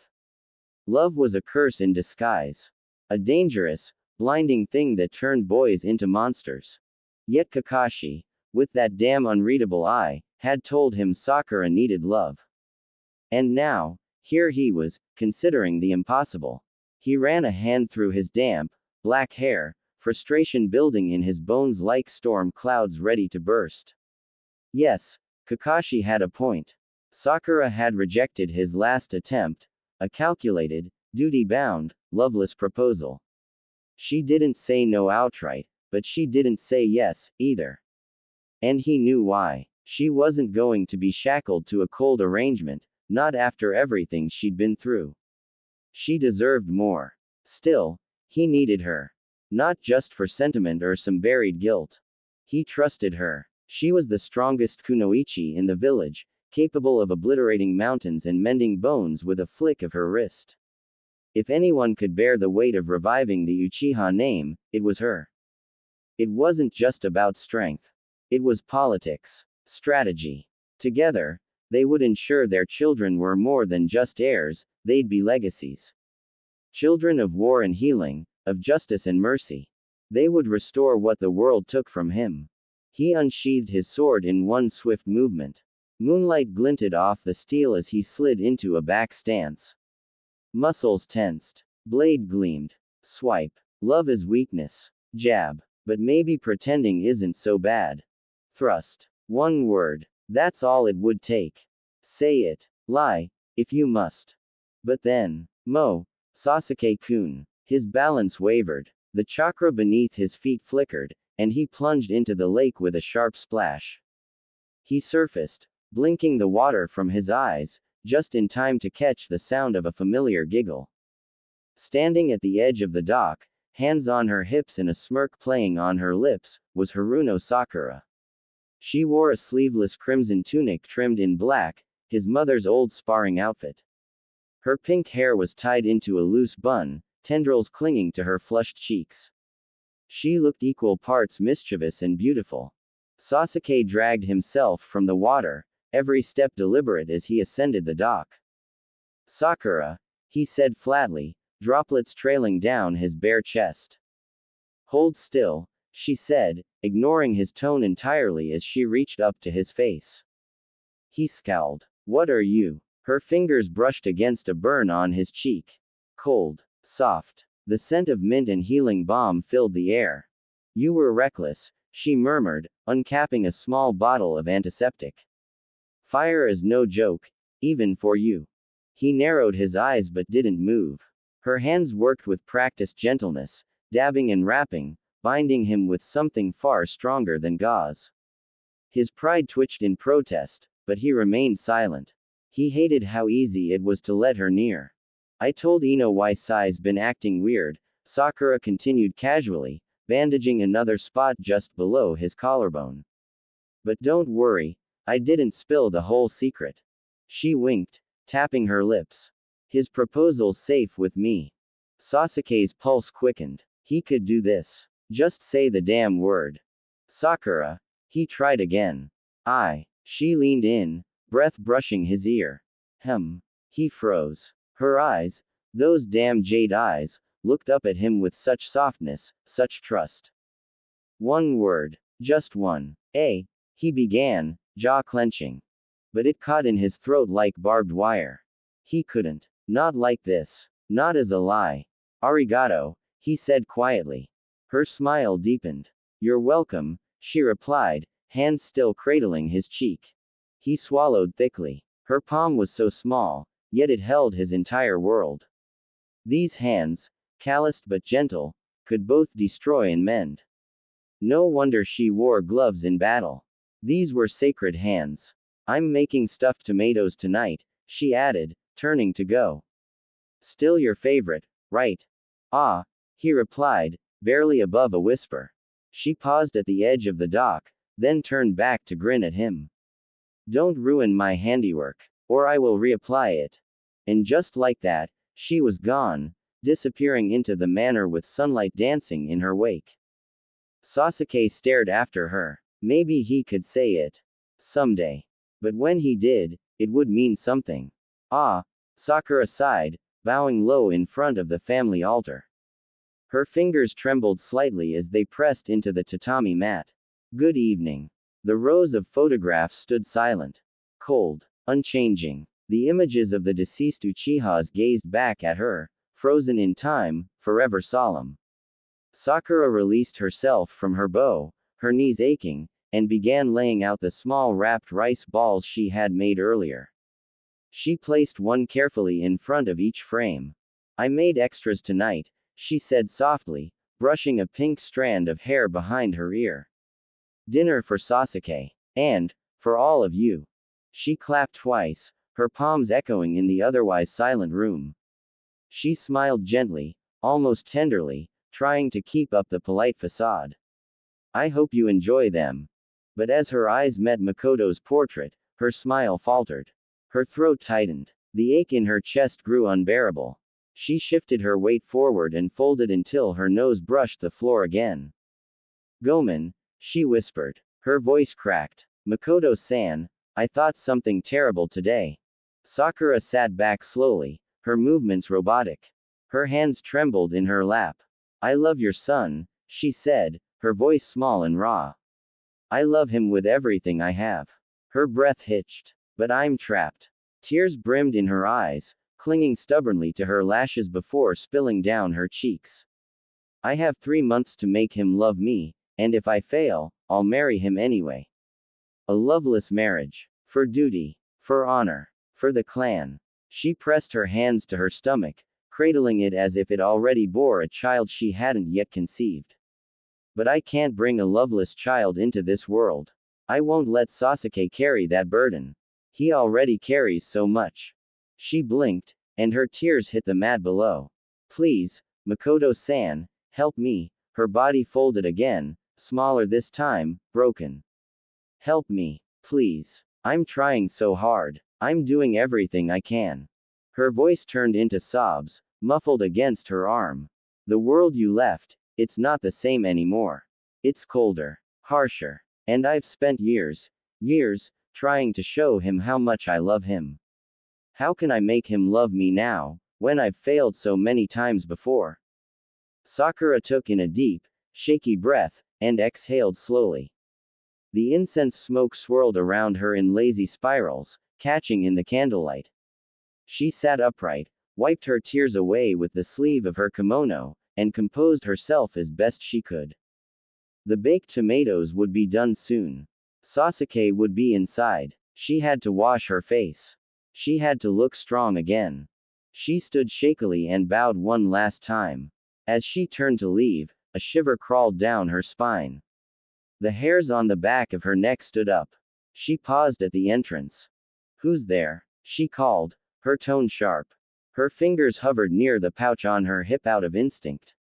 Love was a curse in disguise. A dangerous, blinding thing that turned boys into monsters. Yet Kakashi, with that damn unreadable eye, had told him Sakura needed love. And now, here he was, considering the impossible. He ran a hand through his damp, black hair, frustration building in his bones like storm clouds ready to burst. Yes, Kakashi had a point. Sakura had rejected his last attempt, a calculated, Duty-bound, loveless proposal. She didn't say no outright, but she didn't say yes, either. And he knew why. She wasn't going to be shackled to a cold arrangement, not after everything she'd been through. She deserved more. Still, he needed her. Not just for sentiment or some buried guilt. He trusted her. She was the strongest kunoichi in the village, capable of obliterating mountains and mending bones with a flick of her wrist. If anyone could bear the weight of reviving the Uchiha name, it was her. It wasn't just about strength. It was politics. Strategy. Together, they would ensure their children were more than just heirs, they'd be legacies. Children of war and healing, of justice and mercy. They would restore what the world took from him. He unsheathed his sword in one swift movement. Moonlight glinted off the steel as he slid into a back stance. Muscles tensed. Blade gleamed. Swipe. Love is weakness. Jab. But maybe pretending isn't so bad. Thrust. One word. That's all it would take. Say it. Lie, if you must. But then, Sasuke-kun. His balance wavered. The chakra beneath his feet flickered, and he plunged into the lake with a sharp splash. He surfaced, blinking the water from his eyes, just in time to catch the sound of a familiar giggle. Standing at the edge of the dock, hands on her hips and a smirk playing on her lips, was Haruno Sakura. She wore a sleeveless crimson tunic trimmed in black, his mother's old sparring outfit. Her pink hair was tied into a loose bun, tendrils clinging to her flushed cheeks. She looked equal parts mischievous and beautiful. Sasuke dragged himself from the water, every step deliberate as he ascended the dock. Sakura, he said flatly, droplets trailing down his bare chest. Hold still, she said, ignoring his tone entirely as she reached up to his face. He scowled. What are you? Her fingers brushed against a burn on his cheek. Cold. Soft. The scent of mint and healing balm filled the air. You were reckless, she murmured, uncapping a small bottle of antiseptic. Fire is no joke, even for you. He narrowed his eyes but didn't move. Her hands worked with practiced gentleness, dabbing and wrapping, binding him with something far stronger than gauze. His pride twitched in protest, but he remained silent. He hated how easy it was to let her near. I told Ino why Sai's been acting weird, Sakura continued casually, bandaging another spot just below his collarbone. But don't worry, I didn't spill the whole secret. She winked, tapping her lips. His proposal's safe with me. Sasuke's pulse quickened. He could do this. Just say the damn word. Sakura. He tried again. She leaned in, breath brushing his ear. He froze. Her eyes, those damn jade eyes, looked up at him with such softness, such trust. One word. Just one. He began, jaw clenching. But it caught in his throat like barbed wire. He couldn't. Not like this. Not as a lie. Arigato, he said quietly. Her smile deepened. You're welcome, she replied, hand still cradling his cheek. He swallowed thickly. Her palm was so small, yet it held his entire world. These hands, calloused but gentle, could both destroy and mend. No wonder she wore gloves in battle. These were sacred hands. I'm making stuffed tomatoes tonight, she added, turning to go. Still your favorite, right? Ah, he replied, barely above a whisper. She paused at the edge of the dock, then turned back to grin at him. Don't ruin my handiwork, or I will reapply it. And just like that, she was gone, disappearing into the manor with sunlight dancing in her wake. Sasuke stared after her. Maybe he could say it. Someday. But when he did, it would mean something. Sakura sighed, bowing low in front of the family altar. Her fingers trembled slightly as they pressed into the tatami mat. Good evening. The rows of photographs stood silent. Cold. Unchanging. The images of the deceased Uchihas gazed back at her, frozen in time, forever solemn. Sakura released herself from her bow, her knees aching, and began laying out the small wrapped rice balls she had made earlier. She placed one carefully in front of each frame. I made extras tonight, she said softly, brushing a pink strand of hair behind her ear. Dinner for Sasuke. And, for all of you. She clapped twice, her palms echoing in the otherwise silent room. She smiled gently, almost tenderly, trying to keep up the polite facade. I hope you enjoy them. But as her eyes met Makoto's portrait, her smile faltered. Her throat tightened. The ache in her chest grew unbearable. She shifted her weight forward and folded until her nose brushed the floor again. Gomen, she whispered. Her voice cracked. Makoto-san, I thought something terrible today. Sakura sat back slowly, her movements robotic. Her hands trembled in her lap. I love your son, she said, her voice small and raw. I love him with everything I have. Her breath hitched. But I'm trapped. Tears brimmed in her eyes, clinging stubbornly to her lashes before spilling down her cheeks. I have 3 months to make him love me, and if I fail, I'll marry him anyway. A loveless marriage. For duty. For honor. For the clan. She pressed her hands to her stomach, cradling it as if it already bore a child she hadn't yet conceived. But I can't bring a loveless child into this world. I won't let Sasuke carry that burden. He already carries so much. She blinked, and her tears hit the mat below. Please, Makoto-san, help me. Her body folded again, smaller this time, broken. Help me, please. I'm trying so hard. I'm doing everything I can. Her voice turned into sobs, muffled against her arm. The world you left, it's not the same anymore. It's colder, harsher. And I've spent years, trying to show him how much I love him. How can I make him love me now, when I've failed so many times before? Sakura took in a deep, shaky breath, and exhaled slowly. The incense smoke swirled around her in lazy spirals, catching in the candlelight. She sat upright, wiped her tears away with the sleeve of her kimono, and composed herself as best she could. The baked tomatoes would be done soon. Sasuke would be inside. She had to wash her face. She had to look strong again. She stood shakily and bowed one last time. As she turned to leave, a shiver crawled down her spine. The hairs on the back of her neck stood up. She paused at the entrance. Who's there? She called, her tone sharp. Her fingers hovered near the pouch on her hip out of instinct.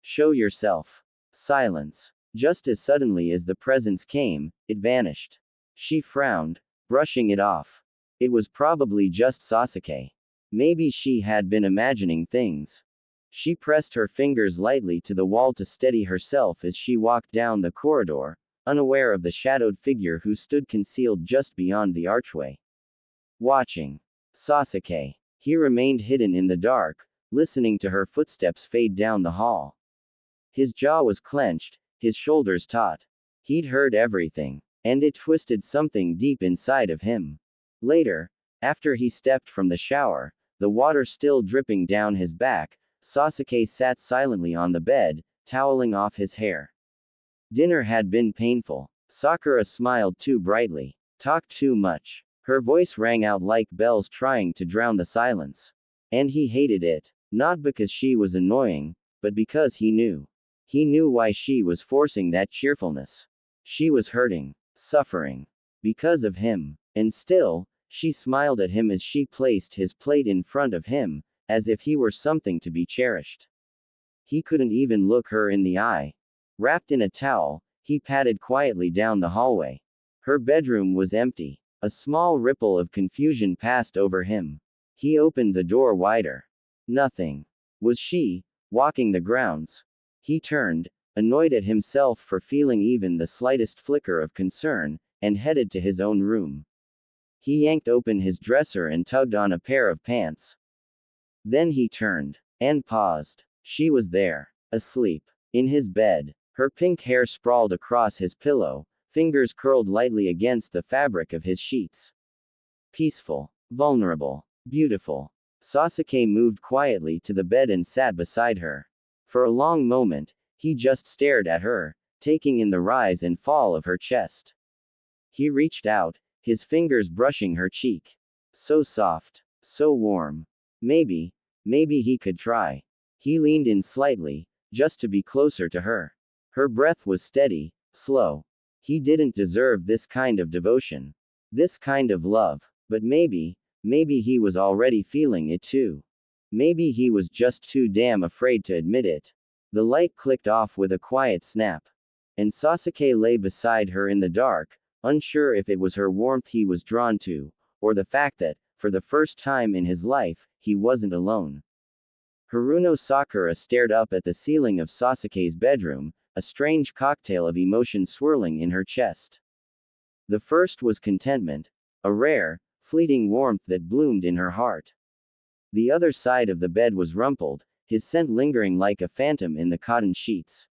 Show yourself. Silence. Just as suddenly as the presence came, it vanished. She frowned, brushing it off. It was probably just Sasuke. Maybe she had been imagining things. She pressed her fingers lightly to the wall to steady herself as she walked down the corridor, unaware of the shadowed figure who stood concealed just beyond the archway. Watching. Sasuke. He remained hidden in the dark, listening to her footsteps fade down the hall. His jaw was clenched, his shoulders taut. He'd heard everything, and it twisted something deep inside of him. Later, after he stepped from the shower, the water still dripping down his back, Sasuke sat silently on the bed, toweling off his hair. Dinner had been painful. Sakura smiled too brightly. Talked too much. Her voice rang out like bells trying to drown the silence. And he hated it. Not because she was annoying, but because he knew. He knew why she was forcing that cheerfulness. She was hurting, suffering. Because of him. And still, she smiled at him as she placed his plate in front of him, as if he were something to be cherished. He couldn't even look her in the eye. Wrapped in a towel, he padded quietly down the hallway. Her bedroom was empty. A small ripple of confusion passed over him. He opened the door wider. Nothing. Was she walking the grounds? He turned, annoyed at himself for feeling even the slightest flicker of concern, and headed to his own room. He yanked open his dresser and tugged on a pair of pants. Then he turned, and paused. She was there, asleep, in his bed. Her pink hair sprawled across his pillow, fingers curled lightly against the fabric of his sheets. Peaceful, vulnerable, beautiful. Sasuke moved quietly to the bed and sat beside her. For a long moment, he just stared at her, taking in the rise and fall of her chest. He reached out, his fingers brushing her cheek. So soft, so warm. Maybe, Maybe he could try. He leaned in slightly, just to be closer to her. Her breath was steady, slow. He didn't deserve this kind of devotion. This kind of love. But maybe he was already feeling it too. Maybe he was just too damn afraid to admit it. The light clicked off with a quiet snap. And Sasuke lay beside her in the dark, unsure if it was her warmth he was drawn to, or the fact that, for the first time in his life, he wasn't alone. Haruno Sakura stared up at the ceiling of Sasuke's bedroom, a strange cocktail of emotion swirling in her chest. The first was contentment, a rare, fleeting warmth that bloomed in her heart. The other side of the bed was rumpled, his scent lingering like a phantom in the cotton sheets.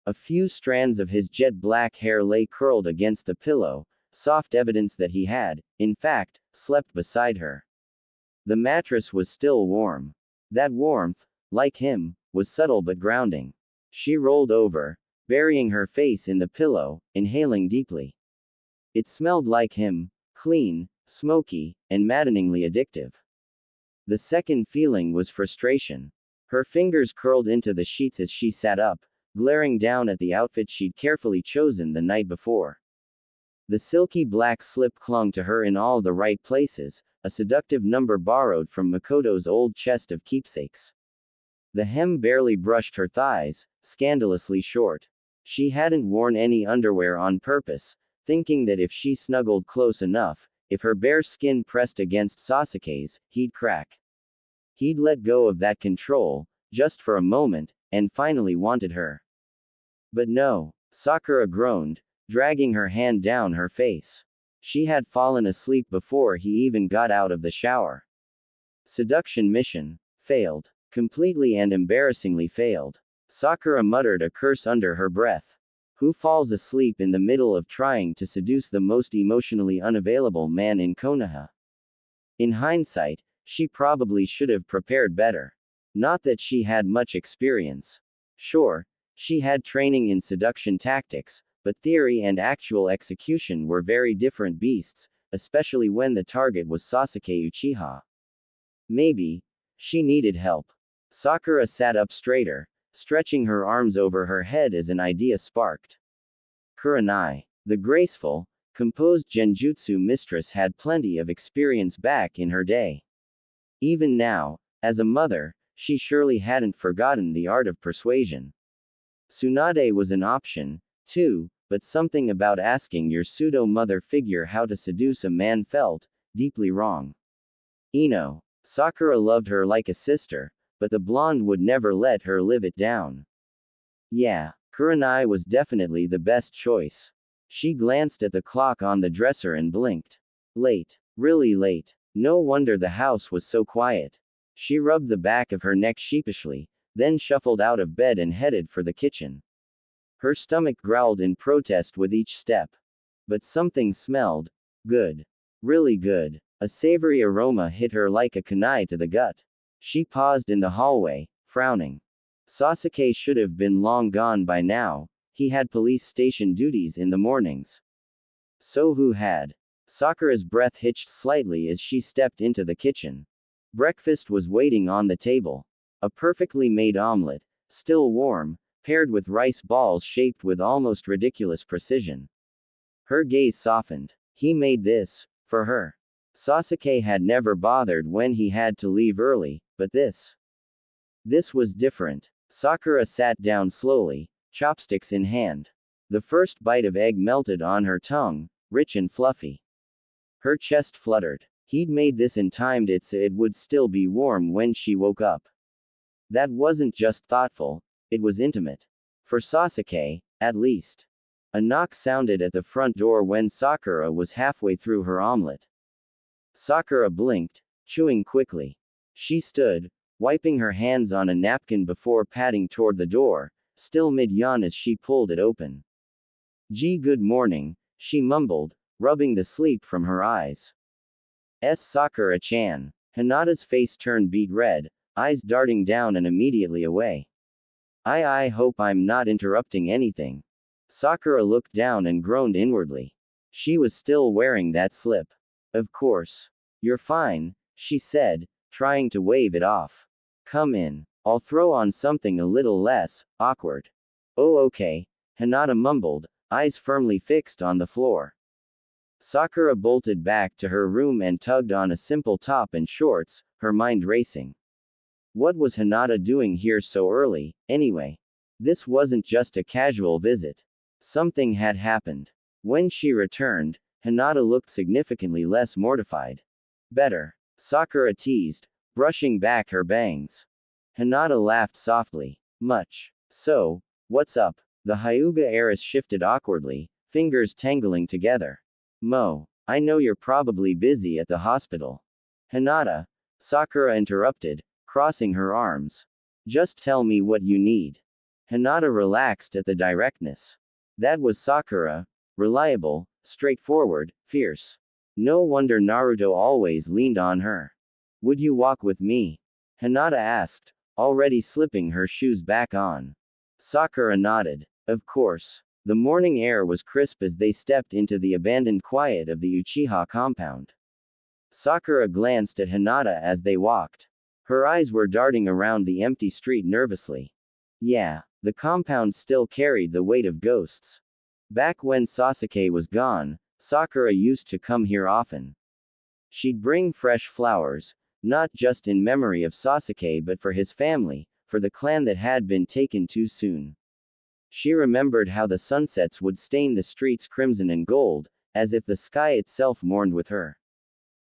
A few strands of his jet black hair lay curled against the pillow, soft evidence that he had, in fact, slept beside her. The mattress was still warm. That warmth, like him, was subtle but grounding. She rolled over, burying her face in the pillow, inhaling deeply. It smelled like him, clean, smoky, and maddeningly addictive. The second feeling was frustration. Her fingers curled into the sheets as she sat up, glaring down at the outfit she'd carefully chosen the night before. The silky black slip clung to her in all the right places, a seductive number borrowed from Makoto's old chest of keepsakes. The hem barely brushed her thighs, scandalously short. She hadn't worn any underwear on purpose, thinking that if she snuggled close enough, if her bare skin pressed against Sasuke's, he'd crack. He'd let go of that control, just for a moment, and finally wanted her. But no, Sakura groaned, dragging her hand down her face. She had fallen asleep before he even got out of the shower. Seduction mission failed. Completely and embarrassingly failed. Sakura muttered a curse under her breath. Who falls asleep in the middle of trying to seduce the most emotionally unavailable man in Konoha? In hindsight, she probably should have prepared better. Not that she had much experience. Sure, she had training in seduction tactics, but theory and actual execution were very different beasts, especially when the target was Sasuke Uchiha. Maybe she needed help. Sakura sat up straighter, stretching her arms over her head as an idea sparked. Kurenai, the graceful, composed genjutsu mistress, had plenty of experience back in her day. Even now, as a mother, she surely hadn't forgotten the art of persuasion. Tsunade was an option, too, but something about asking your pseudo-mother figure how to seduce a man felt deeply wrong. Ino. Sakura loved her like a sister, but the blonde would never let her live it down. Yeah, Kurenai was definitely the best choice. She glanced at the clock on the dresser and blinked. Late. Really late. No wonder the house was so quiet. She rubbed the back of her neck sheepishly, then shuffled out of bed and headed for the kitchen. Her stomach growled in protest with each step. But something smelled good. Really good. A savory aroma hit her like a kunai to the gut. She paused in the hallway, frowning. Sasuke should have been long gone by now. He had police station duties in the mornings. So who had? Sakura's breath hitched slightly as she stepped into the kitchen. Breakfast was waiting on the table. A perfectly made omelet, still warm, paired with rice balls shaped with almost ridiculous precision. Her gaze softened. He made this, for her. Sasuke had never bothered when he had to leave early, but this was different. Sakura sat down slowly, chopsticks in hand. The first bite of egg melted on her tongue, rich and fluffy. Her chest fluttered. He'd made this and timed it so it would still be warm when she woke up. That wasn't just thoughtful, it was intimate. For Sasuke, at least. A knock sounded at the front door when Sakura was halfway through her omelet. Sakura blinked, chewing quickly. She stood, wiping her hands on a napkin before padding toward the door, still mid-yawn as she pulled it open. "Gee, good morning," she mumbled, rubbing the sleep from her eyes. Sakura-chan." Hinata's face turned beet red, eyes darting down and immediately away. I hope I'm not interrupting anything." Sakura looked down and groaned inwardly. She was still wearing that slip. "Of course. You're fine," she said, trying to wave it off. Come in. I'll throw on something a little less awkward. Oh, okay, Hinata mumbled, eyes firmly fixed on the floor. Sakura bolted back to her room and tugged on a simple top and shorts, her mind racing. What was Hinata doing here so early, anyway? This wasn't just a casual visit. Something had happened. When she returned, Hinata looked significantly less mortified. Better, Sakura teased, brushing back her bangs. Hinata laughed softly. Much. So, what's up? The Hyuga heiress shifted awkwardly, fingers tangling together. I know you're probably busy at the hospital. Hinata, Sakura interrupted, crossing her arms. Just tell me what you need. Hinata relaxed at the directness. That was Sakura, reliable, straightforward, fierce. No wonder Naruto always leaned on her. Would you walk with me? Hinata asked, already slipping her shoes back on. Sakura nodded. Of course. The morning air was crisp as they stepped into the abandoned quiet of the Uchiha compound. Sakura glanced at Hinata as they walked. Her eyes were darting around the empty street nervously. Yeah, the compound still carried the weight of ghosts. Back when Sasuke was gone, Sakura used to come here often. She'd bring fresh flowers, not just in memory of Sasuke but for his family, for the clan that had been taken too soon. She remembered how the sunsets would stain the streets crimson and gold, as if the sky itself mourned with her.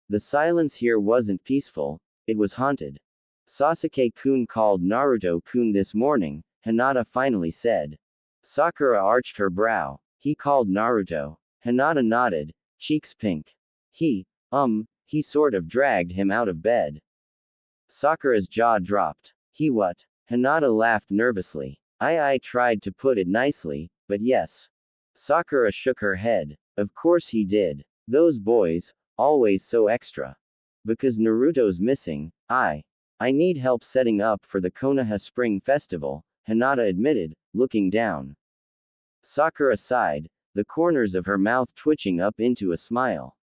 The silence here wasn't peaceful, it was haunted. Sasuke-kun called Naruto-kun this morning, Hinata finally said. Sakura arched her brow. He called Naruto. Hinata nodded, cheeks pink. He sort of dragged him out of bed. Sakura's jaw dropped. He what? Hinata laughed nervously. I tried to put it nicely, but yes. Sakura shook her head. Of course he did. Those boys, always so extra. Because Naruto's missing, I need help setting up for the Konoha Spring Festival, Hinata admitted, looking down. Sakura sighed, the corners of her mouth twitching up into a smile.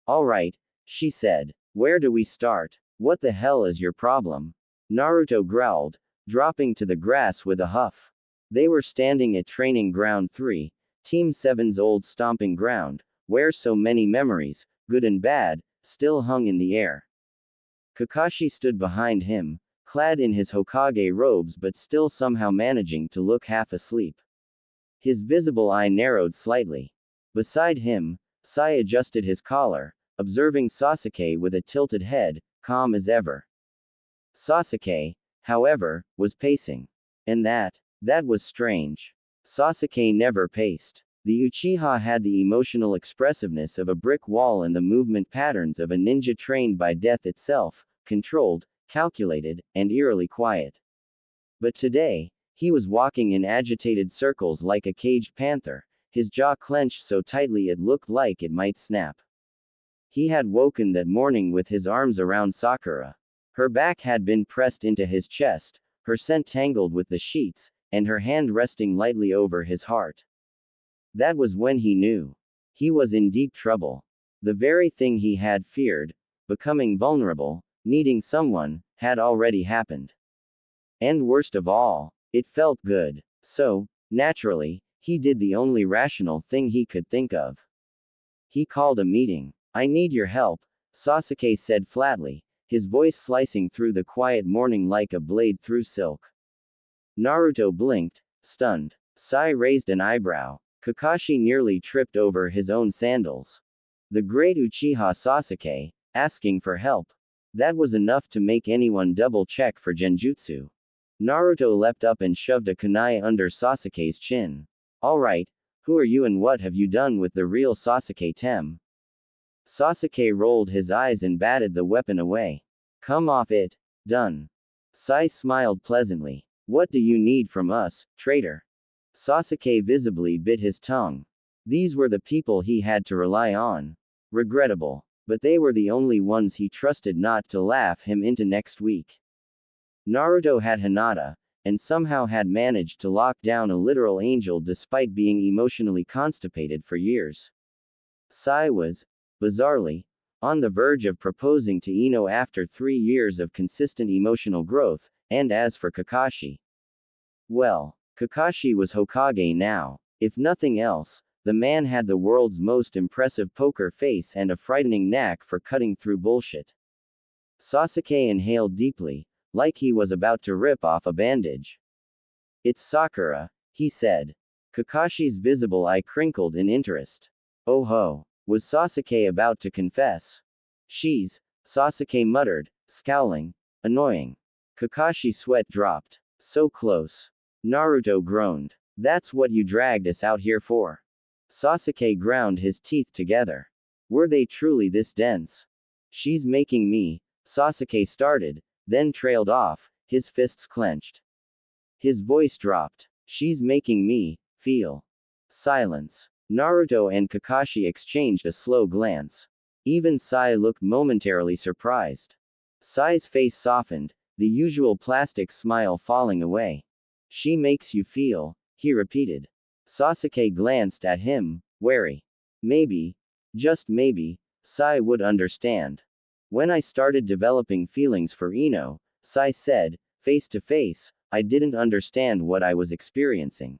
Alright, she said. Where do we start? What the hell is your problem? Naruto growled, dropping to the grass with a huff. They were standing at Training Ground 3, Team 7's old stomping ground, where so many memories, good and bad, still hung in the air. Kakashi stood behind him, clad in his Hokage robes but still somehow managing to look half asleep. His visible eye narrowed slightly. Beside him, Sai adjusted his collar, observing Sasuke with a tilted head, calm as ever. Sasuke, however, was pacing. And that was strange. Sasuke never paced. The Uchiha had the emotional expressiveness of a brick wall and the movement patterns of a ninja trained by death itself, controlled, calculated, and eerily quiet. But today, he was walking in agitated circles like a caged panther, his jaw clenched so tightly it looked like it might snap. He had woken that morning with his arms around Sakura. Her back had been pressed into his chest, her scent tangled with the sheets, and her hand resting lightly over his heart. That was when he knew. He was in deep trouble. The very thing he had feared, becoming vulnerable, needing someone, had already happened. And worst of all, it felt good. So, naturally, he did the only rational thing he could think of. He called a meeting. I need your help, Sasuke said flatly, his voice slicing through the quiet morning like a blade through silk. Naruto blinked, stunned. Sai raised an eyebrow. Kakashi nearly tripped over his own sandals. The great Uchiha Sasuke, asking for help. That was enough to make anyone double-check for genjutsu. Naruto leapt up and shoved a kunai under Sasuke's chin. Alright, who are you and what have you done with the real Sasuke Tem? Sasuke rolled his eyes and batted the weapon away. Come off it. Done. Sai smiled pleasantly. What do you need from us, traitor? Sasuke visibly bit his tongue. These were the people he had to rely on. Regrettable. But they were the only ones he trusted not to laugh him into next week. Naruto had Hinata, and somehow had managed to lock down a literal angel despite being emotionally constipated for years. Sai was, bizarrely, On the verge of proposing to Ino after 3 years of consistent emotional growth, and as for Kakashi. Well, Kakashi was Hokage now. If nothing else, the man had the world's most impressive poker face and a frightening knack for cutting through bullshit. Sasuke inhaled deeply, like he was about to rip off a bandage. It's Sakura, he said. Kakashi's visible eye crinkled in interest. Oh ho. Was Sasuke about to confess? She's, Sasuke muttered, scowling. Annoying. Kakashi's sweat dropped. So close. Naruto groaned. That's what you dragged us out here for. Sasuke ground his teeth together. Were they truly this dense? She's making me, Sasuke started, then trailed off, his fists clenched. His voice dropped. She's making me feel. Silence. Naruto and Kakashi exchanged a slow glance. Even Sai looked momentarily surprised. Sai's face softened, the usual plastic smile falling away. She makes you feel, he repeated. Sasuke glanced at him, wary. Maybe, just maybe, Sai would understand. When I started developing feelings for Ino, Sai said, face to face, I didn't understand what I was experiencing.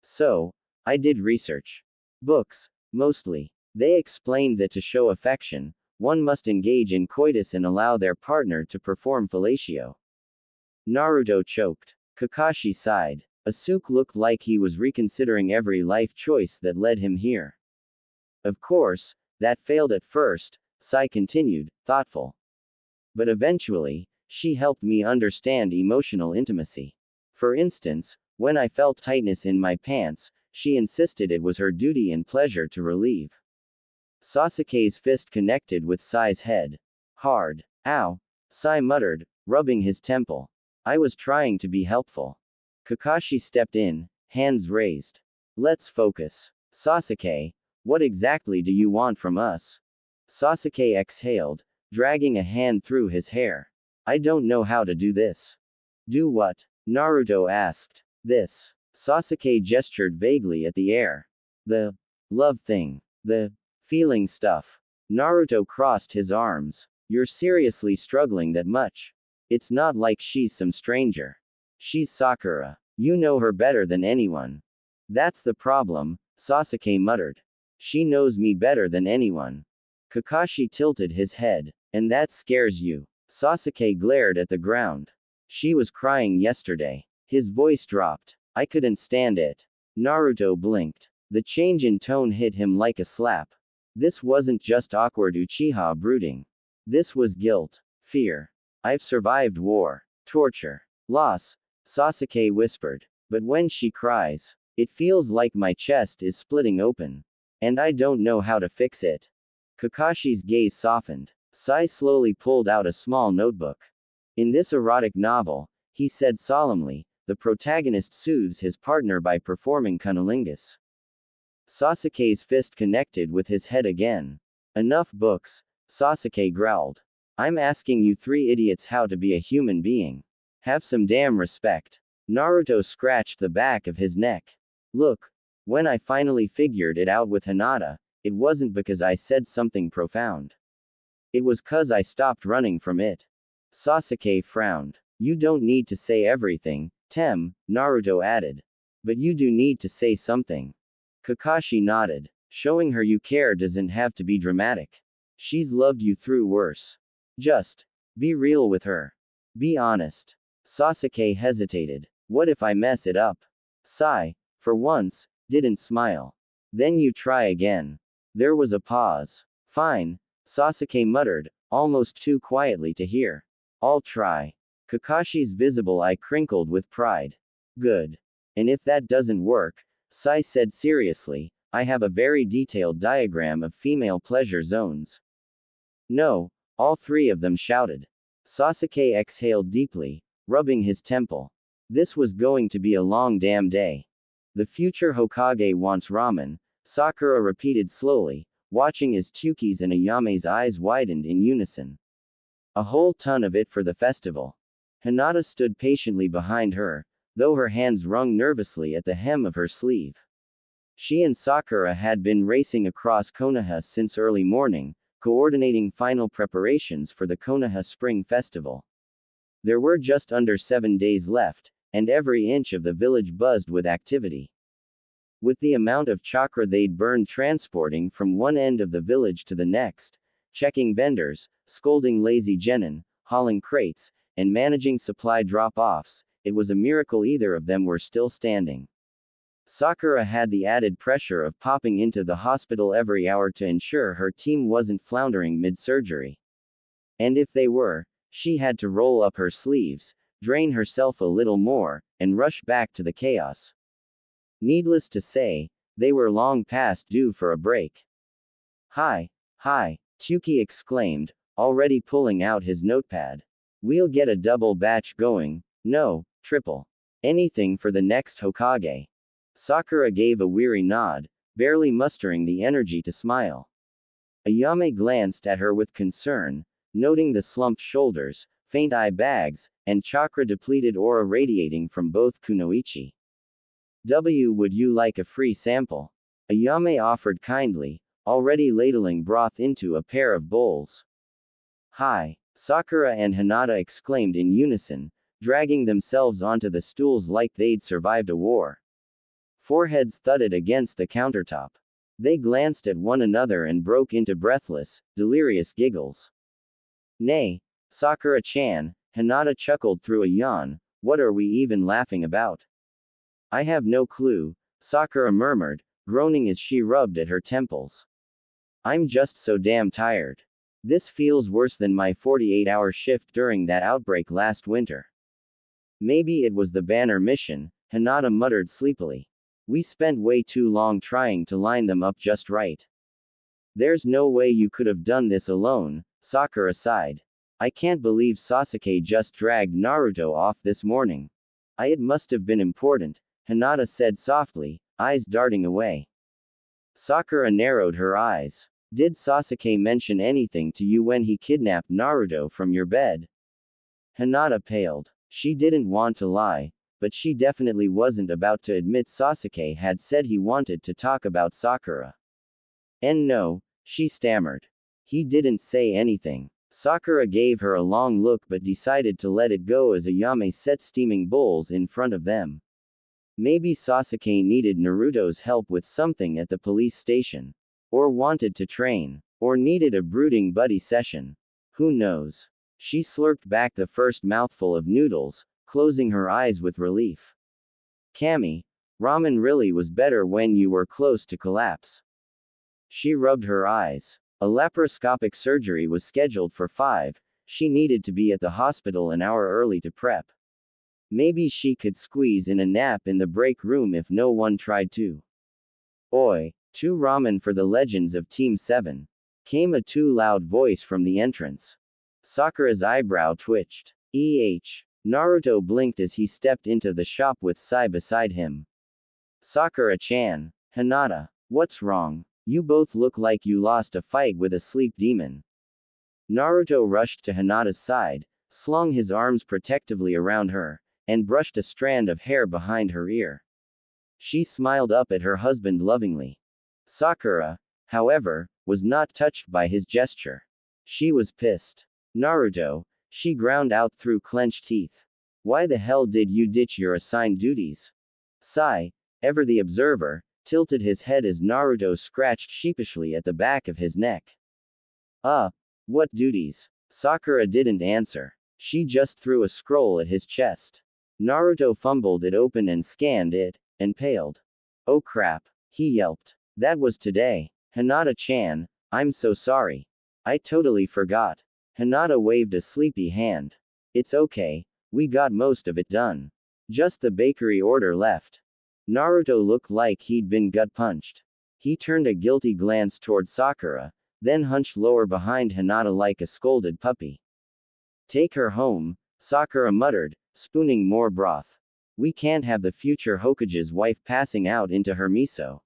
So, I did research. Books, mostly. They explained that to show affection, one must engage in coitus and allow their partner to perform fellatio. Naruto choked. Kakashi sighed. Asuke looked like he was reconsidering every life choice that led him here. Of course, that failed at first, Sai continued, thoughtful. But eventually, she helped me understand emotional intimacy. For instance, when I felt tightness in my pants, she insisted it was her duty and pleasure to relieve. Sasuke's fist connected with Sai's head. Hard. Ow. Sai muttered, rubbing his temple. I was trying to be helpful. Kakashi stepped in, hands raised. Let's focus. Sasuke, what exactly do you want from us? Sasuke exhaled, dragging a hand through his hair. I don't know how to do this. Do what? Naruto asked. This. Sasuke gestured vaguely at the air. The love thing. The feeling stuff. Naruto crossed his arms. You're seriously struggling that much? It's not like she's some stranger. She's Sakura. You know her better than anyone. That's the problem, Sasuke muttered. She knows me better than anyone. Kakashi tilted his head. And that scares you. Sasuke glared at the ground. She was crying yesterday. His voice dropped. I couldn't stand it. Naruto blinked. The change in tone hit him like a slap. This wasn't just awkward Uchiha brooding. This was guilt. Fear. I've survived war. Torture. Loss. Sasuke whispered. But when she cries, it feels like my chest is splitting open. And I don't know how to fix it. Kakashi's gaze softened. Sai slowly pulled out a small notebook. In this erotic novel, he said solemnly, the protagonist soothes his partner by performing cunnilingus. Sasuke's fist connected with his head again. Enough books, Sasuke growled. I'm asking you three idiots how to be a human being. Have some damn respect. Naruto scratched the back of his neck. Look, when I finally figured it out with Hinata, it wasn't because I said something profound. It was 'cause I stopped running from it. Sasuke frowned. You don't need to say everything, Tem, Naruto added. But you do need to say something. Kakashi nodded. Showing her you care doesn't have to be dramatic. She's loved you through worse. Just be real with her. Be honest. Sasuke hesitated. What if I mess it up? Sai, for once, didn't smile. Then you try again. There was a pause. Fine, Sasuke muttered, almost too quietly to hear. I'll try. Kakashi's visible eye crinkled with pride. Good. And if that doesn't work, Sai said seriously, I have a very detailed diagram of female pleasure zones. No, all three of them shouted. Sasuke exhaled deeply, rubbing his temple. This was going to be a long damn day. The future Hokage wants ramen, Sakura repeated slowly, watching as Tsuki's and Ayame's eyes widened in unison. A whole ton of it for the festival. Hinata stood patiently behind her, though her hands wrung nervously at the hem of her sleeve. She and Sakura had been racing across Konoha since early morning, coordinating final preparations for the Konoha Spring Festival. There were just under 7 days left, and every inch of the village buzzed with activity. With the amount of chakra they'd burned transporting from one end of the village to the next, checking vendors, scolding lazy genin, hauling crates, and managing supply drop-offs, it was a miracle either of them were still standing. Sakura had the added pressure of popping into the hospital every hour to ensure her team wasn't floundering mid-surgery. And if they were, she had to roll up her sleeves, drain herself a little more, and rush back to the chaos. Needless to say, they were long past due for a break. Hi, Tuki exclaimed, already pulling out his notepad. We'll get a double batch going, no, triple. Anything for the next Hokage. Sakura gave a weary nod, barely mustering the energy to smile. Ayame glanced at her with concern, noting the slumped shoulders, faint eye bags, and chakra-depleted aura radiating from both kunoichi. Would you like a free sample? Ayame offered kindly, already ladling broth into a pair of bowls. Hi, Sakura and Hinata exclaimed in unison, dragging themselves onto the stools like they'd survived a war. Foreheads thudded against the countertop. They glanced at one another and broke into breathless, delirious giggles. Nay, Sakura-chan, Hinata chuckled through a yawn, what are we even laughing about? I have no clue, Sakura murmured, groaning as she rubbed at her temples. I'm just so damn tired. This feels worse than my 48-hour shift during that outbreak last winter. Maybe it was the banner mission, Hinata muttered sleepily. We spent way too long trying to line them up just right. There's no way you could have done this alone, Sakura sighed. I can't believe Sasuke just dragged Naruto off this morning. It must have been important, Hinata said softly, eyes darting away. Sakura narrowed her eyes. Did Sasuke mention anything to you when he kidnapped Naruto from your bed? Hinata paled. She didn't want to lie, but she definitely wasn't about to admit Sasuke had said he wanted to talk about Sakura. And no, she stammered. He didn't say anything. Sakura gave her a long look but decided to let it go as Ayame set steaming bowls in front of them. Maybe Sasuke needed Naruto's help with something at the police station. Or wanted to train. Or needed a brooding buddy session. Who knows? She slurped back the first mouthful of noodles, closing her eyes with relief. Kami, ramen really was better when you were close to collapse. She rubbed her eyes. A laparoscopic surgery was scheduled for 5, she needed to be at the hospital an hour early to prep. Maybe she could squeeze in a nap in the break room if no one tried to. Oi, 2 ramen for the legends of Team 7. Came a too loud voice from the entrance. Sakura's eyebrow twitched. Naruto blinked as he stepped into the shop with Sai beside him. Sakura-chan, Hinata, what's wrong? You both look like you lost a fight with a sleep demon. Naruto rushed to Hinata's side, slung his arms protectively around her, and brushed a strand of hair behind her ear. She smiled up at her husband lovingly. Sakura, however, was not touched by his gesture. She was pissed. Naruto, she ground out through clenched teeth. Why the hell did you ditch your assigned duties? Sai, ever the observer, tilted his head as Naruto scratched sheepishly at the back of his neck. What duties? Sakura didn't answer. She just threw a scroll at his chest. Naruto fumbled it open and scanned it, and paled. Oh crap, he yelped. That was today. Hinata-chan, I'm so sorry. I totally forgot. Hinata waved a sleepy hand. It's okay, we got most of it done. Just the bakery order left. Naruto looked like he'd been gut-punched. He turned a guilty glance toward Sakura, then hunched lower behind Hinata like a scolded puppy. Take her home, Sakura muttered, spooning more broth. We can't have the future Hokage's wife passing out into her miso.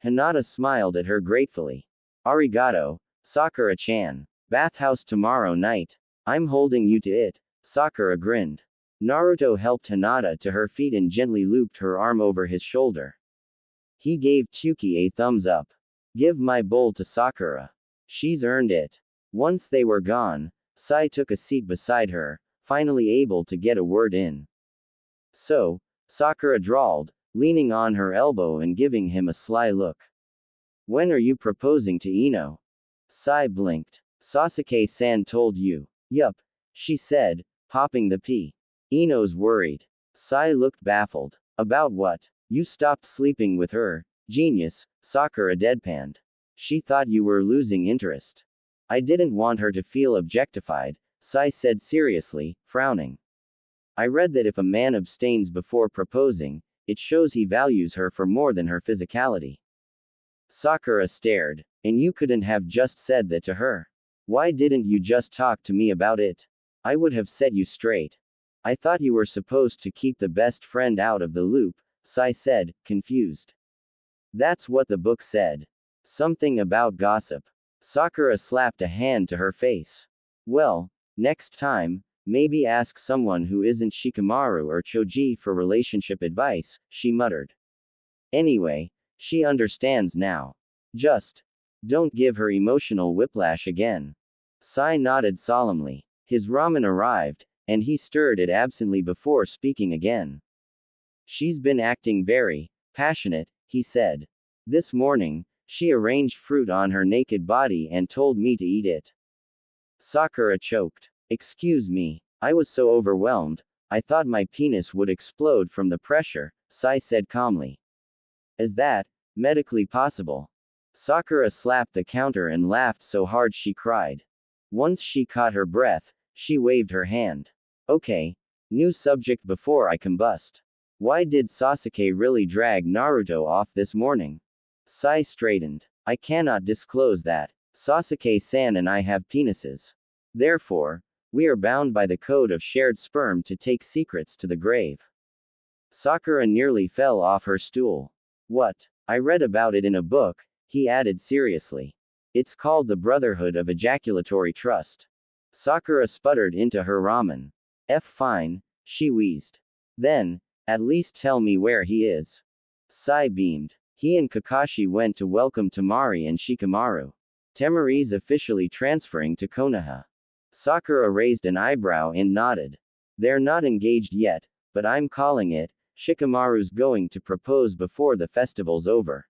Hinata smiled at her gratefully. Arigato, Sakura-chan. Bathhouse tomorrow night. I'm holding you to it, Sakura grinned. Naruto helped Hinata to her feet and gently looped her arm over his shoulder. He gave Tsuki a thumbs up. Give my bowl to Sakura. She's earned it. Once they were gone, Sai took a seat beside her, finally able to get a word in. So, Sakura drawled, leaning on her elbow and giving him a sly look. When are you proposing to Ino? Sai blinked. Sasuke-san told you. Yup, she said, popping the pea. Ino's worried. Sai looked baffled. About what? You stopped sleeping with her, genius, Sakura deadpanned. She thought you were losing interest. I didn't want her to feel objectified, Sai said seriously, frowning. I read that if a man abstains before proposing, it shows he values her for more than her physicality. Sakura stared. And you couldn't have just said that to her. Why didn't you just talk to me about it? I would have set you straight. I thought you were supposed to keep the best friend out of the loop, Sai said, confused. That's what the book said. Something about gossip. Sakura slapped a hand to her face. Well, next time, maybe ask someone who isn't Shikamaru or Choji for relationship advice, she muttered. Anyway, she understands now. Just don't give her emotional whiplash again. Sai nodded solemnly. His ramen arrived, and he stirred it absently before speaking again. She's been acting very passionate, he said. This morning, she arranged fruit on her naked body and told me to eat it. Sakura choked. Excuse me, I was so overwhelmed, I thought my penis would explode from the pressure, Sai said calmly. Is that medically possible? Sakura slapped the counter and laughed so hard she cried. Once she caught her breath, she waved her hand. Okay, new subject before I combust. Why did Sasuke really drag Naruto off this morning? Sai straightened. I cannot disclose that. Sasuke-san and I have penises. Therefore, we are bound by the code of shared sperm to take secrets to the grave. Sakura nearly fell off her stool. What? I read about it in a book, he added seriously. It's called the Brotherhood of Ejaculatory Trust. Sakura sputtered into her ramen. Fine, she wheezed. Then, at least tell me where he is. Sai beamed. He and Kakashi went to welcome Temari and Shikamaru. Temari's officially transferring to Konoha. Sakura raised an eyebrow and nodded. They're not engaged yet, but I'm calling it. Shikamaru's going to propose before the festival's over.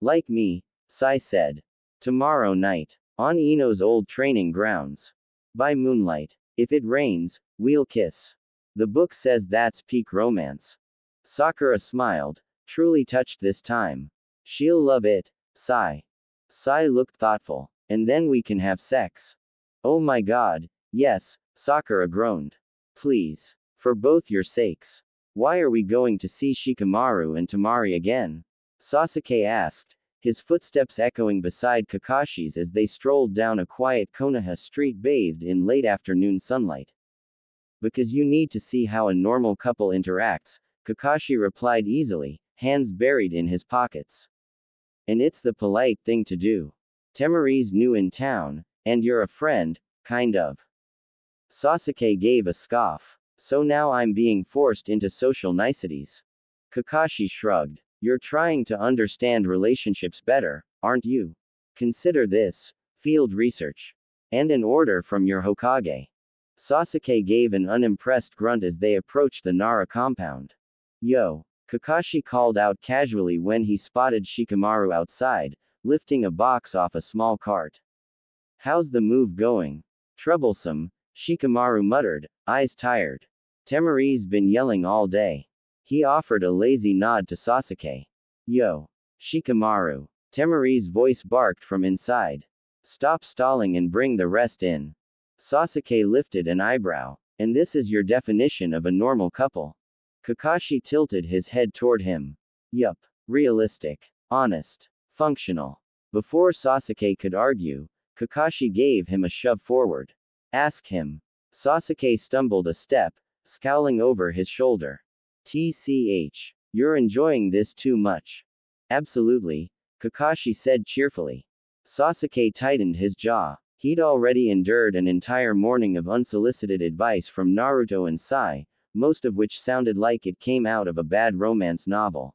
Like me, Sai said. Tomorrow night. On Ino's old training grounds. By moonlight. If it rains, we'll kiss. The book says that's peak romance. Sakura smiled, truly touched this time. She'll love it, Sai. Sai looked thoughtful. And then we can have sex. Oh my god, yes, Sakura groaned. Please. For both your sakes. Why are we going to see Shikamaru and Temari again? Sasuke asked, his footsteps echoing beside Kakashi's as they strolled down a quiet Konoha street bathed in late afternoon sunlight. Because you need to see how a normal couple interacts, Kakashi replied easily, hands buried in his pockets. And it's the polite thing to do. Temari's new in town, and you're a friend, kind of. Sasuke gave a scoff. So now I'm being forced into social niceties. Kakashi shrugged. You're trying to understand relationships better, aren't you? Consider this field research. And an order from your Hokage. Sasuke gave an unimpressed grunt as they approached the Nara compound. Yo! Kakashi called out casually when he spotted Shikamaru outside, lifting a box off a small cart. How's the move going? Troublesome, Shikamaru muttered, eyes tired. Temari's been yelling all day. He offered a lazy nod to Sasuke. Yo! Shikamaru. Temari's voice barked from inside. Stop stalling and bring the rest in. Sasuke lifted an eyebrow. And this is your definition of a normal couple? Kakashi tilted his head toward him. Yup. Realistic. Honest. Functional. Before Sasuke could argue, Kakashi gave him a shove forward. Ask him. Sasuke stumbled a step, scowling over his shoulder. TCH. You're enjoying this too much. Absolutely, Kakashi said cheerfully. Sasuke tightened his jaw. He'd already endured an entire morning of unsolicited advice from Naruto and Sai, most of which sounded like it came out of a bad romance novel.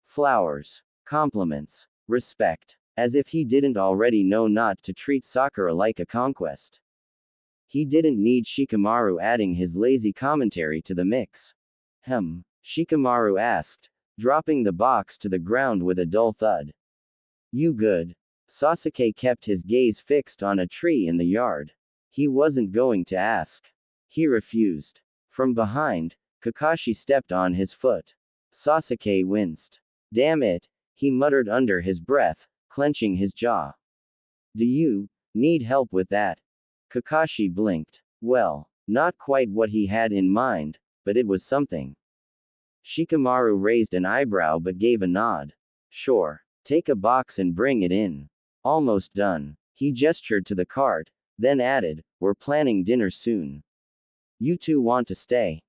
Flowers. Compliments. Respect. As if he didn't already know not to treat Sakura like a conquest. He didn't need Shikamaru adding his lazy commentary to the mix. Shikamaru asked, dropping the box to the ground with a dull thud. You good? Sasuke kept his gaze fixed on a tree in the yard. He wasn't going to ask. He refused. From behind, Kakashi stepped on his foot. Sasuke winced. Damn it, he muttered under his breath, clenching his jaw. Do you need help with that? Kakashi blinked. Well, not quite what he had in mind, but it was something. Shikamaru raised an eyebrow but gave a nod. Sure. Take a box and bring it in. Almost done. He gestured to the cart, then added, we're planning dinner soon. You two want to stay?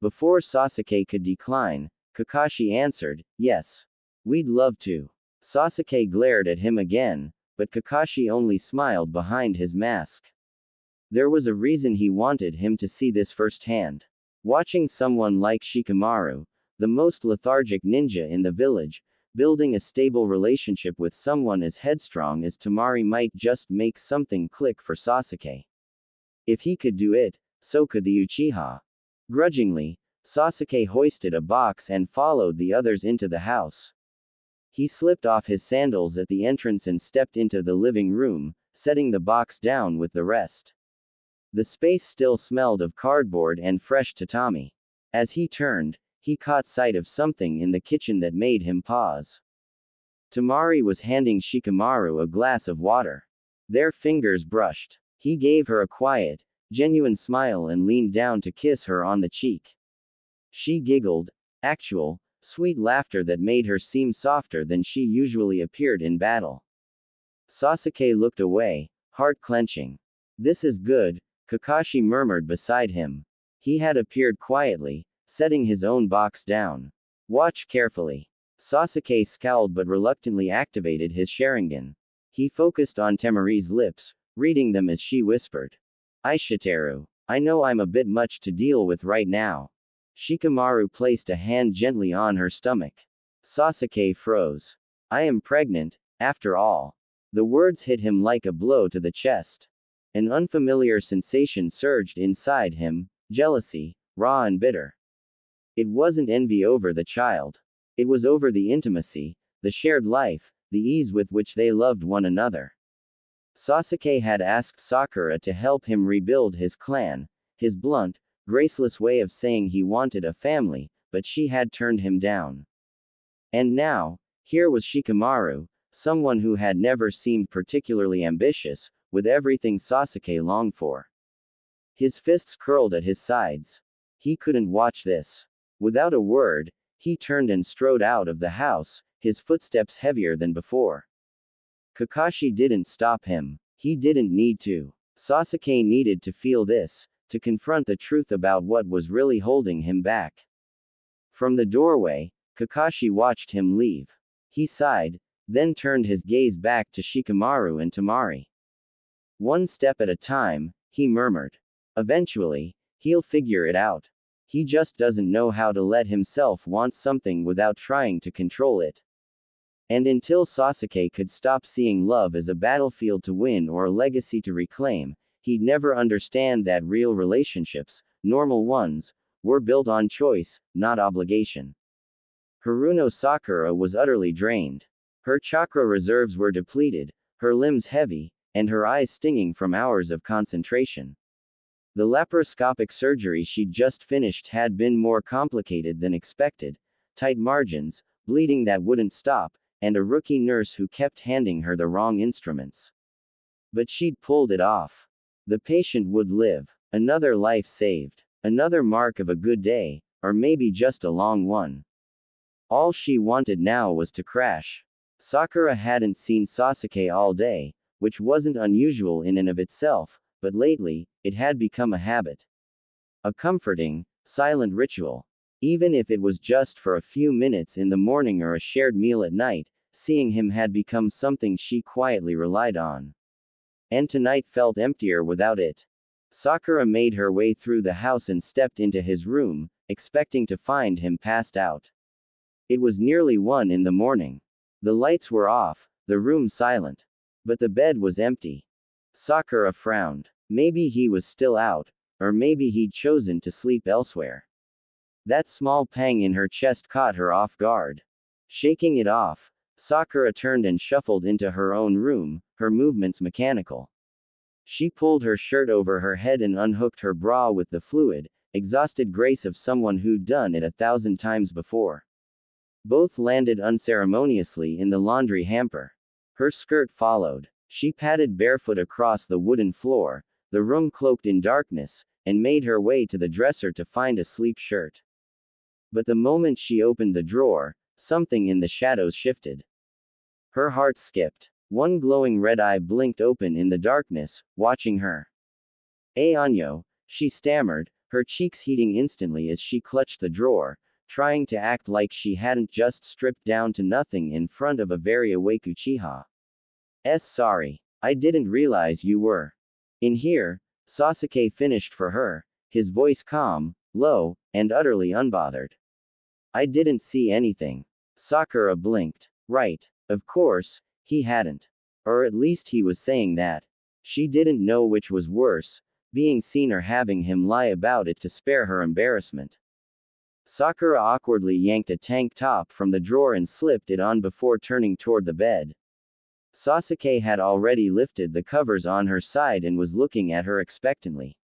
Before Sasuke could decline, Kakashi answered, yes. We'd love to. Sasuke glared at him again, but Kakashi only smiled behind his mask. There was a reason he wanted him to see this firsthand. Watching someone like Shikamaru, the most lethargic ninja in the village, building a stable relationship with someone as headstrong as Temari might just make something click for Sasuke. If he could do it, so could the Uchiha. Grudgingly, Sasuke hoisted a box and followed the others into the house. He slipped off his sandals at the entrance and stepped into the living room, setting the box down with the rest. The space still smelled of cardboard and fresh tatami. As he turned, he caught sight of something in the kitchen that made him pause. Temari was handing Shikamaru a glass of water. Their fingers brushed. He gave her a quiet, genuine smile and leaned down to kiss her on the cheek. She giggled, actual, sweet laughter that made her seem softer than she usually appeared in battle. Sasuke looked away, heart clenching. This is good, Kakashi murmured beside him. He had appeared quietly, setting his own box down. Watch carefully. Sasuke scowled but reluctantly activated his Sharingan. He focused on Temari's lips, reading them as she whispered. Aishiteru, I know I'm a bit much to deal with right now. Shikamaru placed a hand gently on her stomach. Sasuke froze. I am pregnant, after all. The words hit him like a blow to the chest. An unfamiliar sensation surged inside him, jealousy, raw and bitter. It wasn't envy over the child. It was over the intimacy, the shared life, the ease with which they loved one another. Sasuke had asked Sakura to help him rebuild his clan, his blunt, graceless way of saying he wanted a family, but she had turned him down. And now, here was Shikamaru, someone who had never seemed particularly ambitious, with everything Sasuke longed for. His fists curled at his sides. He couldn't watch this. Without a word, he turned and strode out of the house, his footsteps heavier than before. Kakashi didn't stop him. He didn't need to. Sasuke needed to feel this, to confront the truth about what was really holding him back. From the doorway, Kakashi watched him leave. He sighed, then turned his gaze back to Shikamaru and Temari. One step at a time, he murmured. Eventually, he'll figure it out. He just doesn't know how to let himself want something without trying to control it. And until Sasuke could stop seeing love as a battlefield to win or a legacy to reclaim, he'd never understand that real relationships, normal ones, were built on choice, not obligation. Haruno Sakura was utterly drained. Her chakra reserves were depleted, her limbs heavy, and her eyes stinging from hours of concentration. The laparoscopic surgery she'd just finished had been more complicated than expected, tight margins, bleeding that wouldn't stop, and a rookie nurse who kept handing her the wrong instruments. But she'd pulled it off. The patient would live. Another life saved. Another mark of a good day, or maybe just a long one. All she wanted now was to crash. Sakura hadn't seen Sasuke all day, which wasn't unusual in and of itself, but lately, it had become a habit. A comforting, silent ritual. Even if it was just for a few minutes in the morning or a shared meal at night, seeing him had become something she quietly relied on. And tonight felt emptier without it. Sakura made her way through the house and stepped into his room, expecting to find him passed out. It was nearly 1 in the morning. The lights were off, the room silent. But the bed was empty. Sakura frowned. Maybe he was still out, or maybe he'd chosen to sleep elsewhere. That small pang in her chest caught her off guard. Shaking it off, Sakura turned and shuffled into her own room, her movements mechanical. She pulled her shirt over her head and unhooked her bra with the fluid, exhausted grace of someone who'd done it 1,000 times before. Both landed unceremoniously in the laundry hamper. Her skirt followed. She padded barefoot across the wooden floor, the room cloaked in darkness, and made her way to the dresser to find a sleep shirt. But the moment she opened the drawer, something in the shadows shifted. Her heart skipped. One glowing red eye blinked open in the darkness, watching her. Ayanyo, she stammered, her cheeks heating instantly as she clutched the drawer, trying to act like she hadn't just stripped down to nothing in front of a very awake Uchiha. Sorry. I didn't realize you were in here. Sasuke finished for her, his voice calm, low, and utterly unbothered. I didn't see anything. Sakura blinked. Right. Of course, he hadn't. Or at least he was saying that. She didn't know which was worse, being seen or having him lie about it to spare her embarrassment. Sakura awkwardly yanked a tank top from the drawer and slipped it on before turning toward the bed. Sasuke had already lifted the covers on her side and was looking at her expectantly.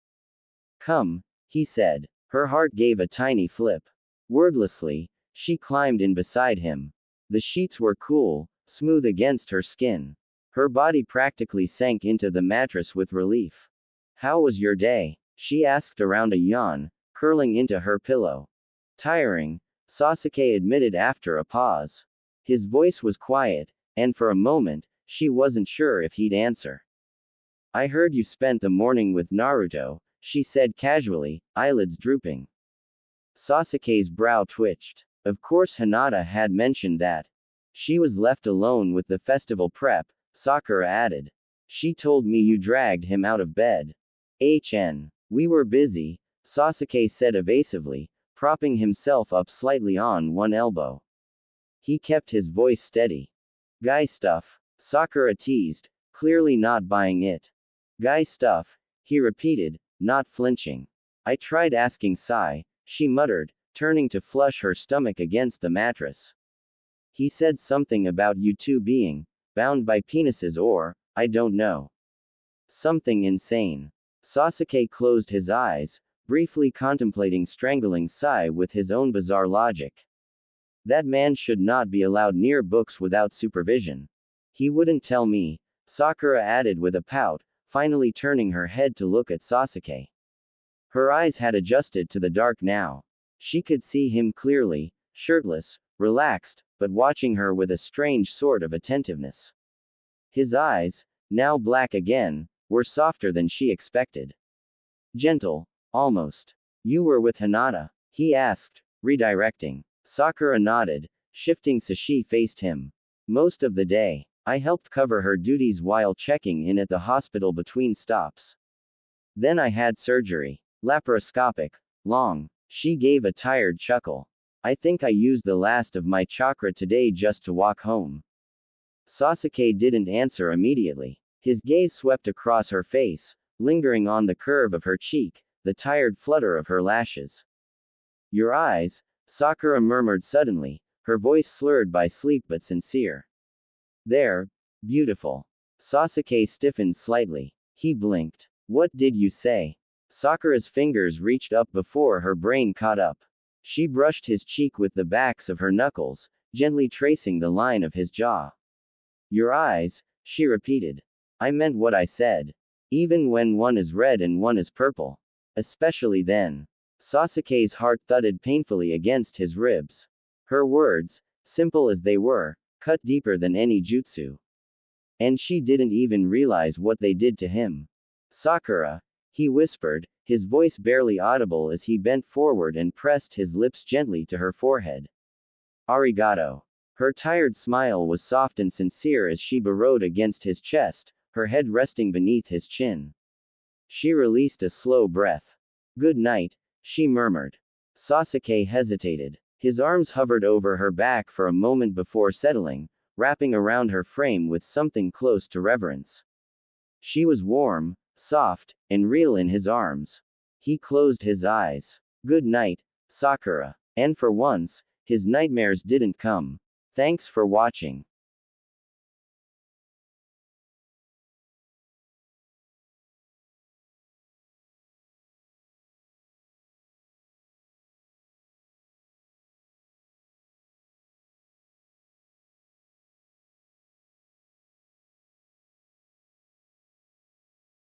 Come, he said. Her heart gave a tiny flip. Wordlessly, she climbed in beside him. The sheets were cool, smooth against her skin. Her body practically sank into the mattress with relief. How was your day? She asked around a yawn, curling into her pillow. Tiring, Sasuke admitted after a pause. His voice was quiet, and for a moment, she wasn't sure if he'd answer. I heard you spent the morning with Naruto, she said casually, eyelids drooping. Sasuke's brow twitched. Of course Hinata had mentioned that. She was left alone with the festival prep, Sakura added. She told me you dragged him out of bed. We were busy, Sasuke said evasively, propping himself up slightly on one elbow. He kept his voice steady. Guy stuff, Sakura teased, clearly not buying it. Guy stuff, he repeated, not flinching. I tried asking Sai, she muttered, turning to flush her stomach against the mattress. He said something about you two being bound by penises or, I don't know. Something insane. Sasuke closed his eyes, briefly contemplating strangling Sai with his own bizarre logic. That man should not be allowed near books without supervision. He wouldn't tell me, Sakura added with a pout, finally turning her head to look at Sasuke. Her eyes had adjusted to the dark now. She could see him clearly, shirtless, relaxed, but watching her with a strange sort of attentiveness. His eyes, now black again, were softer than she expected. Gentle, almost. You were with Hinata? He asked, redirecting. Sakura nodded, shifting so she faced him. Most of the day. I helped cover her duties while checking in at the hospital between stops. Then I had surgery. Laparoscopic. Long. She gave a tired chuckle. I think I used the last of my chakra today just to walk home. Sasuke didn't answer immediately. His gaze swept across her face, lingering on the curve of her cheek, the tired flutter of her lashes. Your eyes, Sakura murmured suddenly, her voice slurred by sleep but sincere. They're beautiful. Sasuke stiffened slightly. He blinked. What did you say? Sakura's fingers reached up before her brain caught up. She brushed his cheek with the backs of her knuckles, gently tracing the line of his jaw. Your eyes, she repeated. I meant what I said. Even when one is red and one is purple. Especially then. Sasuke's heart thudded painfully against his ribs. Her words, simple as they were, cut deeper than any jutsu. And she didn't even realize what they did to him. Sakura, he whispered, his voice barely audible as he bent forward and pressed his lips gently to her forehead. Arigato. Her tired smile was soft and sincere as she burrowed against his chest, her head resting beneath his chin. She released a slow breath. Good night, she murmured. Sasuke hesitated. His arms hovered over her back for a moment before settling, wrapping around her frame with something close to reverence. She was warm, soft, and real in his arms. He closed his eyes. Good night, Sakura. And for once, his nightmares didn't come. Thanks for watching.